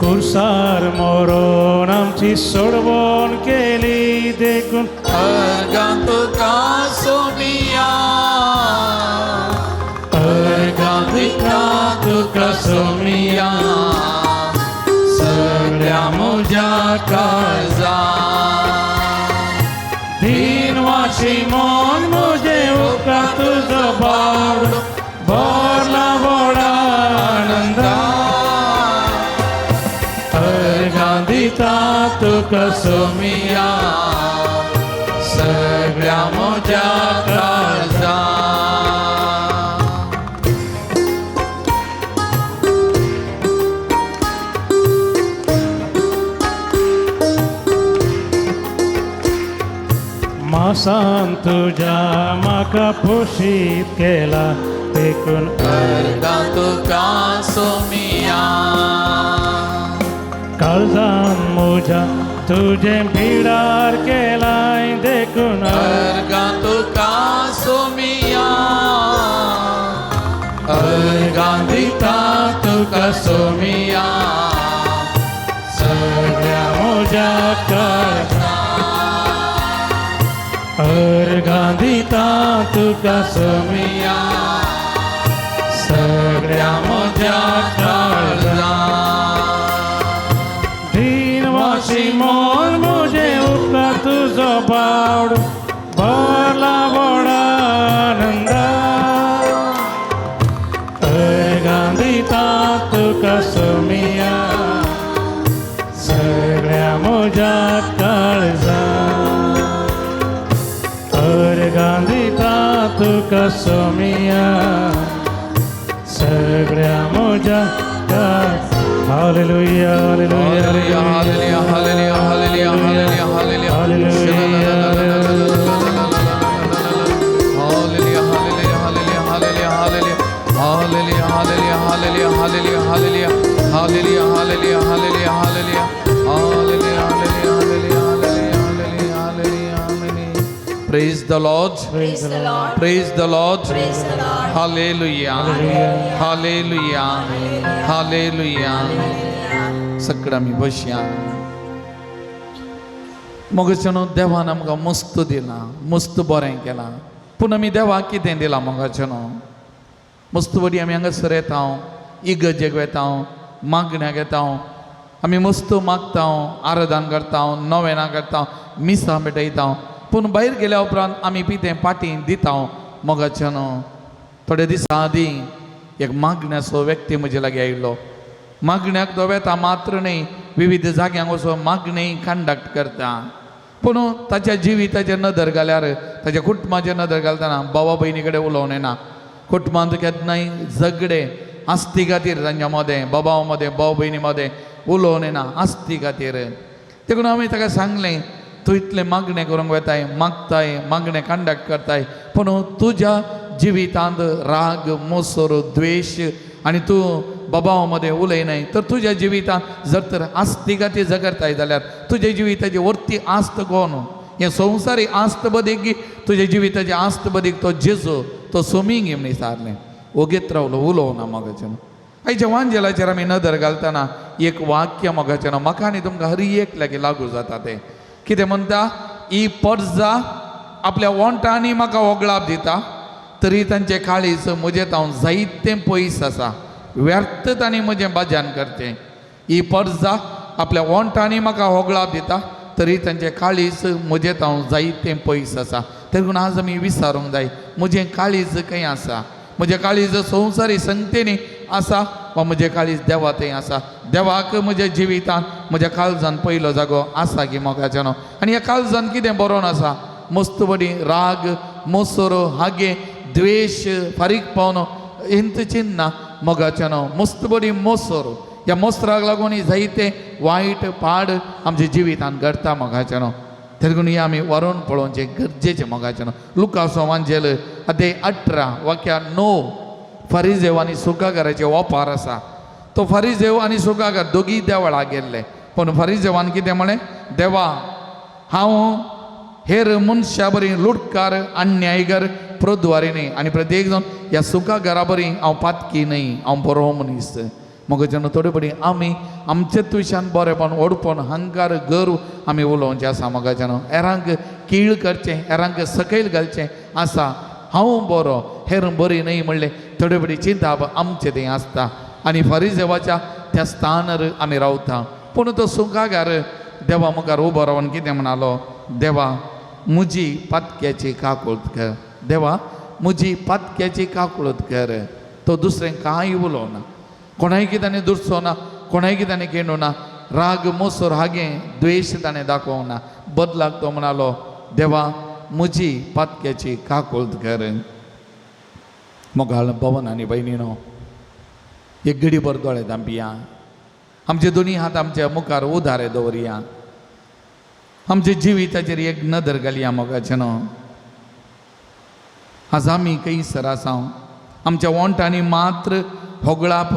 कुर्सार मोरोन आमची सोडवण केली देखून अर्गांतुका सुमया अर्गांदिता तुका सोमिया सगळ्या म्हज्या काळजांत दिनवाशी मन म्हजें उपकार तुजो बावड भरला व्हडा आनंदांत अर्गांदिता तुका सोमिया सगळ्या म्हज्या काळजांत मासान तुझ्या म्हाका पोशीत केला देखून अर्गांतुका सुमया काळजान म्हज्या तुजें बिडार केलाय देखून अर्गांतुका सुमया अर्गांदिता तुका सोमिया सगळ्या म्हज्या काळजांत अर्गांदिता तुका सोमिया सगळ्या म्हज्या काळजांत दिनवाशी मन म्हजें उपकार तुजो बावड भरला व्हडा आनंदांत अर्गांदिता तुका सोमिया सगळ्या म्हज्या काळजांत अर्गांदिता तुका सोमिया सगळ्या म्हज्या हालेलुया हालेलुया हालेलुया हालेलुया हालेलुया हालेलुया हालेलुया hallelujah Praise the Lord. Praise the Lord. Praise the Lord. Praise the Lord. Hallelujah. Hallelujah. Hallelujah. सगळं मी बसया मग देवान आमकां मस्त दिला मस्त बरें केलां पूण आमी देवाक कितें दिलां मोगाचें मस्त बरी आमी हांगासर येता इगर्जेक वेता मागण्याक येता आमी मस्त मागता आराधन करता नोवेनां करता मिसां भेटयता पूण भायर गेल्या उपरांत आमी पितें पाटी दिता मोगाचें थोडे दिसा आदीं एक मागण्याचो व्यक्ती म्हजे लागीं आयिल्लो मागण्याक तो वेता मात्र न्ही विविध जाग्यांक वचून मागणी कंडक्ट करता पूण ताच्या जिविताचेर नदर घाल्यार ताच्या कुटुंबाचेर नदर घालतना भावा भयणी कडेन उलोवंक येना कुटुंबांत केन्नाय झगडे आस्ती खातीर तांच्या मदें बाबा मदें भाव भयणी मदें उलोवंक येना आस्ती खातीर देखून आमी ताका सांगलें तूं इतलें मागणें करूंक वेताय मागताय मागणें कंडक्ट करताय पूण तुज्या जिवितांत राग मोसोर द्वेश आनी तूं बाबा मदें उलयनाय तर तुज्या जिवितांत जर तर आस्ती खातीर झगडताय जाल्यार तुज्या जिविताची वर्ती आस्त कोण हें संवसारी आस्त बदीक तुज्या जिविताची आस्त बदीक तो जेजू तो सोमींग म्हणून सारलें ओगेत रावलो उलोवना मोगाचें आयच्या वांजेलाचेर आमी नदर घालतना एक वाक्य मोगाचें म्हाका आनी तुमकां हर एक लागीं लागू जाता तें कितें म्हणटा ही पर्जा आपल्या वोंटांनी म्हाका वगळाप दिता तरी तांचे काळीज म्हजे हांव जायतें पयस आसा व्यर्थ तांणी म्हजें बाजान करचें ही पर्जा आपल्या वोंटांनी म्हाका होगळाप दिता तरी तांचे काळीज म्हजें हांव जायतें पयस आसा देखून आज आमी विचारूंक जाय म्हजें काळीज खंय आसा म्हजें काळीज संवसारी संगतेनी आसा वा म्हजें काळीज देवा थंय आसा देवाक म्हज्या जिवितांत म्हज्या काळजान पयलो जागो आसा की मोगाचें आनी ह्या काळजान कितें बरोवन आसा मस्त बरी राग मोसोर हागे द्वेश फारीकपण इंत चिन्ना मोगाचें मस्त बरी मोसोर ह्या मोसराक लागून जायते वायट पाड आमच्या जिवितांत घडटा मोगाचें देखून हें आमी व्हरून पळोवचें गरजेचें मोगाचें लुकाचो वांजेल अध्याय 18 वाक्या 9 फरिजेव आनी सुकागाराचें ओपार आसा तो फरिजेव आनी सुकागार दोगी देवळाक गेल्ले पूण फरिजेवान कितें म्हळें देवा हांव हेर मनशां बरी लुटकार अन्यायगर प्रद्वारी न्ही आनी प्रत्येक जावन ह्या सुकागारा बरी हांव पातकी न्ही हांव बरो मनीस मग जेन्ना थोडे बडी आमी आमचे तुशान बरेपण ओडपण हंकार गर्व आमी उलोवचें आसा मोगाचें हेरांक कीळ करचें हेरांक सकयल घालचें आसा हांव बरो हेर बरी न्ही म्हणलें थोडे बडी चिंता आमचें तें आसता आनी फरिजेवाच्या त्या स्थानार आमी रावता पूण तो सुकागार देवा मुखार उबो रावन कितें म्हणालो देवा म्हजी पातक्याची काकुळट कर देवा म्हजी पातक्याची काकुळट कर तो दुसरें कांय उलोवना कोणाय कितें दुरसो ना कोणाय कितें केणू ना राग मोसोर हागें द्वेश ताणें दाखोवंक ना बदलाक तो म्हणालो देवा म्हजी पातक्याची काकुळट कर मोगाळ भवन आनी भयणीनो एक घडीभर दोळे धांपिया आमचे दोनी हात आमच्या मुखार उदारे दवरया आमच्या जिविताचेर एक नदर घालया मोगाचें आज आमी खंयसर आसा आमच्या वोंटांनी मात्र होगळाप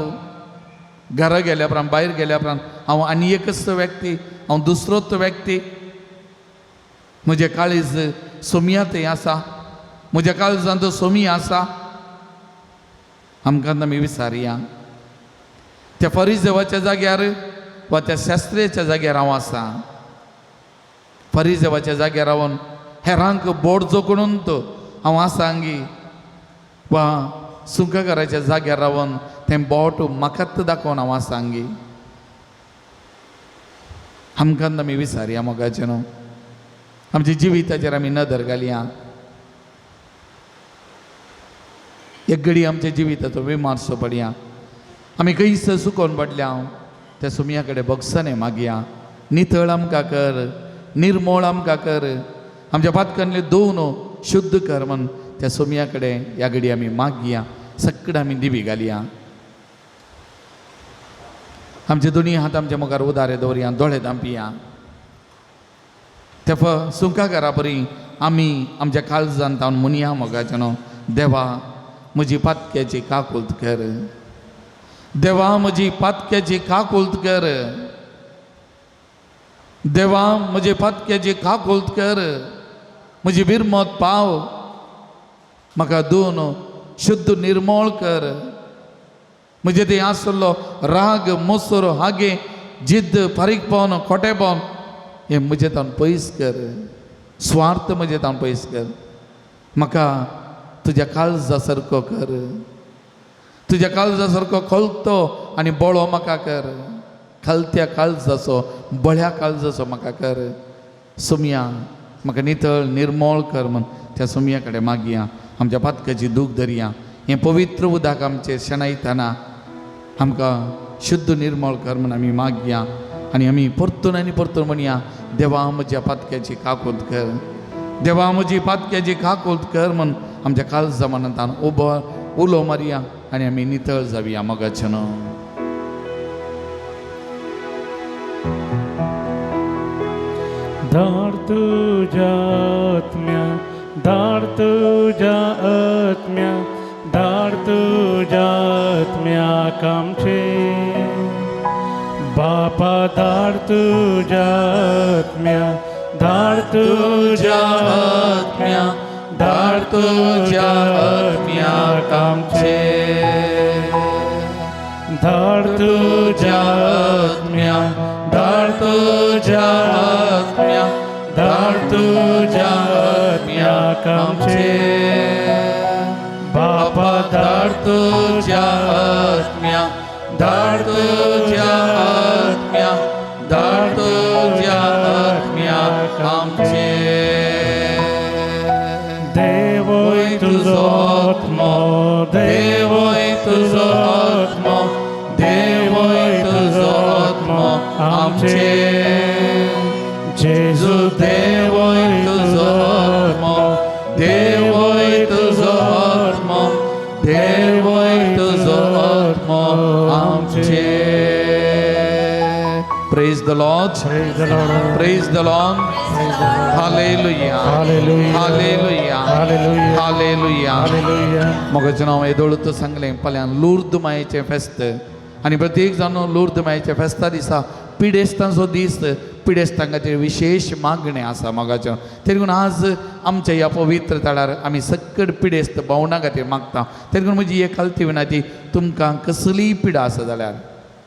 घरा गेल्या उपरांत भायर गेल्या उपरांत हांव आनी एकच व्यक्ती हांव दुसरोच व्यक्ती म्हजें काळीज सोमया थंय आसा म्हज्या काळजांत सोमी आसा आमकां आमी विचारया त्या फरिजेवाच्या जाग्यार वा त्या शास्त्रेच्या जाग्यार हांव आसा फरिजेवाच्या जाग्यार रावन हेरांक बोड जोखणून हांव आसा हांगी वा सुकागाराच्या जाग्यार रावन तें बोट म्हाकाच दाखोवन हांव आसा हांगी आमकां आमी विचारया मोगाचें न्हू आमच्या जिविताचेर आमी नदर घालया एक घडी आमच्या जिविताचो विमारसो पडया आमी खंयसर सुकोवन पडल्या त्या सुमया कडेन बगसने मागया नितळ आमकां कर निर्मळ आमकां कर आमच्या पातकांतले धुवन शुद्ध कर म्हण त्या सुमया कडेन ह्या घडी आमी मागया सगळें आमी दिवी घालया आमचे दोन्ही हात आमच्या मुखार उदारे दवरया दोळे दांपिया तेफ सुंका घरा बरी आमी आमच्या काळजान तावन मुनिया मोगाचे न्हू देवा म्हजी पातक्याची काकुल्त कर देवा म्हजी पातक्याची काकुल्त कर देवा म्हजे पातक्याची काकुल्त कर म्हजी बिरमत पाव म्हाका धुवन शुद्ध निर्मळ कर म्हजे ते आसलो राग मोसोर हागे जिद्द फारीकपण खोटेपण हे म्हजे तावन पयस कर स्वार्थ म्हजे तावन पयस कर म्हाका तुज्या काळजा सारको कर तुज्या काळजा सारको खोलतो आनी बळो म्हाका कर खालत्या काळजाचो बळ्या काळजाचो म्हाका कर सुमया म्हाका नितळ निर्मळ कर म्हण त्या सुमया कडेन मागया आमच्या पातकाची दूख धरया हें पवित्र उदक आमचे शेणायतना आमकां शुद्ध निर्मळ कर म्हण आमी मागया आनी आमी परतून आनी परतून म्हणया देवा म्हज्या पातक्याची काकुल्त कर देवा म्हजी पातक्याची काकुल्त कर म्हण आमच्या काळजा मनांतान उलो मारया आनी आमी नितळ जावया मोगाचें न्हू धाड तुझ्या आत्म्या धाड तुझ्या आत्म्या धाड तुझ्या आत्म्याक आमचे बापा धाड तुझ्या आत्म्या धाड तुझ्या आत्म्या धाड तुझ्या आत्म्याक आमचे धाड तुझ्या आत्म्या धाड तुझ्या आत्म्या धाड तुझ्या आत्म्याक आमचे बापा धाड तुझ्या आत्म्या धाड तुझ्या आत्म्या धाड तुझ्या आत्म्याक आमचे देवोय तुजो आत्मो देवोय तुजो आत्मो देवोय तुजो आत्मो आमचे जेजू देवोय तुजो आत्मो देवोय तुजो आत्मो देवोय तुजो आत्मो आमचे Praise the Lord. Praise the Lord. Praise the Lord. Hallelujah. Hallelujah. Hallelujah. Hallelujah. Hallelujah. Hallelujah. मोगाचें नांव येदोळूत सांगलें फाल्यां लूर्द मायेचें फेस्त आनी प्रत्येक जाण लूर्द मायेच्या फेस्ता दिसा पिडेस्तांचो दीस पिडेस्तां खातीर विशेष मागणें आसा मोगाचें तें देखून आज आमच्या ह्या पवित्र तळार आमी सकट पिडेस्त भोंवणा खातीर मागता तें देखून म्हजी एक खालती विनंती तुमकां कसलीय पिडा आसा जाल्यार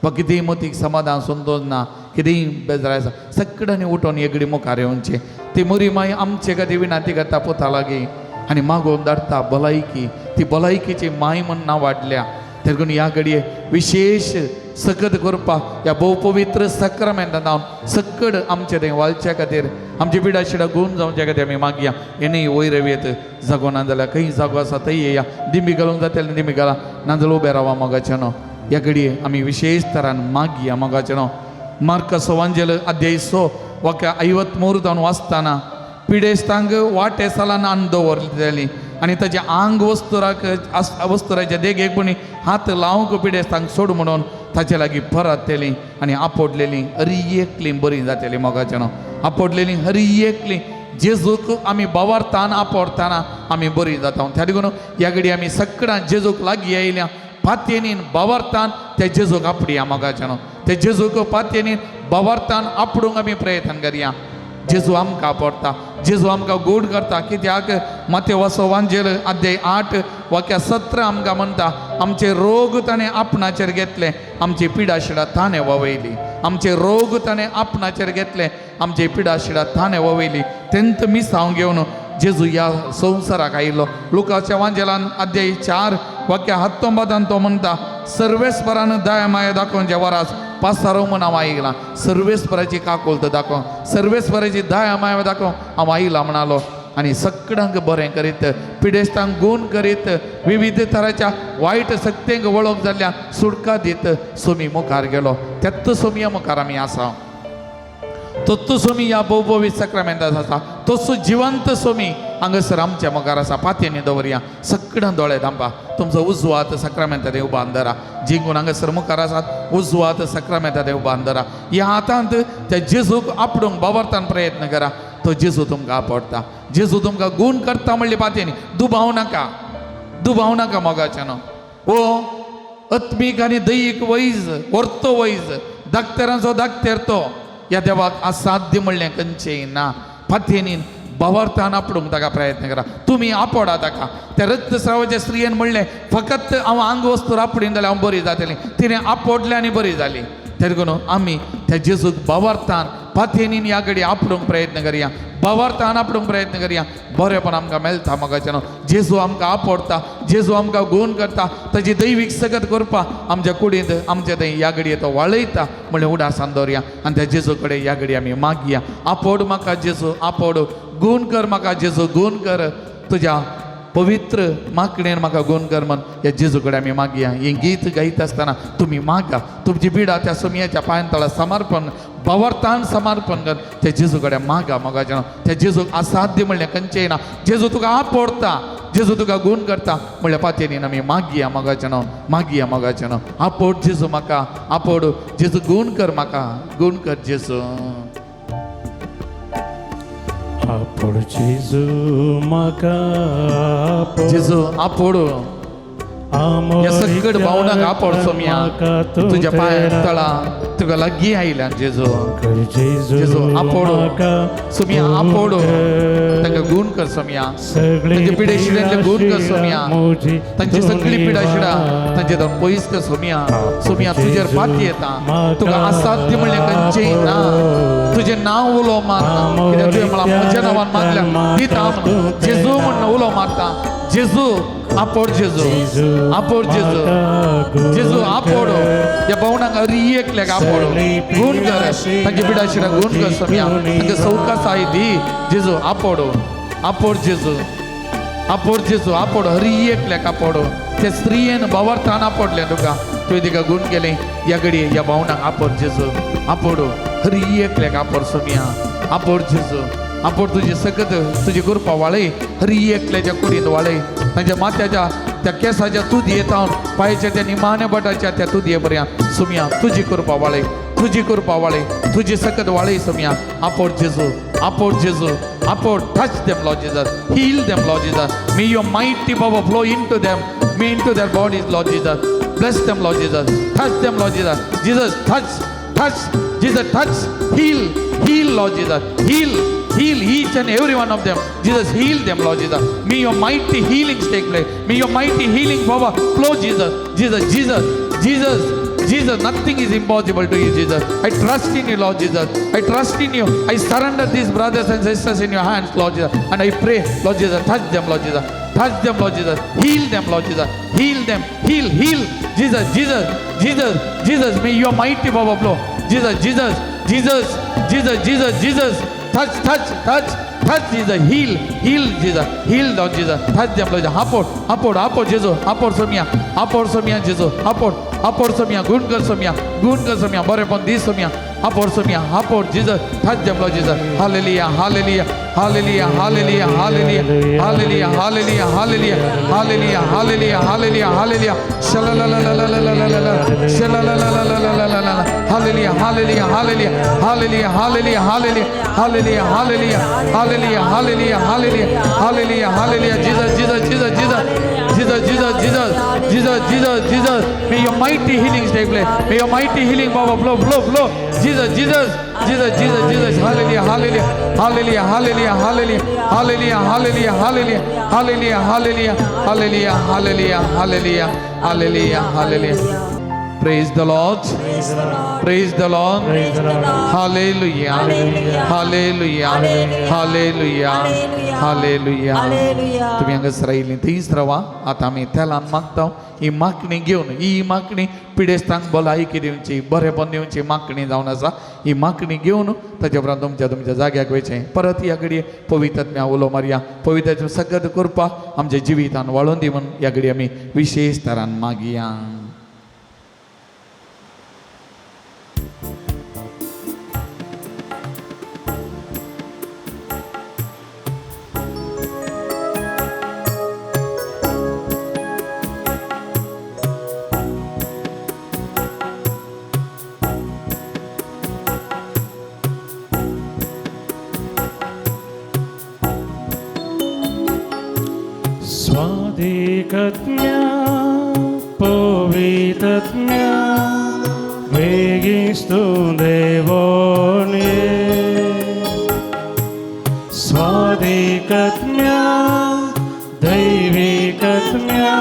वा कितेंय मतीक समाधान संतोश ना कितेंय बेजार आसा सकट आनी उठोन एगडी मुखार येवचें ती मोरी माय आमचे खातीर विनंती करता पुता लागीं आनी मागोवन धाडटा भलायकी ती भलायकीची माय म्हण नांव वाडल्या ते देखून ह्या घडये विशेष सकत करपाक ह्या भोव पवित्र सक्रामेंटान जावन सकट आमचें तें वालच्या खातीर आमची पिडा शिडा गुण जावच्या खातीर आमी मागया येणें वयर येत जागो ना जाल्यार खंय जागो आसा थंय येया दिमी घालूंक जाता जाल्यार दिमी घाला ना जाल्यार उबे रावा मोगाचें न्हू ह्या घडये आमी विशेष तरान मागया मोगाचें न्हू मार्क सवांजेल अध्याय 6 वाक्य 53 जावन वाचतना पिडेस्तांक वाटे सालान आन दवरलेली आनी ताचे आंग वस्तुराच्या देगेकपणी हात लावंक पिडेस्तांक सोड म्हणून ताचे लागीं परत तेली आनी आपोडलेली हरी एकली बरी जातली मोगाचें न्हू आपोडलेली हरी एकली जेजूक आमी बावारतान आपोडटाना आमी बरी जाता त्या देखून ह्या घडी आमी सगळ्यां जेजूक लागीं येयल्या पातयेनीन बावारतान त्या जेजूक आपडया मोगाचें न्हू ते जेजूक पातयेनीन बावारतान आपडूंक आमी प्रयत्न करया जेजू आमकां आपोडटा जेजू आमकां गोड करता कित्याक माथ्यो वाचोवांजेर अध्याय 8 वाक्य 17 आमकां म्हणटा आमचे रोग ताणें आपणाचेर घेतले आमची पिडा शिडा ताणें ववयली आमचे रोग ताणें आपणाचेर घेतले आमची पिडा शिडा ताणें ववयली तेंत मिसांव घेवन जेजू ह्या संवसाराक आयिल्लो लुकाच्या वांजेलान अध्याय 4 वाक्य 19 तो म्हणटा सर्वेस्परान दया माया दाखोवच्या वरास पासारो म्हूण हांव आयिला सर्वेस्पराची काकुल्त दाखोव सर्वेस्पराची दया माया दाखोव हांव आयिला म्हणालो आनी सगळ्यांक बरें करीत पिडेस्तांक गूण करीत विविध तराच्या वायट सक्तेंक वळख जाल्ल्यान सुटका दीत सोमी मुखार गेलो त्यात सोमया मुखार आमी आसा तो सोमी या बोबोवी सक्रामेंटात आसा तसो जिवंत सोमी हांगासर आमच्या मुखार आसा पातयेनी दवरया सगळ्यां दोळे धांपा तुमचो उजवो हात सक्रामेंटात उबो अंदरा जिंकून हांगासर मुखार आसात उजवो हात सक्रामेंटात उबो अंदरा ह्या हातांत त्या जेजूक आपणूक बाबरतान प्रयत्न करा तो जेजू तुमकां आपडटा जेजू तुमकां गूण करता म्हणले पातयेनी दुबाव नाका मोगाच्यानो ओ आत्मीक आनी दैहीक वैज व्हरतो वैज धाकटेरांचो धाकटेर तो ह्या देवाक असाध्य म्हणलें खंयचेंय ना फातेनीन बावरतान आपणूक ताका प्रयत्न करा तुमी आपडा ताका त्या रक्तस्रावाच्या स्त्रियेन म्हणलें फकत हांव आंग वस्तू आपडीन जाल्यार हांव बरी जातलें तिणें आपडलें आनी बरी जाली तेदगून आमी त्या जेजूक बावरतान फातेनीन ह्या घडी आपणूक प्रयत्न करया बावरतान आपणूक प्रयत्न करया बरेपण आमकां मेळटा मोगाच्यानो जेजू आमकां आपडटा जेजू आमकां गूण करता ताची दैवीक सगत करपा आमच्या कुडींत आमच्या थंय ह्या घडये तो वाळयता म्हणलें उडासान दवरया आनी त्या जेजू कडेन ह्या घडी आमी मागया आपड म्हाका जेजू आपड गूण कर म्हाका जेजू गूण कर तुज्या पवित्र माकणेन म्हाका गूण कर म्हण ह्या जेजू कडेन आमी मागया हें गीत गायत आसतना तुमी मागा तुमची बिडा त्या सोमयाच्या पांयां तळा समर्पण बावरतान समर्पण कर त्या जेजू कडेन मागा मोगाच्यानो त्या जेजूक असाध्य म्हणलें खंयचेंय ना जेजू तुका आपडटा जेजू तुका गूण करता म्हणल्यार पातयेनीन आमी मागया मोगाच्यानो आपड जेजू म्हाका आपड जेजू गूण कर म्हाका गूण कर जेजू आपड जेजू म्हाका जेजू आपड या सगळ्या भावनाक आपड सोम्या तुज्या पांयां तळा तुका लागीं आयल्या जेजू जेजू आपड सोम्या आपड तांकां गूण कर सोम्या तांचे पिडे शिड्यांतले गूण कर सोम्या तांची सगळी पिडा शिडा तांचे तो पयस कर सोम्या तुजेर पाती येता तुका असाध्य म्हणलें खंयचेंय ना तुजें नांव उलो मारना कित्याक तुवें म्हळां म्हज्या नांवान मागल्या दिता जेजू म्हणून उलो मारता जेजू आपड जेजू आपड जेजू आपड या भावनाक हरी एकल्याक आपड गूण कर तांची पिडा शिडा गूण कर सोम्या तांकां सवकासाय दी जेजू आपड जेजू आपड हरी एकल्याक आपड त्या स्त्रियेन बावरतान आपडलें तुका तुवें तिका गूण केलें ह्या घडये ह्या भावनाक आपड जेजू आपड हरी एकल्याक आपड सोम्या आपड जेजू आपड तुजी सकत तुजी कृपा वाळय हरी एकल्याच्या कुडींत वाळय तांच्या माथ्याच्या त्या केसाच्या तुदये येता पांयाच्या त्या निमाण्या बटाच्या त्या तुदये पर्यंत सोम्या तुजी कृपा वाळय तुजी सकत वाळय सोम्या आपड जेजू आपड touch them lord Jesus heal them lord Jesus may your mighty power flow into them may into their bodies lord Jesus bless them lord Jesus touch them lord Jesus touch Jesus touch heal Lord Jesus heal each and every one of them Jesus heal them Lord Jesus may your mighty healings take place may your mighty healing power flow Jesus nothing is impossible to you Jesus I trust in you Lord Jesus I trust in you I surrender these brothers and sisters in your hands Lord Jesus and I pray Lord Jesus touch them Lord Jesus heal them Lord Jesus heal them heal Jesus may your mighty power flow Jesus touch Jesus heal Jesus heal Lord Jesus touch them Lord apod Jesus apod somia Jesus apod somia gun kar somia barepon di somia apod Jesus touch them Lord Jesus hallelujah Jesus may your mighty healing take place may your mighty healing power flow Jesus hallelujah praise the Lord hallelujah तुम्ही हांगासर आयिल्लीं थंयच रावा आतां आमी तेलान मागता ही मागणी घेवन ही मागणी पिडेस्तांक भलायकी दिवची बरेपण दिवची मागणी जावन आसा ही मागणी घेवन ताचे उपरांत तुमच्या जाग्याक वयचें परत ह्या घडये पवित्रत्म्या उलो मारया पवित्र सगळ्यात करपा आमच्या जिवितान वाळून दी म्हूण ह्या घडये आमी विशेश तरान मागया स्वादिकत्म्या पवित्रत्म्या वेगिस्तु देवोने स्वादिकत्म्या दैविकत्म्या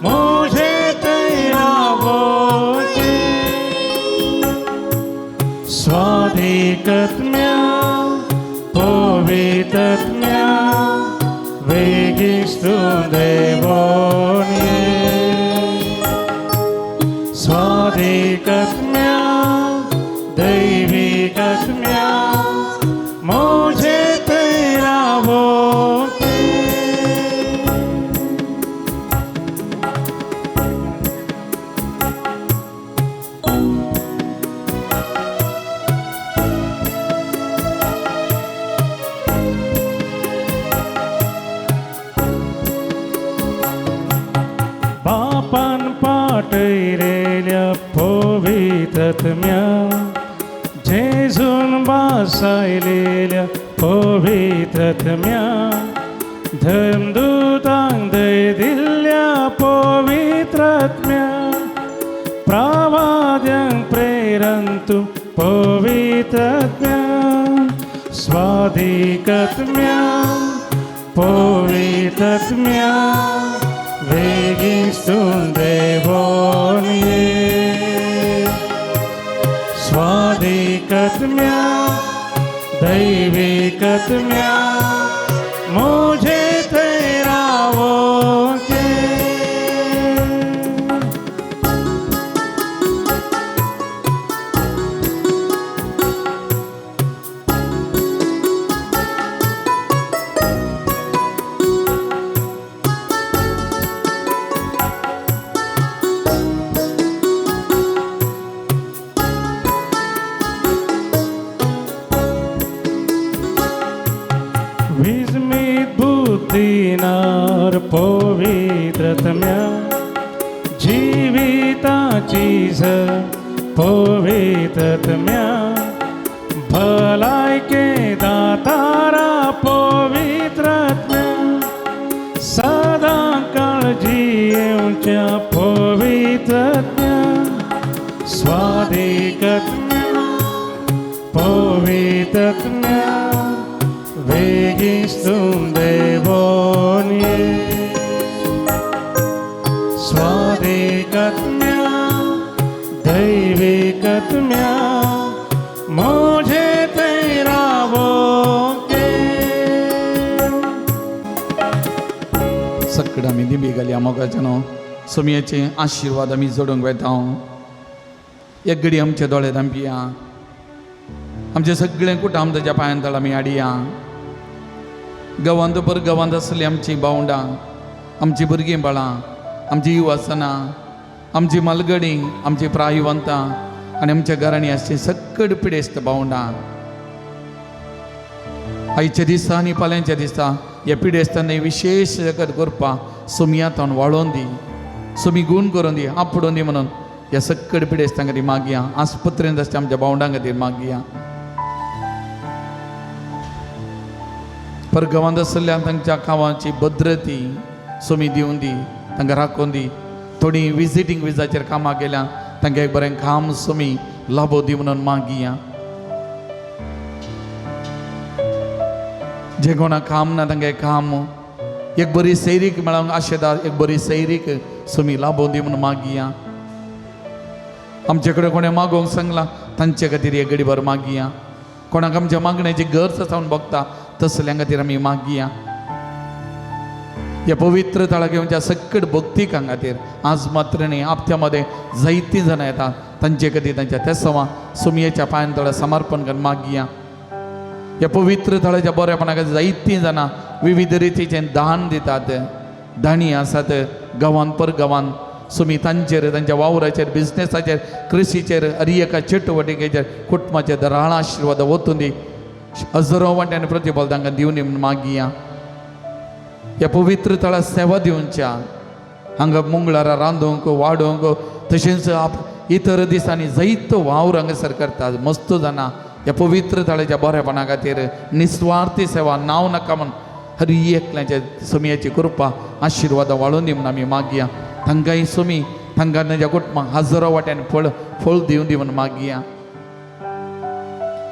मुझे तेरा बोझे स्वादिकत्म्या पवित्रत्म्या वेगिस्तु देवोने स्वादिकत्म्या दैविकत्म्या मुझे तेरा बोझे बापान पाठयलेल्या पवित्रत्म्या जेजून बासायलेल्या पवित्रत्म्या धर्मदूतांक दय दिल्ल्या पवित्रत्म्या प्रवाद्यांक प्रेरंतु पवित्रत्म्या स्वादिकत्म्या पवित्रत्म्या वेगिस्तु देवोने स्वादिकत्म्या दैविकत्म्या मुझे तेरा बोझे विस्मित बुद्धीनार पवित्रत्म्या जीविताची पवित्रत्म्या भलायके दातारा पवित्रत्म्या सदा काळजी येऊच्या पवित्रत्म्या स्वादिकत्म्या पवित्रत्म्या वेगिस्तु देवोने स्वादिकत्म्या दैविकत्म्या मुझे तेरा बोझे सगळं आमी दिंबिगल्या मोगाच्यानो सुमयेचे आशिर्वाद आमी जोडूंक वेता एक घडी आमचे दोळे धांपिया आमचे सगळे कुटाम ताच्या पांयां तळ आमी हाडया गवांत पर गवांत आसली आमची भावंडां आमची भुरगीं बाळां आमची युवासनां आमची मालगडी आमची प्रायवंतां आनी आमच्या घरांनी आसची सकट पिडेस्त भावंडां आयच्या दिसा आनी फाल्यांच्या दिसा ह्या पिडेस्तांनी विशेष जगत करपाक सुमयातान वाळोवन दी सुमी गूण करून दी आपडून दी म्हणून ह्या सकट पिडेस्तां खातीर मागया आस्पत्रेंत आसच्या आमच्या भावंडां खातीर मागया पर गांवांत आसल्या तांच्या कामाची भद्रती सुमी दिवन दी तांकां राखून दी थोडी विजिटींग विजाचेर कामां गेल्या तांकां एक बरें काम सुमी लाभो दी म्हणून मागया जे कोणाक काम ना तांकां काम एक बरी सैरीक मेळोंक आशेता एक बरी सैरीक सुमी लाभो दी म्हणून मागया आमचे कडेन कोणें मागोवंक सांगलां तांचे खातीर एक घडीभर मागया कोणाक आमच्या मागण्याची गरज जावन बघता तसल्यां खातीर आमी मागया ह्या पवित्र तळाक येवच्या सकट भक्तीकां खातीर आज मात्र न्ही हप्त्या मध्ये जायतीं जाणां येतात तांचे खातीर तांच्या त्या सवा सुमयेच्या पांयां तळा समर्पण करून मागया ह्या पवित्र तळाच्या बरेपणा खातीर जायतीं जाणां विविध रितीचें दान दितात दाणी आसात गांवांत पर गांवांत सुमी तांचेर तांच्या वावराचेर बिझनेसाचेर कृशीचेर हर एका चटवटिकेचेर कुटुंबाचेर धराळ आशिर्वाद वचून दी हजारो वाट्यान प्रतिफल तांकां दिवन म्हूण मागया ह्या पवित्र तळा सेवा दिवच्या हांगा मंगळारा रांदूंक वाडोवंक तशेंच इतर दिसांनी जायतो वावर हांगासर करतात मस्त जाणां ह्या पवित्र तळाच्या बरेपणा खातीर निस्वार्थी सेवा नांव नाका म्हूण हरी एकल्याच्या सुमयाची कृपा आशीर्वाद वाळून दी म्हणून आमी मागया. तांकांय सुमी तांकां तांच्या कुटुंबाक हजारो वाट्यान फळ दिवन दी म्हणून मागया.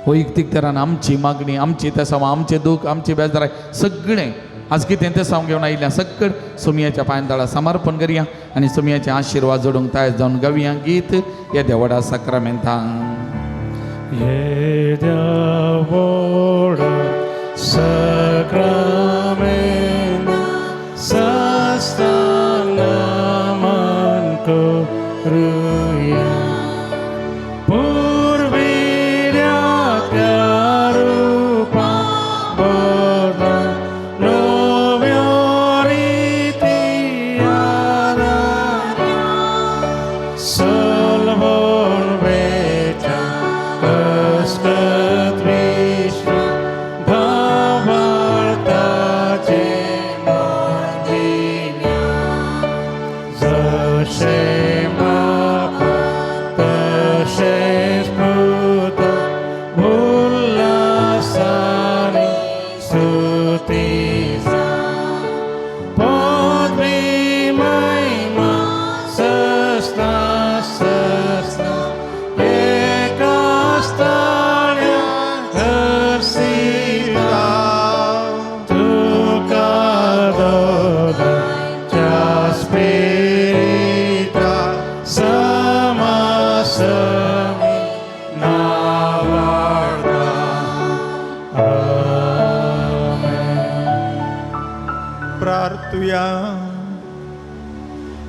वैयक्तीक तरान आमची मागणी, आमची तेसांव, आमचे दूख, आमची बेजाराय सगळें आज कितें तेसांव घेवन आयिल्ल्या सगळ सुमयाच्या पांयदाळा समर्पण करया आनी सुमयाचे आशीर्वाद जोडूंक तयार जावन गावया गीत ह्या देवाडा सक्रमेंतांत. ये देवाडा सक्रमेंत सस्तांगमान करुया.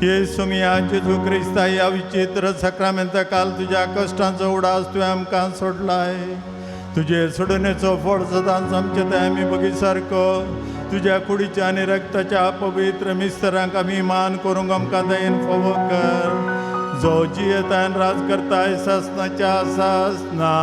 येसुमिया जेजू क्रिस्ता ह्या विचित्र सक्रमेंता काल तुझ्या कश्टांचो उडास तुवें आमकां सोडलाय. तुजे सोडणेचो फळ सदांच आमचे थंय आमी बगी सारको तुज्या कुडीच्या आनी रक्ताच्या पवित्र मिस्तरांक आमी मान करूंक आमकां दयेन फोव कर. जो जियेतान राज करताय सासनाच्या सासना.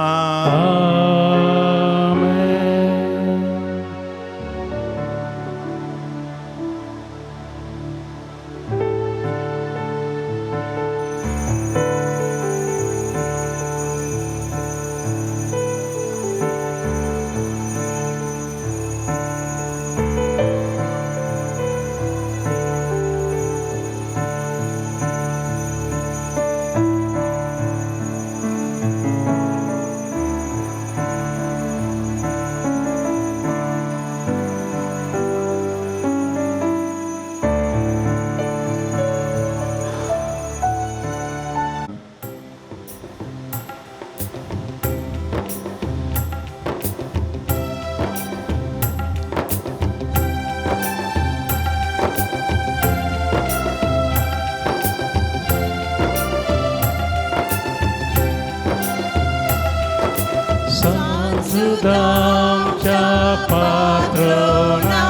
Sanzudamcha patrona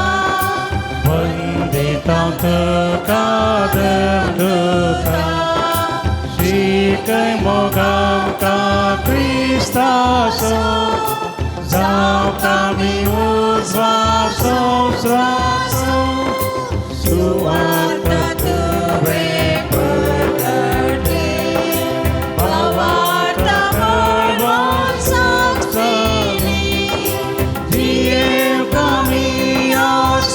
Vanditam kadam duka Shikai mogam ka Kristaso Zau kami uzvaso sraso Suarta tuve berkati Bawarta berbon saksini Diem kami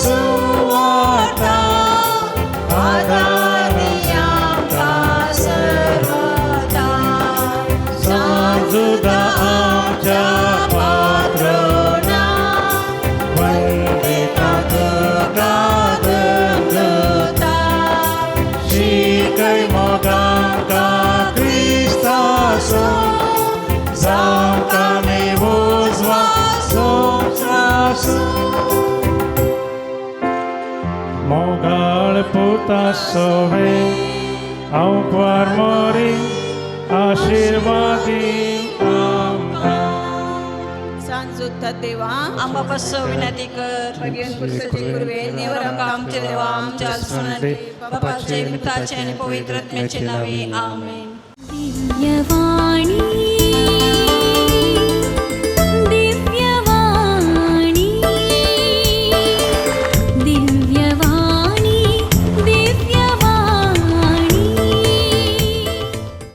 suarta Adariam kaservata Sanzuda amca patrona Vandita tukadengeta Shikai mogam ka Kristaso Zam kami uzva somstrasu Mogal putasove Au quar mori Ashirvadi amta सांजुत्ता देवा आंबापासून विनंती कर भगवान पुरुषाची पूर्वे देवर आमचे देवा आमच्या सुनाते बापाचे पिताचे आणि पवित्र आत्म्याचे नावे आमेन. दिव्यवाणी